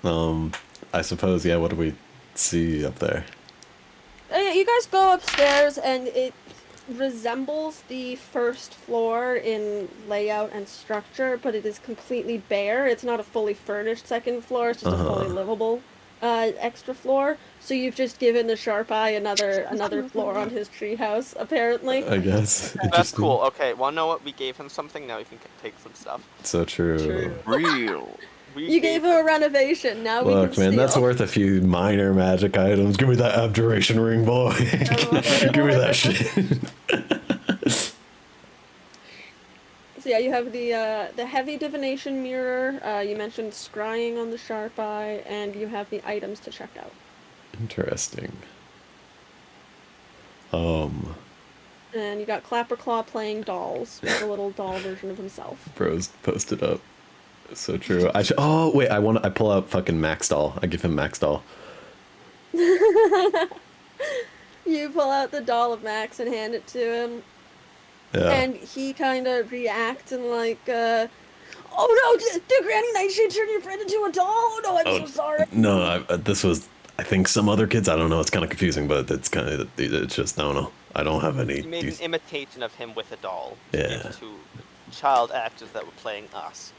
I suppose, yeah, what do we see up there? You guys go upstairs, and it resembles the first floor in layout and structure, but it is completely bare. It's not a fully furnished second floor, it's just a fully livable extra floor. So you've just given the sharp eye another floor on his treehouse, apparently. I guess. That's Interesting. cool. Okay, well, know what? We gave him something, now he can take some stuff. So true. Real. You gave him a renovation, now we Look, can man, steal. that's worth a few minor magic items. Give me that abjuration ring, boy. Give me that shit. So yeah, you have the heavy divination mirror, you mentioned scrying on the sharp eye, and you have the items to check out. Interesting. And you got Clapperclaw playing dolls with a little doll version of himself. Bros posted up. So true. Oh wait, I pull out fucking Max doll. I give him Max doll. You pull out the doll of Max and hand it to him, Yeah. and he kind of reacts and like, oh no, did Granny Nightshade turn your friend into a doll? Oh no, I'm so sorry. No, this was, I think, some other kids. I don't know. It's kind of confusing, but it's kind of, it's just, I don't know. I don't have any. We made an imitation of him with a doll. Yeah. To give to child actors that were playing us.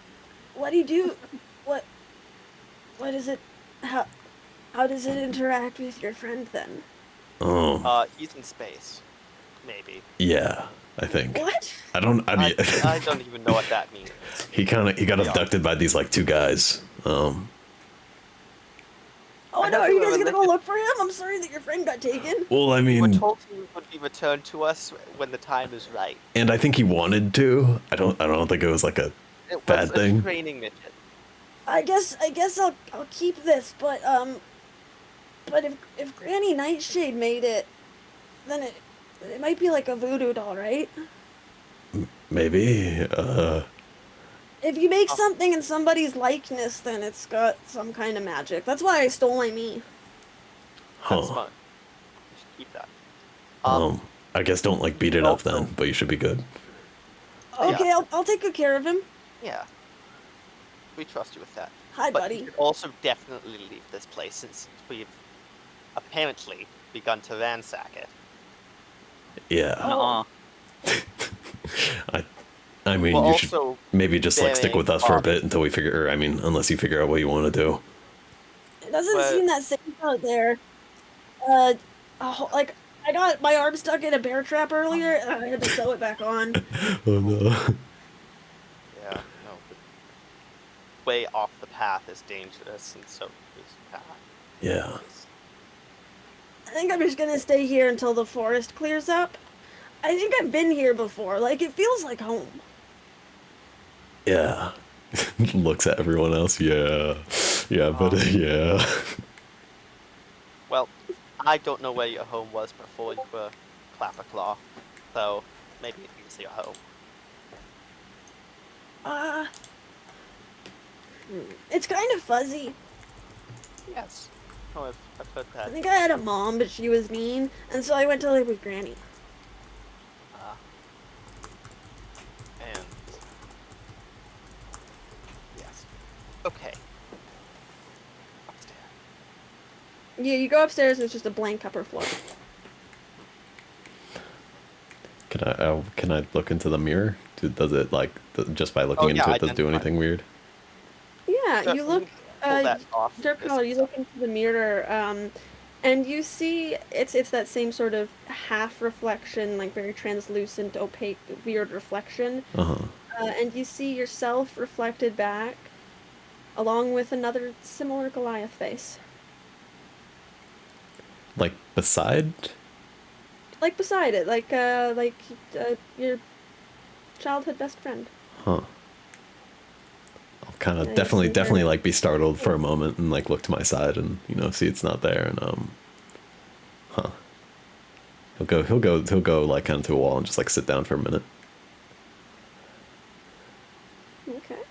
What do you do? What is it? How does it interact with your friend then? He's in space. Maybe. Yeah, I think. What? I don't. I mean, I don't even know what that means. he got abducted by these like two guys. Oh no, are you guys gonna go look for him? I'm sorry that your friend got taken. Well, I We were mean, told he would be returned to us when the time is right. and I think he wanted to. I don't think it was like a It bad was thing. a training mission. I guess I'll keep this, but if Granny Nightshade made it, then it might be like a voodoo doll, right? Maybe. If you make something in somebody's likeness, then it's got some kind of magic. That's why I stole my me. That's Huh. smart. You should keep that. I guess don't like beat it up then, but you should be good. Okay, Yeah. I'll take good care of him. Yeah. We trust you with that. Hi, But buddy. you should also definitely leave this place since we've apparently begun to ransack it. Yeah. Oh. I mean, Well, you should also, maybe just like stick very with us for a often- bit until we figure. Or, I mean, unless you figure out what you want to do. It doesn't But- seem that safe out there. Like I got my arm stuck in a bear trap earlier, and I had to sew it back on. Oh no. Yeah, no. But way off the path is dangerous, and so his path. Yeah. I think I'm just gonna stay here until the forest clears up. I think I've been here before. Like, it feels like home. Yeah. Looks at everyone else. Yeah. Yeah, but yeah. Well, I don't know where your home was before you were Clapperclaw, so maybe it is your home. Uh, it's kind of fuzzy. Yes. Oh, I've heard I that. think I had a mom, but she was mean, and so I went to live with Granny. And yes. Okay. Upstairs. Yeah, you go upstairs and it's just a blank upper floor. Can I look into the mirror? Does it like just by looking Oh, yeah, into it does it do identify. anything weird? Yeah, So you let look, me pull that off Dark this Color, you side. look into the mirror, and you see it's that same sort of half reflection, like very translucent, opaque, weird reflection. Uh-huh. And you see yourself reflected back, along with another similar Goliath face. Like beside? Like beside it, your childhood best friend. Huh. I'll kind of Yeah, you definitely see her. like be startled for a moment and like look to my side and see it's not there and huh. He'll go like kind of to a wall and just like sit down for a minute. Okay.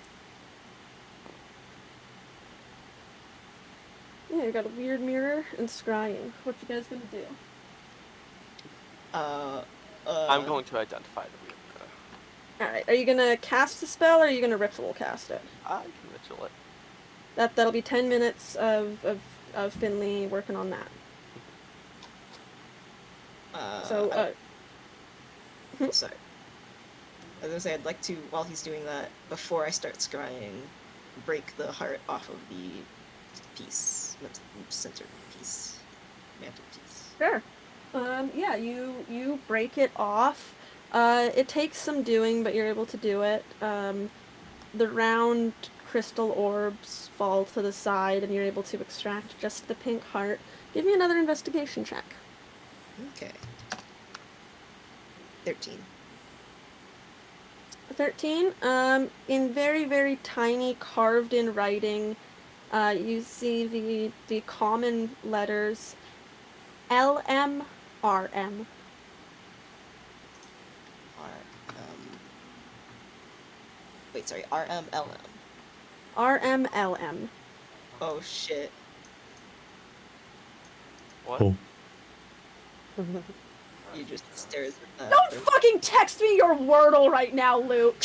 Yeah, you got a weird mirror and scrying. What you guys gonna do? I'm going to identify the weird mirror. Alright, are you gonna cast a spell or are you gonna ritual cast it? I can ritual it. That'll be 10 minutes of Finley working on that. Sorry. I was gonna say I'd like to, while he's doing that, before I start scrying, break the heart off of the piece, center piece, mantle piece. Sure. Yeah, you break it off. It takes some doing, but you're able to do it. The round crystal orbs fall to the side, and you're able to extract just the pink heart. Give me another investigation check. Okay. 13. 13. In very, very tiny carved in writing, you see the common letters LMRM. Wait, sorry, RMLM. RMLM. Oh shit. What? Oh. He just stares at that. Don't fucking text me your Wordle right now, Luke!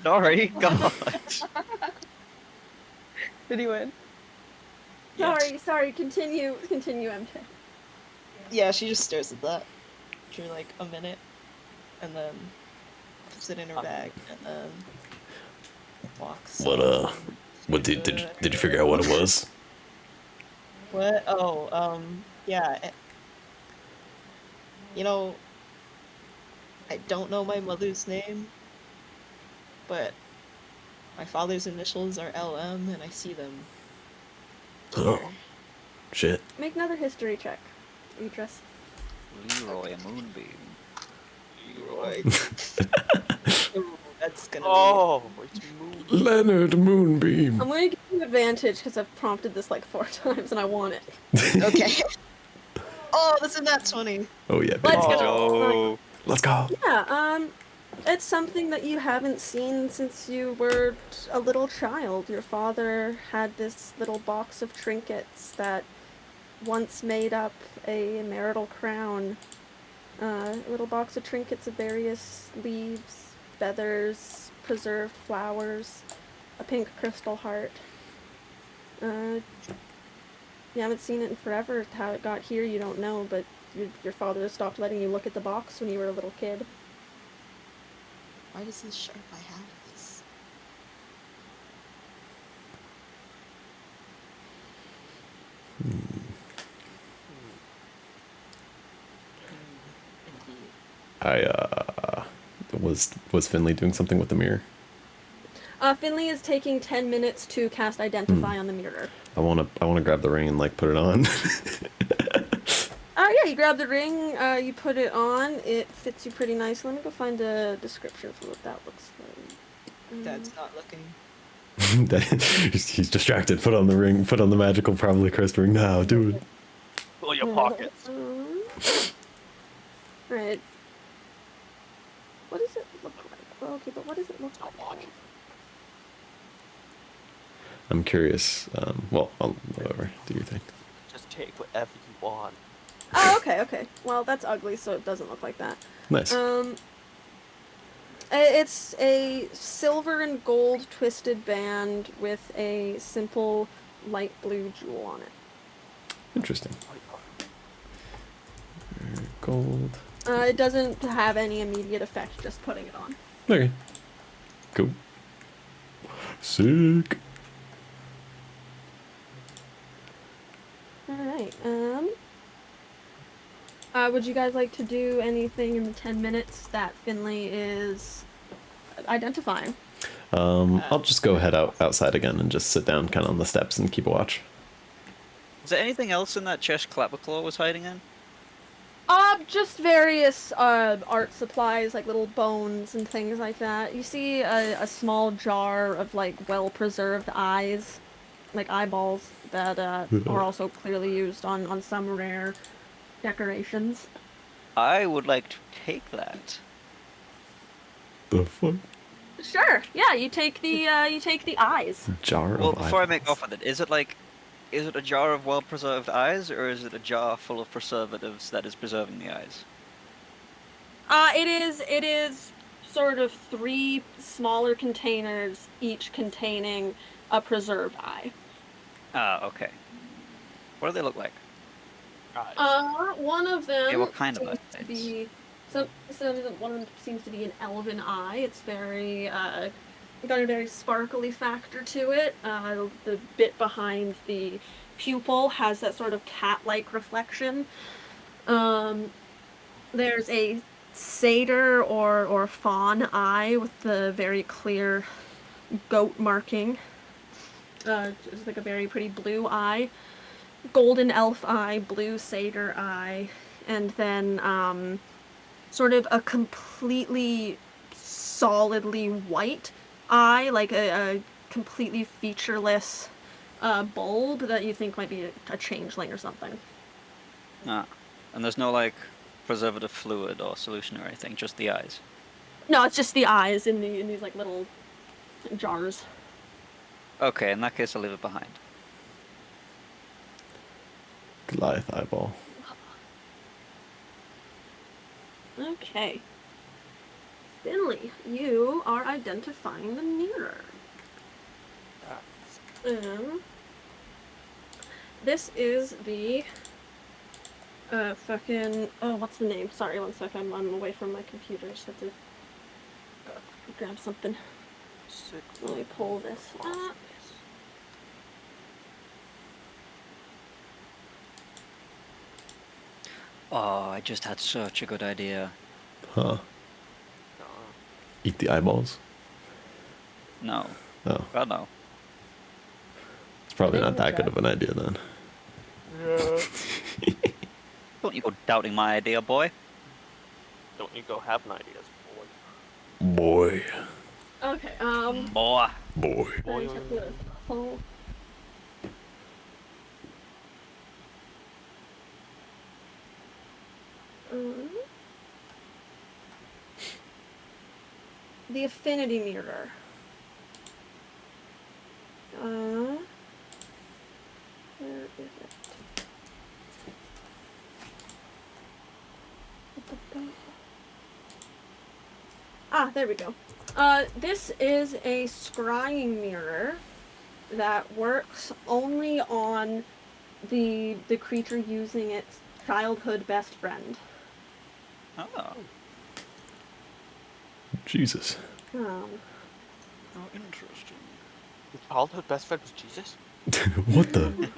Sorry, God. Did he win? Sorry, continue, MJ. Yeah, she just stares at that for like a minute, and then puts it in her bag, and then walks. What did you figure out what it was? What? Oh, yeah. You know, I don't know my mother's name, but my father's initials are LM, and I see them. Oh, shit. Make another history check. Idris. Leroy Moonbeam. Leroy. Ooh, that's gonna Oh, it's moving. Leonard Moonbeam. I'm gonna give you advantage because I've prompted this like 4 times and I want it. be... Okay. Oh, that's a nat 20. Oh yeah, baby. Let's go. Oh, Let's go. Yeah, it's something that you haven't seen since you were a little child. Your father had this little box of trinkets that once made up a marital crown. A little box of trinkets of various leaves, feathers, preserved flowers, a pink crystal heart. You haven't seen it in forever. How it got here, you don't know, but your father stopped letting you look at the box when you were a little kid. Why does this sharp I have this? Indeed. Was Finley doing something with the mirror? Finley is taking 10 minutes to cast Identify on the mirror. I wanna grab the ring and like put it on. Yeah, you grab the ring, you put it on, it fits you pretty nicely. Let me go find a description for what that looks like. Dad's not looking. He's distracted. Put on the ring. Put on the magical, probably cursed ring now. Do it. Fill your pockets. Right. What does it look like? Well, okay, but what does it look like? I'm curious. Well, whatever. Do your thing. Just take whatever you want. Oh, okay. Well, that's ugly, so it doesn't look like that. Nice. It's a silver and gold twisted band with a simple light blue jewel on it. Interesting. Gold. It doesn't have any immediate effect, just putting it on. Okay. Cool. Sick. Alright, would you guys like to do anything in the 10 minutes that Finley is identifying? I'll just go head outside again and just sit down kind of on the steps and keep a watch. Is there anything else in that chest Clapperclaw was hiding in? Just various art supplies, like little bones and things like that. You see a small jar of like well-preserved eyes, like eyeballs, that are also clearly used on some rare decorations. I would like to take that. The fuck? Sure. Yeah, you take the eyes. Jar Well, of before I make eyeballs. off with it, is it a jar of well-preserved eyes, or is it a jar full of preservatives that is preserving the eyes? It is sort of 3 smaller containers, each containing a preserved eye. Ah, okay. What do they look like? One of them. Yeah, what kind of seems eyes? to be so one of them seems to be an elven eye. It's very got a very sparkly factor to it. The bit behind the pupil has that sort of cat-like reflection. There's a satyr or fawn eye with the very clear goat marking. Just like a very pretty blue eye. Golden elf eye, blue satyr eye, and then sort of a completely solidly white eye, like a completely featureless bulb that you think might be a changeling or something. Ah, and there's no like preservative fluid or solution or anything, just the eyes. No, it's just the eyes in these like little jars. Okay, in that case I'll leave it behind. Goliath eyeball. Okay. Finley, you are identifying the mirror. This is the fucking what's the name? Sorry, one second. I'm away from my computer. Just have to grab something. Let me pull this up. Oh, I just had such a good idea. Huh. Eat the eyeballs? No. Oh. God, no. It's probably not that good of an idea then. Yeah. Don't you go doubting my idea, boy. Don't you go have an idea, boy. Boy. Okay. Boy. Boy. I just have to pull. The affinity mirror. Where is it? Ah, there we go. This is a scrying mirror that works only on the creature using its childhood best friend. Oh. Jesus. Oh, interesting. Your childhood best friend was Jesus? What the?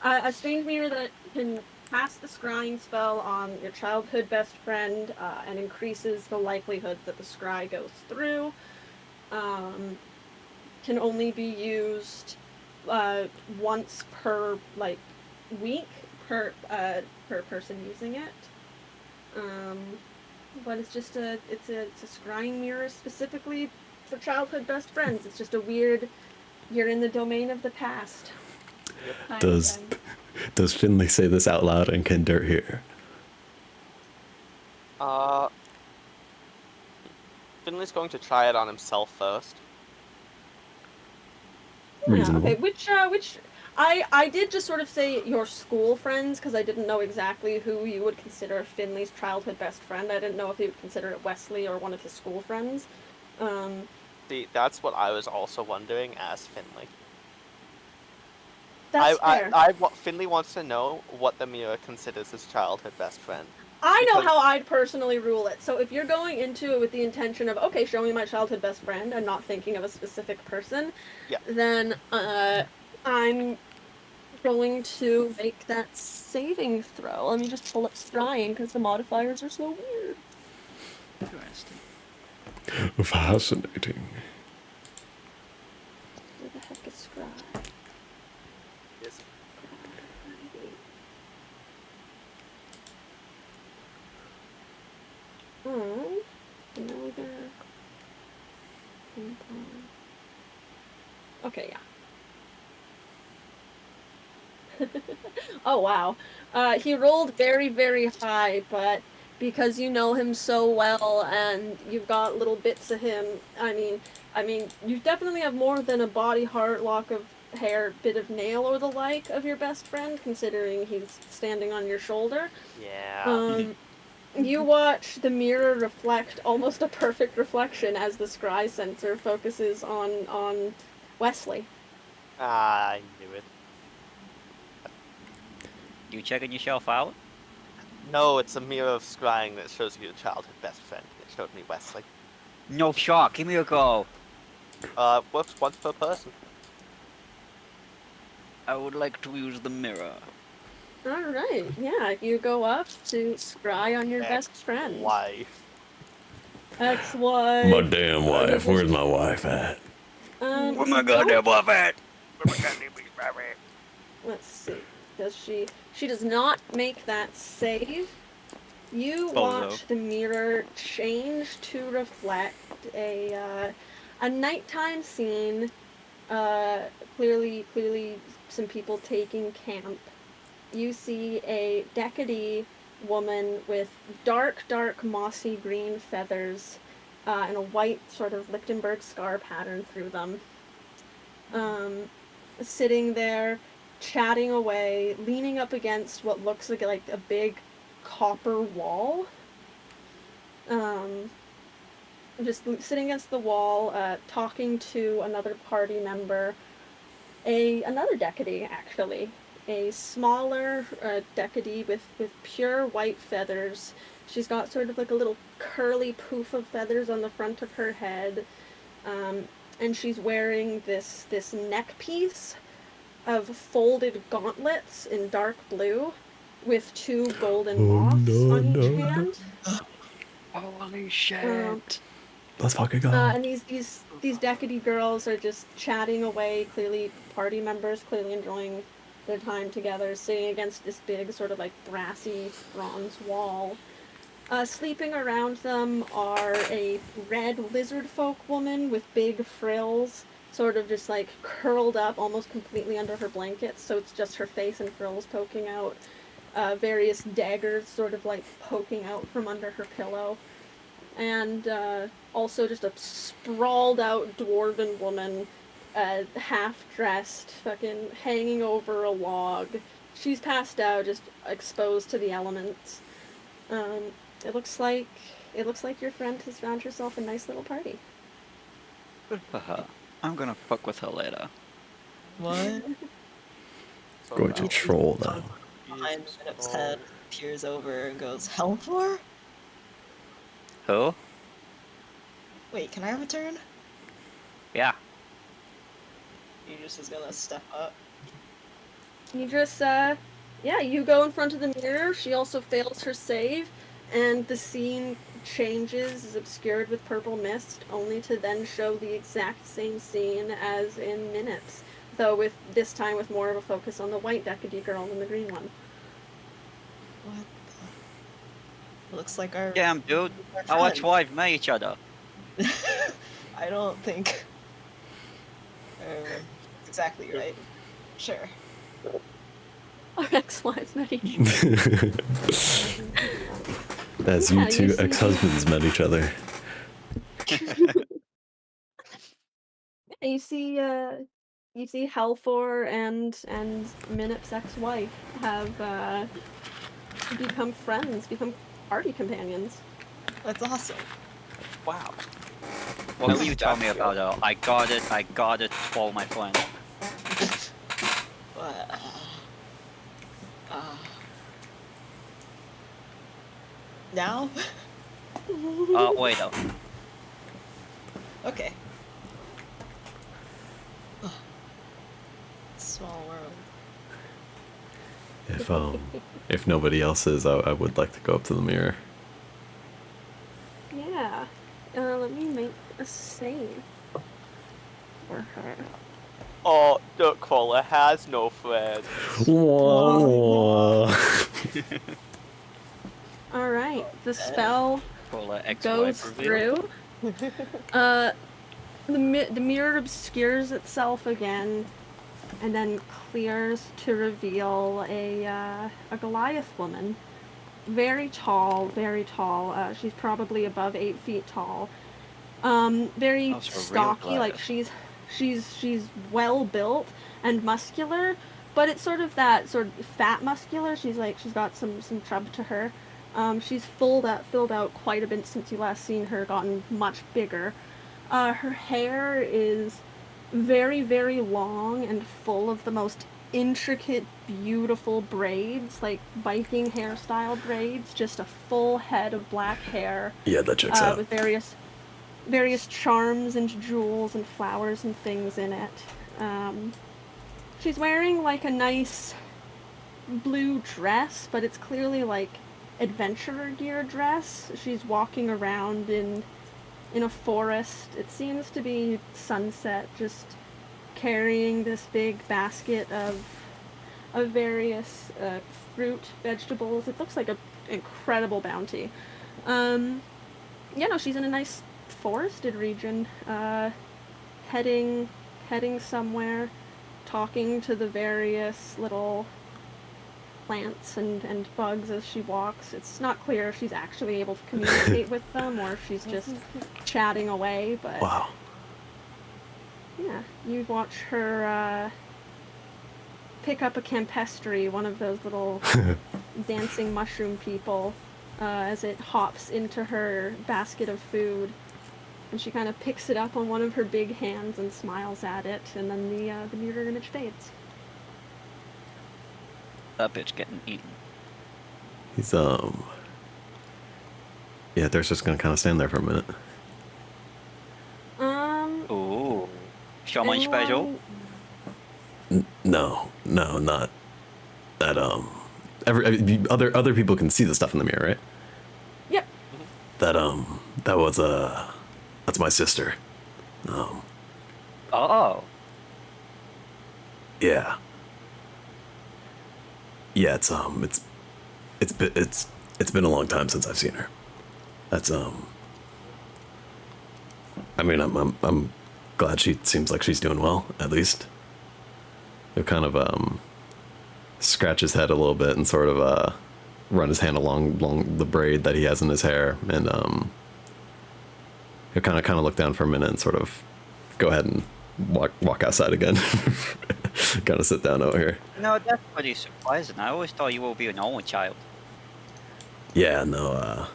A strange mirror that can cast the scrying spell on your childhood best friend and increases the likelihood that the scry goes through. can only be used once per week per person using it. But it's just it's a scrying mirror specifically for childhood best friends. It's just a weird, you're in the domain of the past. kind of Does thing. does Finley say this out loud and can Dirt hear? Finley's going to try it on himself first. Reasonable. Okay, which I did just sort of say your school friends because I didn't know exactly who you would consider Finley's childhood best friend. I didn't know if you would consider it Wesley or one of his school friends. See, that's what I was also wondering as Finley. That's fair. Finley wants to know what the mirror considers his childhood best friend. I know because- how I'd personally rule it. So if you're going into it with the intention of, okay, show me my childhood best friend and not thinking of a specific person, Yeah. then I'm going to make that saving throw. Let me just pull up scrying because the modifiers are so weird. Interesting. Fascinating. Where the heck is scry? Yes. No, they're... Okay, yeah. Oh, wow. He rolled very, very high, but because you know him so well and you've got little bits of him, I mean, you definitely have more than a body, heart, lock of hair, bit of nail, or the like of your best friend, considering he's standing on your shoulder. Yeah. You watch the mirror reflect almost a perfect reflection as the scry sensor focuses on Wesley. I knew it. You checking yourself out? No, it's a mirror of scrying that shows you your childhood best friend. It showed me Wesley. No shot. Give me a go. Works once per person. I would like to use the mirror. Alright, yeah, you go up to scry on your best friend. Wife. Ex-wife. My damn wife. Where's my wife at? Where my You goddamn wife at? let's see. Does she does not make that save. You Bozo. watch the mirror change to reflect a nighttime scene. Clearly some people taking camp. You see a decady woman with dark mossy green feathers and a white sort of Lichtenberg scar pattern through them. Sitting there, chatting away, leaning up against what looks like a big copper wall. Just sitting against the wall, talking to another party member. Another decady, actually. A smaller decady with pure white feathers. She's got sort of like a little curly poof of feathers on the front of her head. And she's wearing this neck piece of folded gauntlets in dark blue with two golden moths on each hand. Holy shit. Let's fucking go. And these decady girls are just chatting away, clearly party members, clearly enjoying their time together, sitting against this big sort of like brassy bronze wall. Sleeping around them are a red lizard folk woman with big frills, sort of just like curled up almost completely under her blankets, so it's just her face and frills poking out. Various daggers sort of like poking out from under her pillow. And also just a sprawled out dwarven woman, half dressed, fucking hanging over a log. She's passed out, just exposed to the elements. It looks like your friend has found herself a nice little party. Good for her. I'm gonna fuck with her later. What? So Going to now- troll now. Behind Minip's head, peers over and goes, Helmfor? Who? Wait, can I have a turn? Yeah. Aegis is gonna step up. You just, you go in front of the mirror. She also fails her save, and the scene changes, is obscured with purple mist, only to then show the exact same scene as in Minutes, though with this time with more of a focus on the white Decady girl than the green one. What the? Looks like our. Damn, dude. our Our friend. wives met each other. I don't think. That's exactly right. Sure. Our ex-wives met each other. As Yeah, you two you see- ex-husbands met each other. You see Helfor and Minip's ex-wife have become friends, become party companions. That's awesome. Wow. What can you tell me about her? I got it for my friend. But, now? Wait though. Okay. Small world. If nobody else is, I would like to go up to the mirror. Yeah. Let me make a save for her. Oh, Duckcrawler has no friends. Whoa. All right, the spell Call her goes ex-wife reveal. through. The mirror obscures itself again, and then clears to reveal a Goliath woman. Very tall, very tall. She's probably above 8 feet tall. Very Oh, so a real stocky. Like Goliath. she's well built and muscular, but it's sort of that sort of fat muscular. She's got some chub to her. She's filled out quite a bit since you last seen her. Gotten much bigger. Her hair is very, very long and full of the most intricate, beautiful braids, like Viking hairstyle braids, just a full head of black hair. Yeah, that checks out. With various charms and jewels and flowers and things in it. She's wearing like a nice blue dress, but it's clearly like adventurer gear dress. She's walking around in a forest. It seems to be sunset, just carrying this big basket of various fruit, vegetables. It looks like an incredible bounty. She's in a nice forested region, heading somewhere, talking to the various little plants and bugs as she walks. It's not clear if she's actually able to communicate with them or if she's just chatting away, but Wow. yeah, you watch her pick up a campestry, one of those little dancing mushroom people, as it hops into her basket of food, and she kind of picks it up on one of her big hands and smiles at it, and then the mirror image fades. That bitch getting eaten. He's yeah, they're just gonna kind of stand there for a minute. Ooh. Someone special? No, not that. Other people can see the stuff in the mirror, right? Yep. That was that's my sister. Oh. Yeah. Yeah, it's been a long time since I've seen her. That's I mean, I'm glad she seems like she's doing well, at least. He'll kind of scratch his head a little bit and sort of run his hand along the braid that he has in his hair, and he'll kind of look down for a minute and sort of go ahead and walk outside again. Kind of sit down over here. No, that's pretty surprising. I always thought you would be an only child. Yeah, no,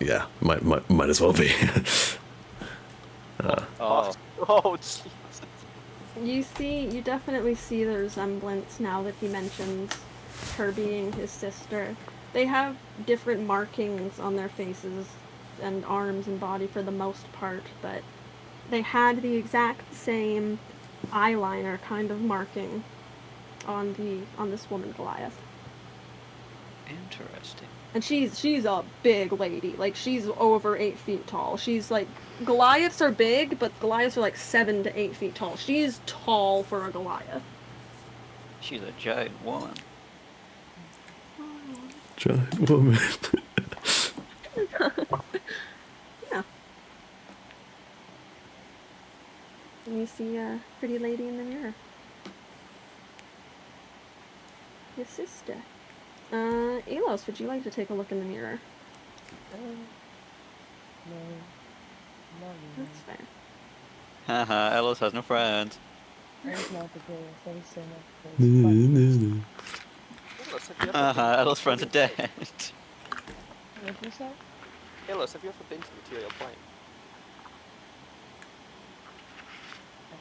yeah, might as well be. Oh. Oh, Jesus. You definitely see the resemblance now that he mentions her being his sister. They have different markings on their faces and arms and body for the most part, but they had the exact same eyeliner kind of marking on this woman Goliath. Interesting. And she's a big lady. Like, she's over 8 feet tall. She's like, Goliaths are big, but Goliaths are like 7 to 8 feet tall. She's tall for a Goliath. She's a giant woman. Giant woman. Yeah. And you see a pretty lady in the mirror. Your sister. Elos, would you like to take a look in the mirror? No. Not really. That's fair. Haha, Ellis has no friends. That is not the case. That is so not the case. Elos, have you ever Haha, been Ellis' friends are dead. What did you say? Elos, have you ever been to Material Plane?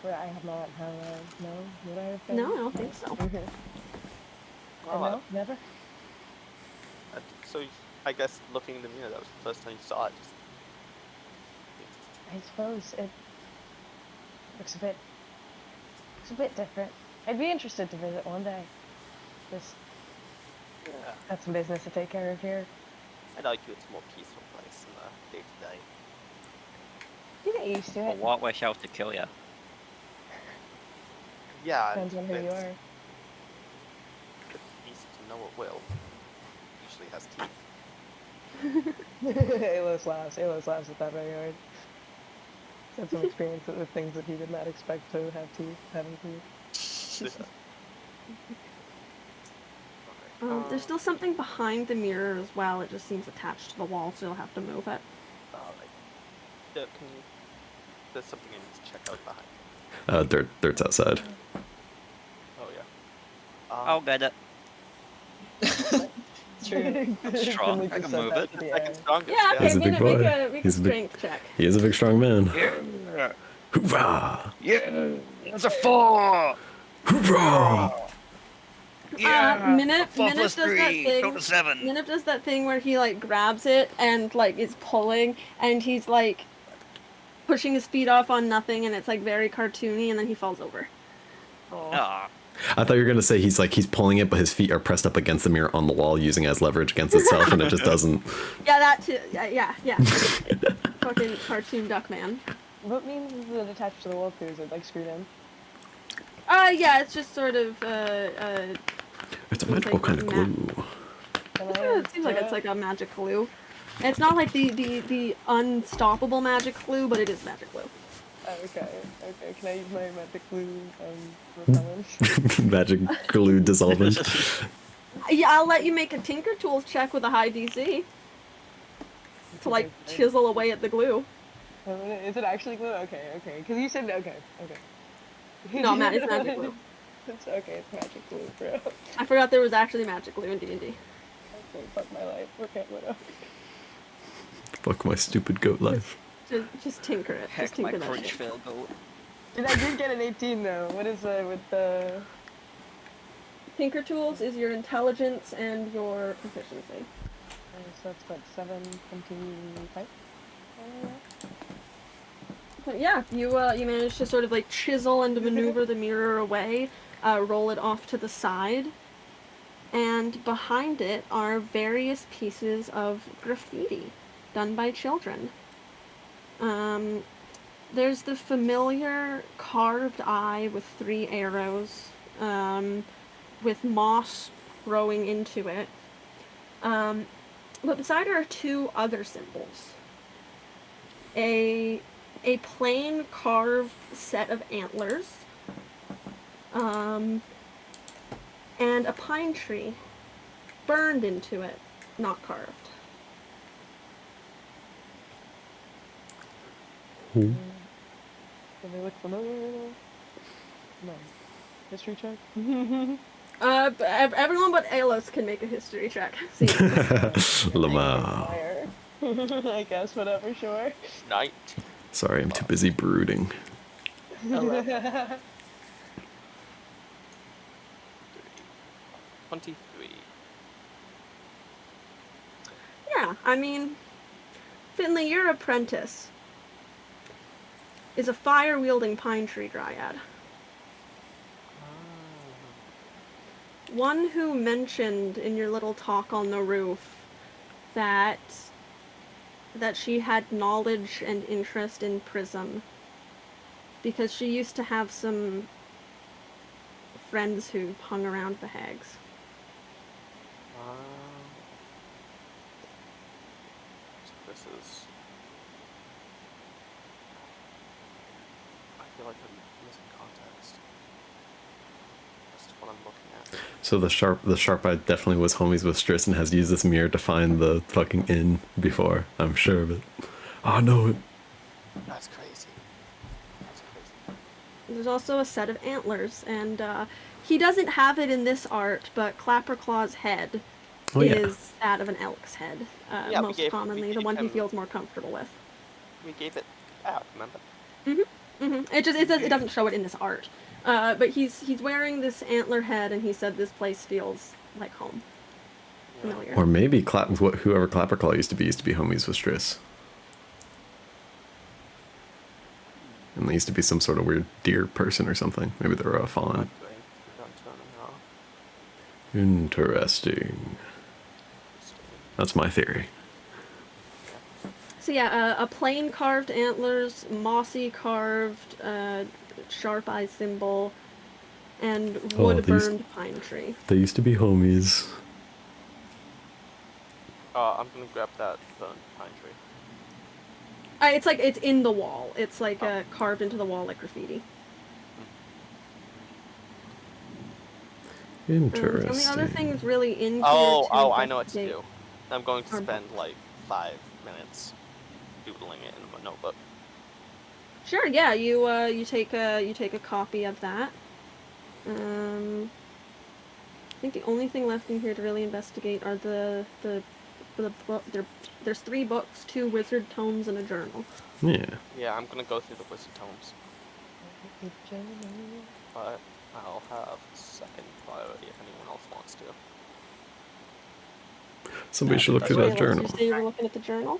I have not. Have I? No? Would I have been? No, I don't think so. Okay. Well, No? Never? so I guess looking in the mirror, that was the first time you saw it. Just, I suppose it looks a bit different. I'd be interested to visit one day. Just yeah. got some business to take care of here. I'd argue it's a more peaceful place than the day-to-day. You get used to But it. what wish out to kill ya? Yeah, Depends on who you are. It's easy to know it will. Usually has teeth. Alos laughs. Alos laughs at that very hard. He's had some experience with things that he did not expect to have teeth, having teeth. There's still something behind the mirror as well. It just seems attached to the wall, so you'll have to move it. Alright. Yeah, there's something I need to check out behind. Dirt's outside. Oh yeah. I'll get it. True. Strong. Finley I just can said move that it. to the Second end. strongest. Yeah, okay, He's a big make boy. a He's a big- strength check. He is a big, strong man. Yeah. Hoorah! Yeah. It's a 4. Hoorah! Minute does that thing. Go to 7. Minute does that thing where he like grabs it and like is pulling, and he's like pushing his feet off on nothing, and it's like very cartoony, and then he falls over. Ah. I thought you were gonna say he's pulling it, but his feet are pressed up against the mirror on the wall, using it as leverage against itself, and it just doesn't. Yeah, that too. Yeah. Fucking cartoon duck man. What means is it attached to the wall too? Is it like screwed in? Yeah, it's just sort of It's a magical kind of glue. it seems like it's like a magic glue. It's not like the unstoppable magic glue, but it is magic glue. Oh, okay. Can I use my magic glue repellent? Magic glue dissolvent. Yeah, I'll let you make a Tinker Tools check with a high DC to like chisel away at the glue. Is it actually glue? Okay. Because you said okay. No, it's magic glue. It's okay. It's magic glue, bro. I forgot there was actually magic glue in D&D. Okay, fuck my life. Okay, whatever. Fuck my stupid goat life. Just tinker it. Heck, Just tinker my that crunch shit. fail goat. And I did get an 18 though. What is with the? Tinker Tools is your intelligence and your proficiency. So that's what 725. But yeah, you manage to sort of like chisel and maneuver the mirror away, roll it off to the side, and behind it are various pieces of graffiti done by children. There's the familiar carved eye with 3 arrows, with moss growing into it. But beside her are 2 other symbols. A plain carved set of antlers, and a pine tree burned into it, not carved. Do they look familiar? No. History check? Everyone but Alos can make a history check. See. Lamar. Fire. I guess, whatever, sure. Night. Sorry, I'm too busy brooding. 23. Yeah, I mean, Finley, your apprentice is a fire-wielding pine tree dryad. one who mentioned in your little talk on the roof that she had knowledge and interest in Prism because she used to have some friends who hung around the Hags. So this is. I feel like I'm missing context. That's what I'm looking at. So the sharp eye definitely was homies with Striss and has used this mirror to find the fucking inn before. I'm sure of it. Oh no. That's crazy. That's crazy. There's also a set of antlers, and he doesn't have it in this art, but Clapperclaw's head is that of an elk's head, Yeah, most commonly, the one he feels more comfortable with. We gave it out, remember? It doesn't show it in this art, but he's wearing this antler head, and he said this place feels like home, familiar. Or maybe whoever Clapperclaw used to be homies with Striss. And they used to be some sort of weird deer person or something. Maybe they were a fallen. Interesting. That's my theory. So yeah, a plain carved antlers, mossy carved sharp eye symbol, and wood burned pine tree. They used to be homies. I'm gonna grab that burned pine tree. It's like it's in the wall. It's like carved into the wall like graffiti. Interesting. And the other things really in here. Oh, I know what to do. I'm going to spend like 5 minutes doodling it in my notebook. Sure, yeah. You take a copy of that. I think the only thing left in here to really investigate are the book. There's 3 books, 2 wizard tomes, and a journal. Yeah. Yeah, I'm gonna go through the wizard tomes. But I'll have second priority if anyone else wants to. Somebody should look through that journal. Did you say you were looking at the journal?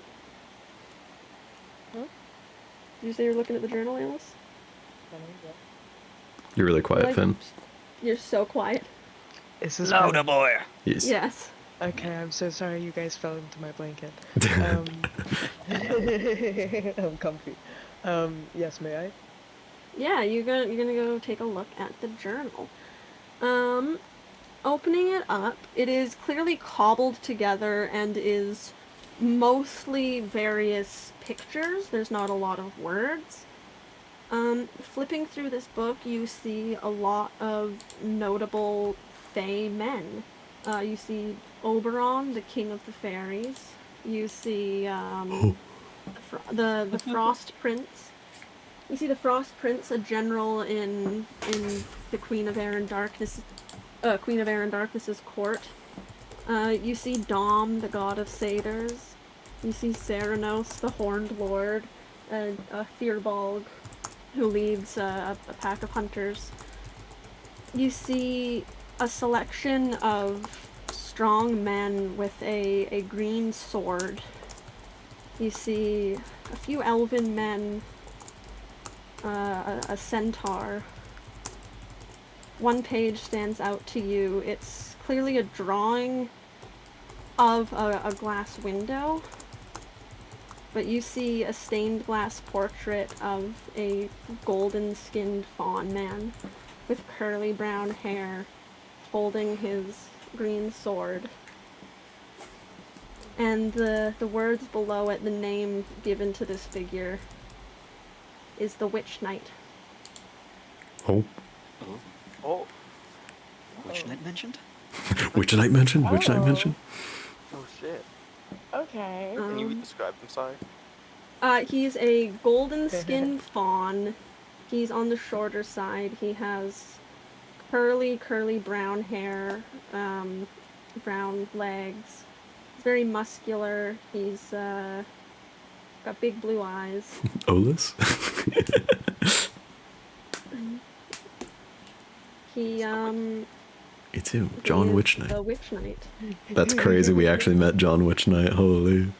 Huh? Did you say you were looking at the journal, Alice? You're really quiet, Finn. You're so quiet. Is this Louder, boy. Yes. Yes. Okay, I'm so sorry you guys fell into my blanket. I'm comfy. Yes, may I? Yeah, you're gonna go take a look at the journal. Opening it up, it is clearly cobbled together and is mostly various pictures. There's not a lot of words. Flipping through this book, you see a lot of notable Fey men. You see Oberon, the king of the fairies. You see the Frost Prince. You see the Frost Prince, a general in the Queen of Air and Darkness's court. You see Dom, the god of satyrs. You see Ceranos, the horned lord, a Firbolg who leads a pack of hunters. You see a selection of strong men with a green sword. You see a few elven men, a centaur. One page stands out to you. It's clearly a drawing of a glass window, but you see a stained glass portrait of a golden-skinned fawn man with curly brown hair holding his green sword. And the words below it, the name given to this figure, is the Witchlight. Oh. Oh. Witchlight mentioned? Witchlight mentioned? Witchlight mentioned? Oh shit. Okay. Can you describe them, sorry? He's a golden-skinned fawn. He's on the shorter side. He has curly brown hair, brown legs. He's very muscular. He's got big blue eyes. Olus? He It's him, John is Witchnight. the Witchlight. That's crazy. We actually met John Witchnight. Holy.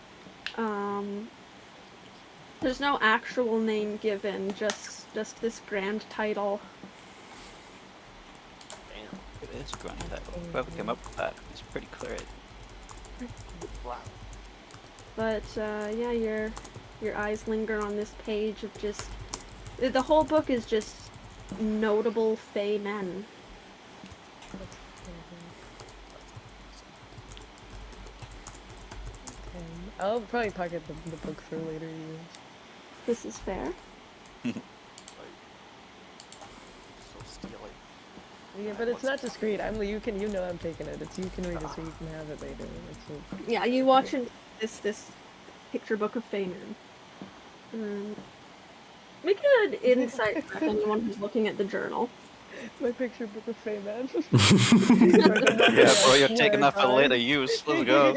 There's no actual name given, just this grand title. Damn. It's a grand title. Whoever came up with that is pretty clear. Wow. But yeah, your eyes linger on this page of just the whole book is just notable Fey men. I'll probably pocket the book for later use. This is fair. So steely. Yeah, but it's not discreet. You know I'm taking it. It's you can read it so you can have it later. Yeah, you watch this picture book of Fey men. Make an insight check, anyone who's looking at the journal. My picture book of Fey man. Yeah, bro, you're taking that for later use. Let's go.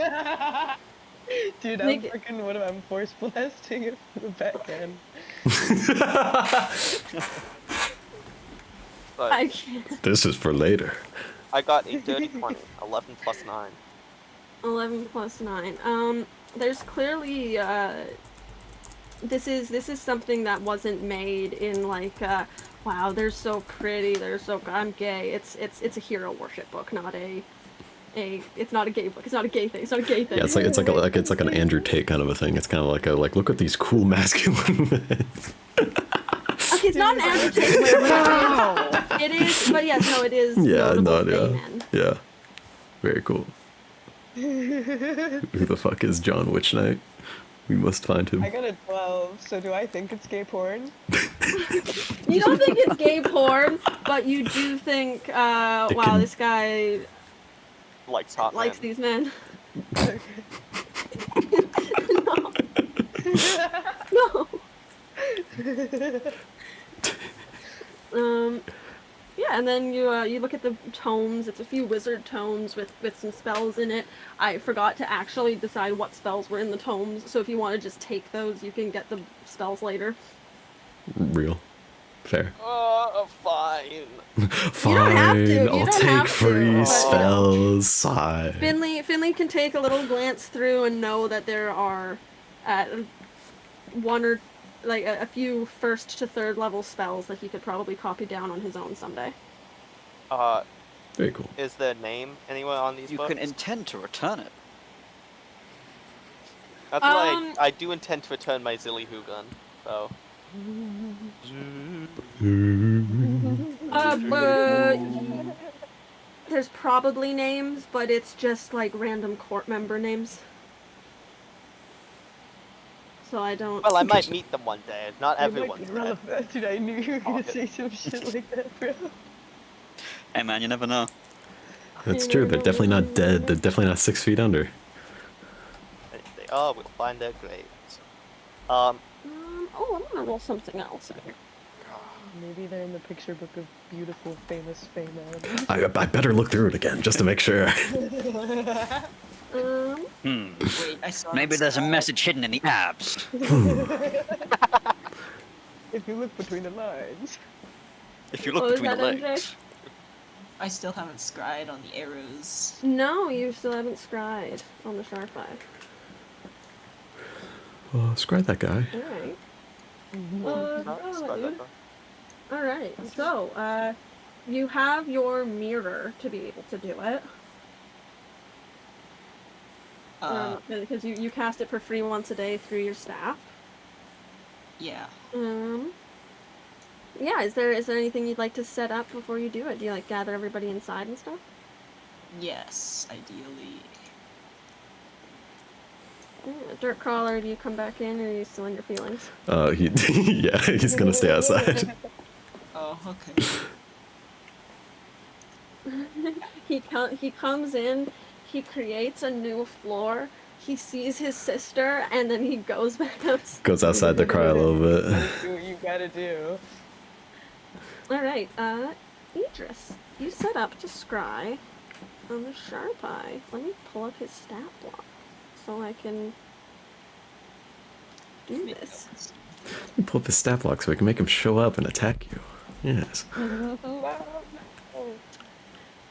Dude, Make it- I'm force blasting it from the back end. But I can't. This is for later. I got a dirty 20, 11 plus 9. 11 plus 9. There's clearly this is something that wasn't made in like wow, they're so pretty, I'm gay. It's a hero worship book, not it's not a gay book. It's not a gay thing. It's not a gay thing. Yeah, it's like an Andrew Tate kind of a thing. It's kind of like look at these cool masculine men. Okay, it's not an Andrew Tate where it is, but yes, no, it is. Yeah, notable no, Fey yeah, men. yeah. Very cool. Who the fuck is John Witchlight? We must find him. I got a 12, so do I think it's gay porn? You don't think it's gay porn, but you do think, wow, can- this guy Likes hot likes men. these men. No. Yeah, and then you look at the tomes. It's a few wizard tomes with some spells in it. I forgot to actually decide what spells were in the tomes, so if you want to just take those, you can get the spells later. Real. Fair. Fine. Fine, don't have to. You I'll don't take have to, free but- spells. Sigh. Finley can take a little glance through and know that there are one or like a few first to third level spells that he could probably copy down on his own someday. Very cool. Is there a name anywhere on these You books? can intend to return it. That's like, I do intend to return my Zilly-Hoo gun, so. But there's probably names, but it's just like random court member names. So I don't. Well, I might meet them one day. Not You might everyone's be dead. relevant. Dude, I knew you were gonna Okay. say some shit like that, bro. Hey man, you never know. That's true. They're definitely not dead. They're definitely not 6 feet under. If they are, we'll find their graves. Oh, I'm gonna roll something else. Maybe they're in the picture book of beautiful, famous Fey men. I better look through it again just to make sure. Wait, I saw Maybe this there's a guy. message hidden in the abs. If you look between the lines. If you Oh, look is between the that MJ? legs. I still haven't scried on the arrows. No, you still haven't scried on the sharp eye. Scry that guy. Alright. Scrub that gun. Alright, so, you have your mirror to be able to do it. Because you cast it for free once a day through your staff. Yeah. Yeah, is there anything you'd like to set up before you do it? Do you like gather everybody inside and stuff? Yes, ideally. Yeah, Dirt Crawler, do you come back in or are you still in your feelings? Yeah, he's gonna stay outside. Oh, okay. He comes in, he creates a new floor, he sees his sister, and then he goes back outside. Goes outside to cry a little bit. Do what you gotta do. Alright, Idris, you set up to scry on the sharp eye. Let me pull up his stat block so I can do this. Pull up his stat block so we can make him show up and attack you. Yes.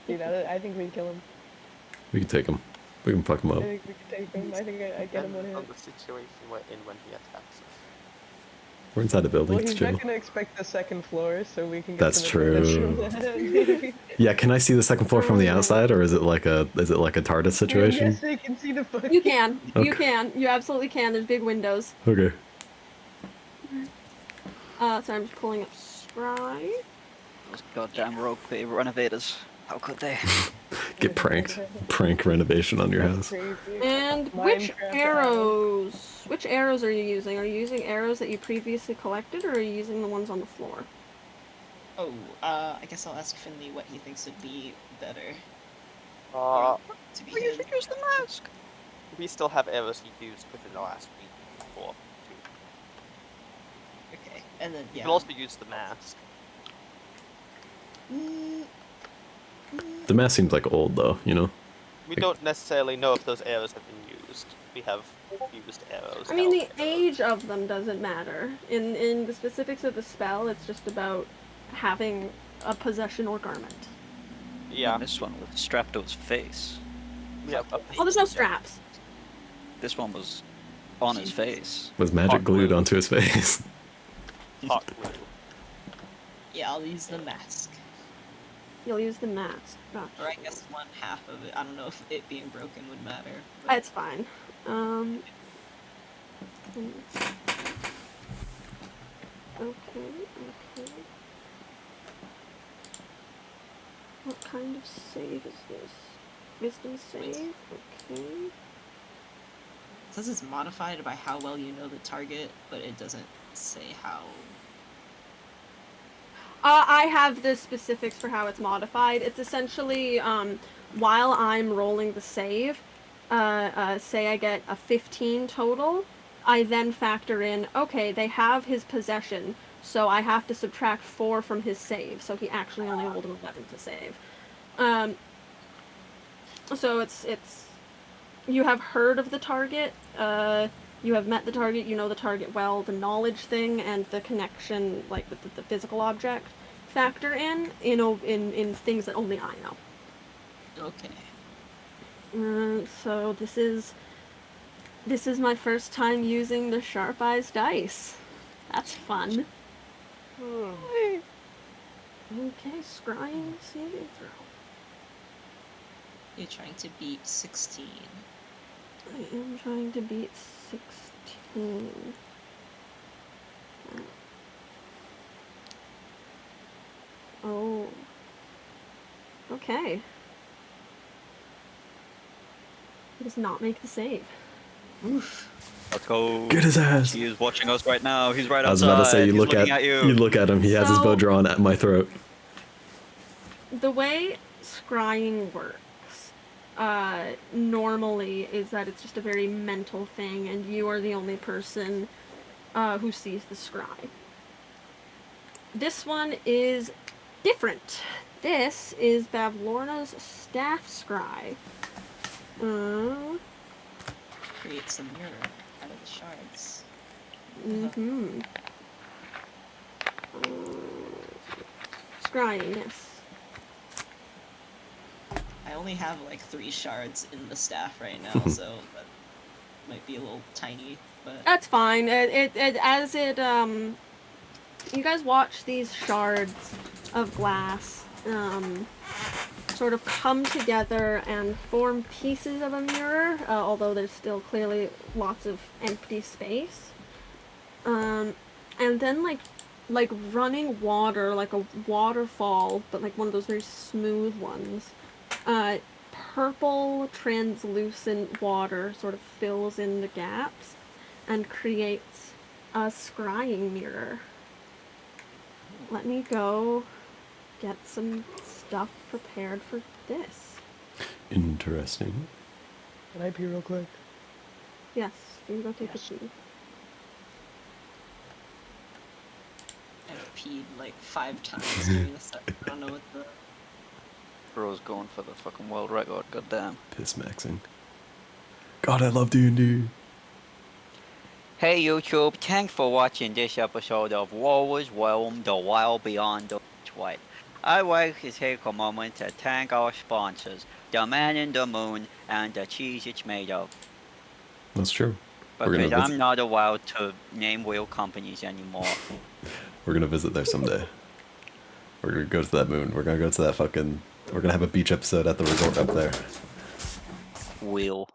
Dude, I think we'd kill him. We can take him. We can fuck him I up. think we could take him. I think I get him one Depends hit. on the situation we're in when he attacks us. We're inside a building. Well, It's he's chill. not gonna expect the second floor, so we can get That's some advantage true. from that. Maybe. Yeah, can I see the second floor from the outside, or is it like a TARDIS situation? Yes, they can see the fucking. You can. You Okay. can. You absolutely can. There's big windows. Okay. So I'm just pulling up Scry. Those goddamn rogue renovators. How could they? Get pranked. Prank renovation on your That's house. crazy. And which Minecraft arrows? Which arrows are you using? Are you using arrows that you previously collected, or are you using the ones on the floor? Oh, I guess I'll ask Finley what he thinks would be better Uh, to be Well, you him. should use the mask. we still have errors he used within the last week or two. Okay, and then You yeah. can also use the mask. Mm, The mask seems like old though, you know. We don't necessarily know if those arrows have been used. We have used arrows. I mean, the held arrows. age of them doesn't matter. In the specifics of the spell, it's just about having a possession or garment. Yeah, And this one was strapped to his face. we have. Oh, there's no straps. This one was on his face. Was magic Hot glued glue. onto his face? Hot glue. yeah, I'll use the mask. You'll use the mask. Gotcha. Or I guess one half of it. I don't know if it being broken would matter. But It's fine. Okay, okay. What kind of save is this? Wisdom save? Okay. it says it's modified by how well you know the target, but it doesn't say how. I have the specifics for how it's modified. It's essentially, while I'm rolling the save, say I get a 15 total, I then factor in, okay, they have his possession, so I have to subtract 4 from his save, so he actually only rolled an 11 to save. So it's, you have heard of the target, you have met the target, you know the target well, the knowledge thing and the connection, like with the physical object, factor in things that only I know. Okay. So this is my first time using the Sharp Eyes dice. That's fun. Okay, scrying saving throw. You're trying to beat 16. I am trying to beat 16. Oh. Okay. He does not make the save. Oof. Let's go. Get his ass. He is watching us right now. He's right outside. I was about to say, He's looking at you look at him. He has his bow So- drawn at my throat. The way scrying works, normally is that it's just a very mental thing, and you are the only person who sees the scry. This one is different. This is Bavlorna's staff scry. Creates a mirror out of the shards. Mm-hmm. Scrying, yes. I only have like 3 shards in the staff right now, so that might be a little tiny, but That's fine. You guys watch these shards of glass, sort of come together and form pieces of a mirror, although there's still clearly lots of empty space. And then like running water, like a waterfall, but like one of those very smooth ones. Purple translucent water sort of fills in the gaps and creates a scrying mirror. Let me go get some stuff prepared for this. Interesting. Can I pee real quick? Yes, you go take a pee. I've peed like 5 times during this. I don't know what the. Bro's going for the fucking world record. Goddamn. Piss maxing. God, I love D&D. Hey YouTube, thanks for watching this episode of War's Realm: The Wild Beyond the Witchlight. I'd like to take a moment to thank our sponsors, the Man in the Moon and the cheese it's made of. That's true. We're gonna Because visit. I'm not allowed to name whale companies anymore. We're gonna visit there someday. We're gonna go to that moon. We're gonna go to that fucking. We're gonna have a beach episode at the resort up there. Wheel.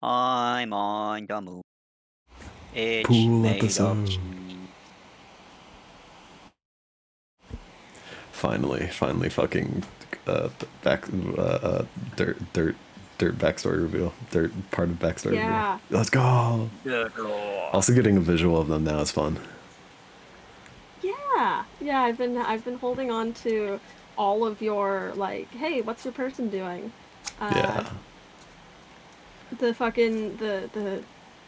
I'm on the moon. It's Pool made of episode. cheese. Finally, fucking back dirt backstory reveal. Dirt part of backstory Yeah. reveal. Let's go. Also, getting a visual of them now is fun. Yeah, I've been holding on to all of your, like, hey, what's your person doing? Yeah. The fucking the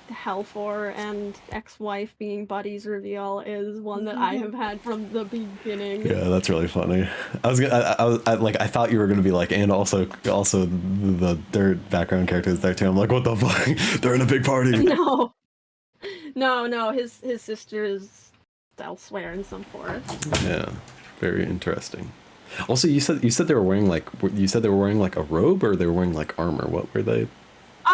Hellfor and ex-wife being buddies reveal is one that I have had from the beginning. Yeah, that's really funny. I thought you were gonna be like, and also the dirt background character is there too. I'm like, what the fuck? They're in a big party. No, his sister is elsewhere in some forest. Yeah, very interesting. Also, you said they were wearing like a robe, or they were wearing like armor. What were they?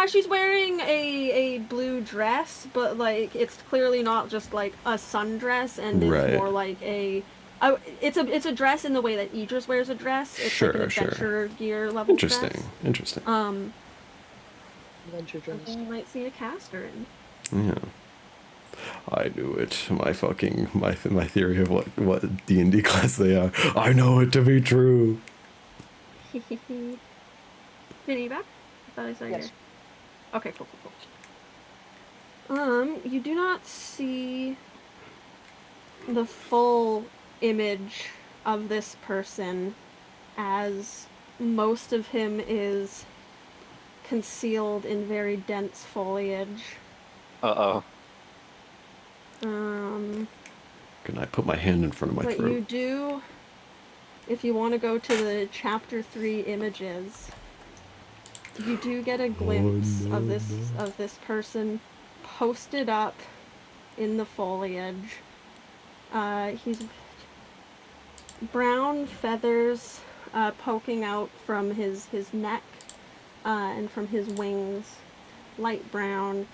She's wearing a blue dress, but like it's clearly not just like a sundress, and Right. it's more like it's a dress in the way that Idris wears a dress. It's like an adventure gear level Interesting. dress. Interesting. Adventure dress. Something you might see a caster in. Yeah. I knew it. My theory of what D&D class they are. I know it to be true. Vinny, you back? I thought I saw you. Yes. Okay, cool. You do not see the full image of this person, as most of him is concealed in very dense foliage. Uh-oh. Can I put my hand in front of my But throat? you do, if you want to go to the chapter 3 images, you do get a glimpse of this person posted up in the foliage. He's brown feathers poking out from his neck and from his wings, light brown,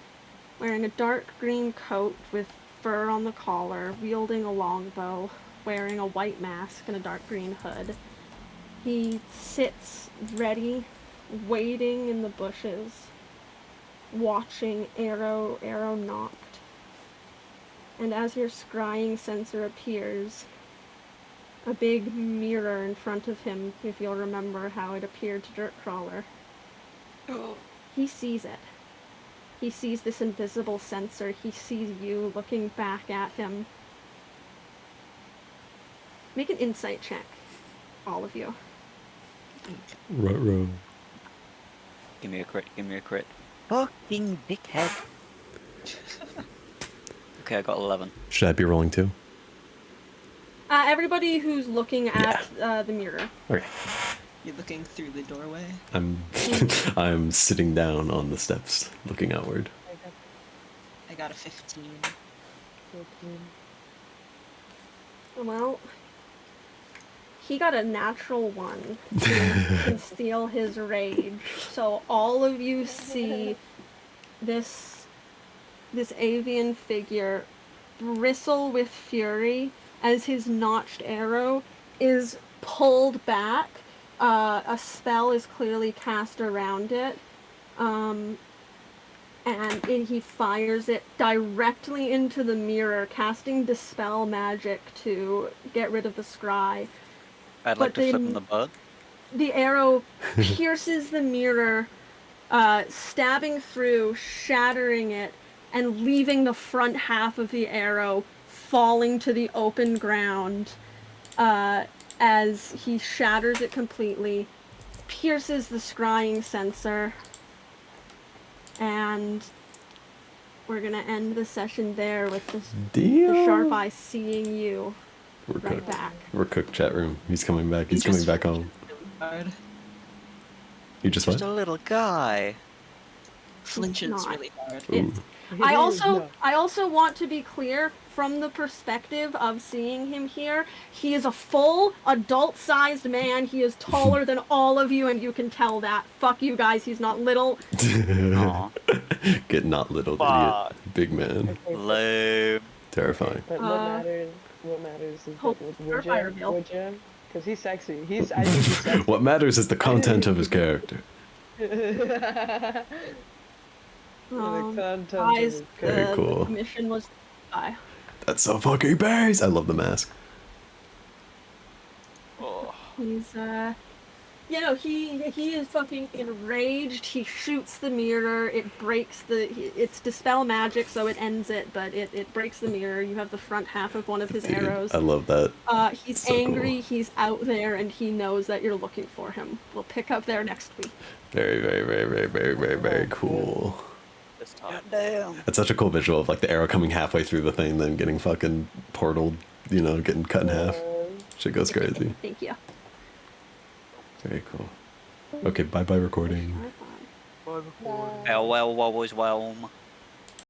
wearing a dark green coat with fur on the collar, wielding a longbow, wearing a white mask and a dark green hood. He sits ready, waiting in the bushes, watching arrow knocked. And as your scrying sensor appears, a big mirror in front of him, if you'll remember how it appeared to Dirtcrawler, he sees it. He sees this invisible sensor. He sees you looking back at him. Make an insight check, all of you. Ruh-roh. Give me a crit. Fucking dickhead. Okay, I got 11. Should I be rolling too? Everybody who's looking at the mirror. Okay. You're looking through the doorway. I'm sitting down on the steps, looking outward. I got a 15. 14. Well, he got a natural 1 to conceal his rage. So all of you see this avian figure bristle with fury as his notched arrow is pulled back. A spell is clearly cast around it. And he fires it directly into the mirror, casting Dispel magic to get rid of the scry. I'd like to flip him the bug. The arrow pierces the mirror, stabbing through, shattering it, and leaving the front half of the arrow falling to the open ground as he shatters it completely, pierces the scrying sensor, and we're gonna end the session there with the sharp eye seeing you right back. We're cooked, chat room. He's coming back. He's He coming just back home. Hard. You just Just what? a little guy. Flinches not. really hard. Ooh. I also want to be clear, from the perspective of seeing him here, he is a full adult-sized man. He is taller than all of you, and you can tell that. Fuck you guys, he's not little. Aw. Get not little, Fuck. idiot. Big man. Okay, Lame. Terrifying. but what matters is Hope that with or fire bill. Would you? Because he's sexy. I think he's sexy. What matters is the content of his character. The content of Guys, his Very the cool. mission was die. That's so fucking base. I love the mask. Oh. He's he is fucking enraged. He shoots the mirror. It breaks it's dispel magic, so it ends it, but it breaks the mirror. You have the front half of one of his Dude, arrows. I love that. He's So angry. cool. He's out there, and he knows that you're looking for him. We'll pick up there next week. Very, very, very, very, very, very, very cool. This time. Damn. It's such a cool visual of like the arrow coming halfway through the thing, then getting fucking portaled, you know, getting cut in half. Shit goes crazy. Thank you. Very cool. Okay, bye bye recording. Bye-bye. Farewell, what was Whelm.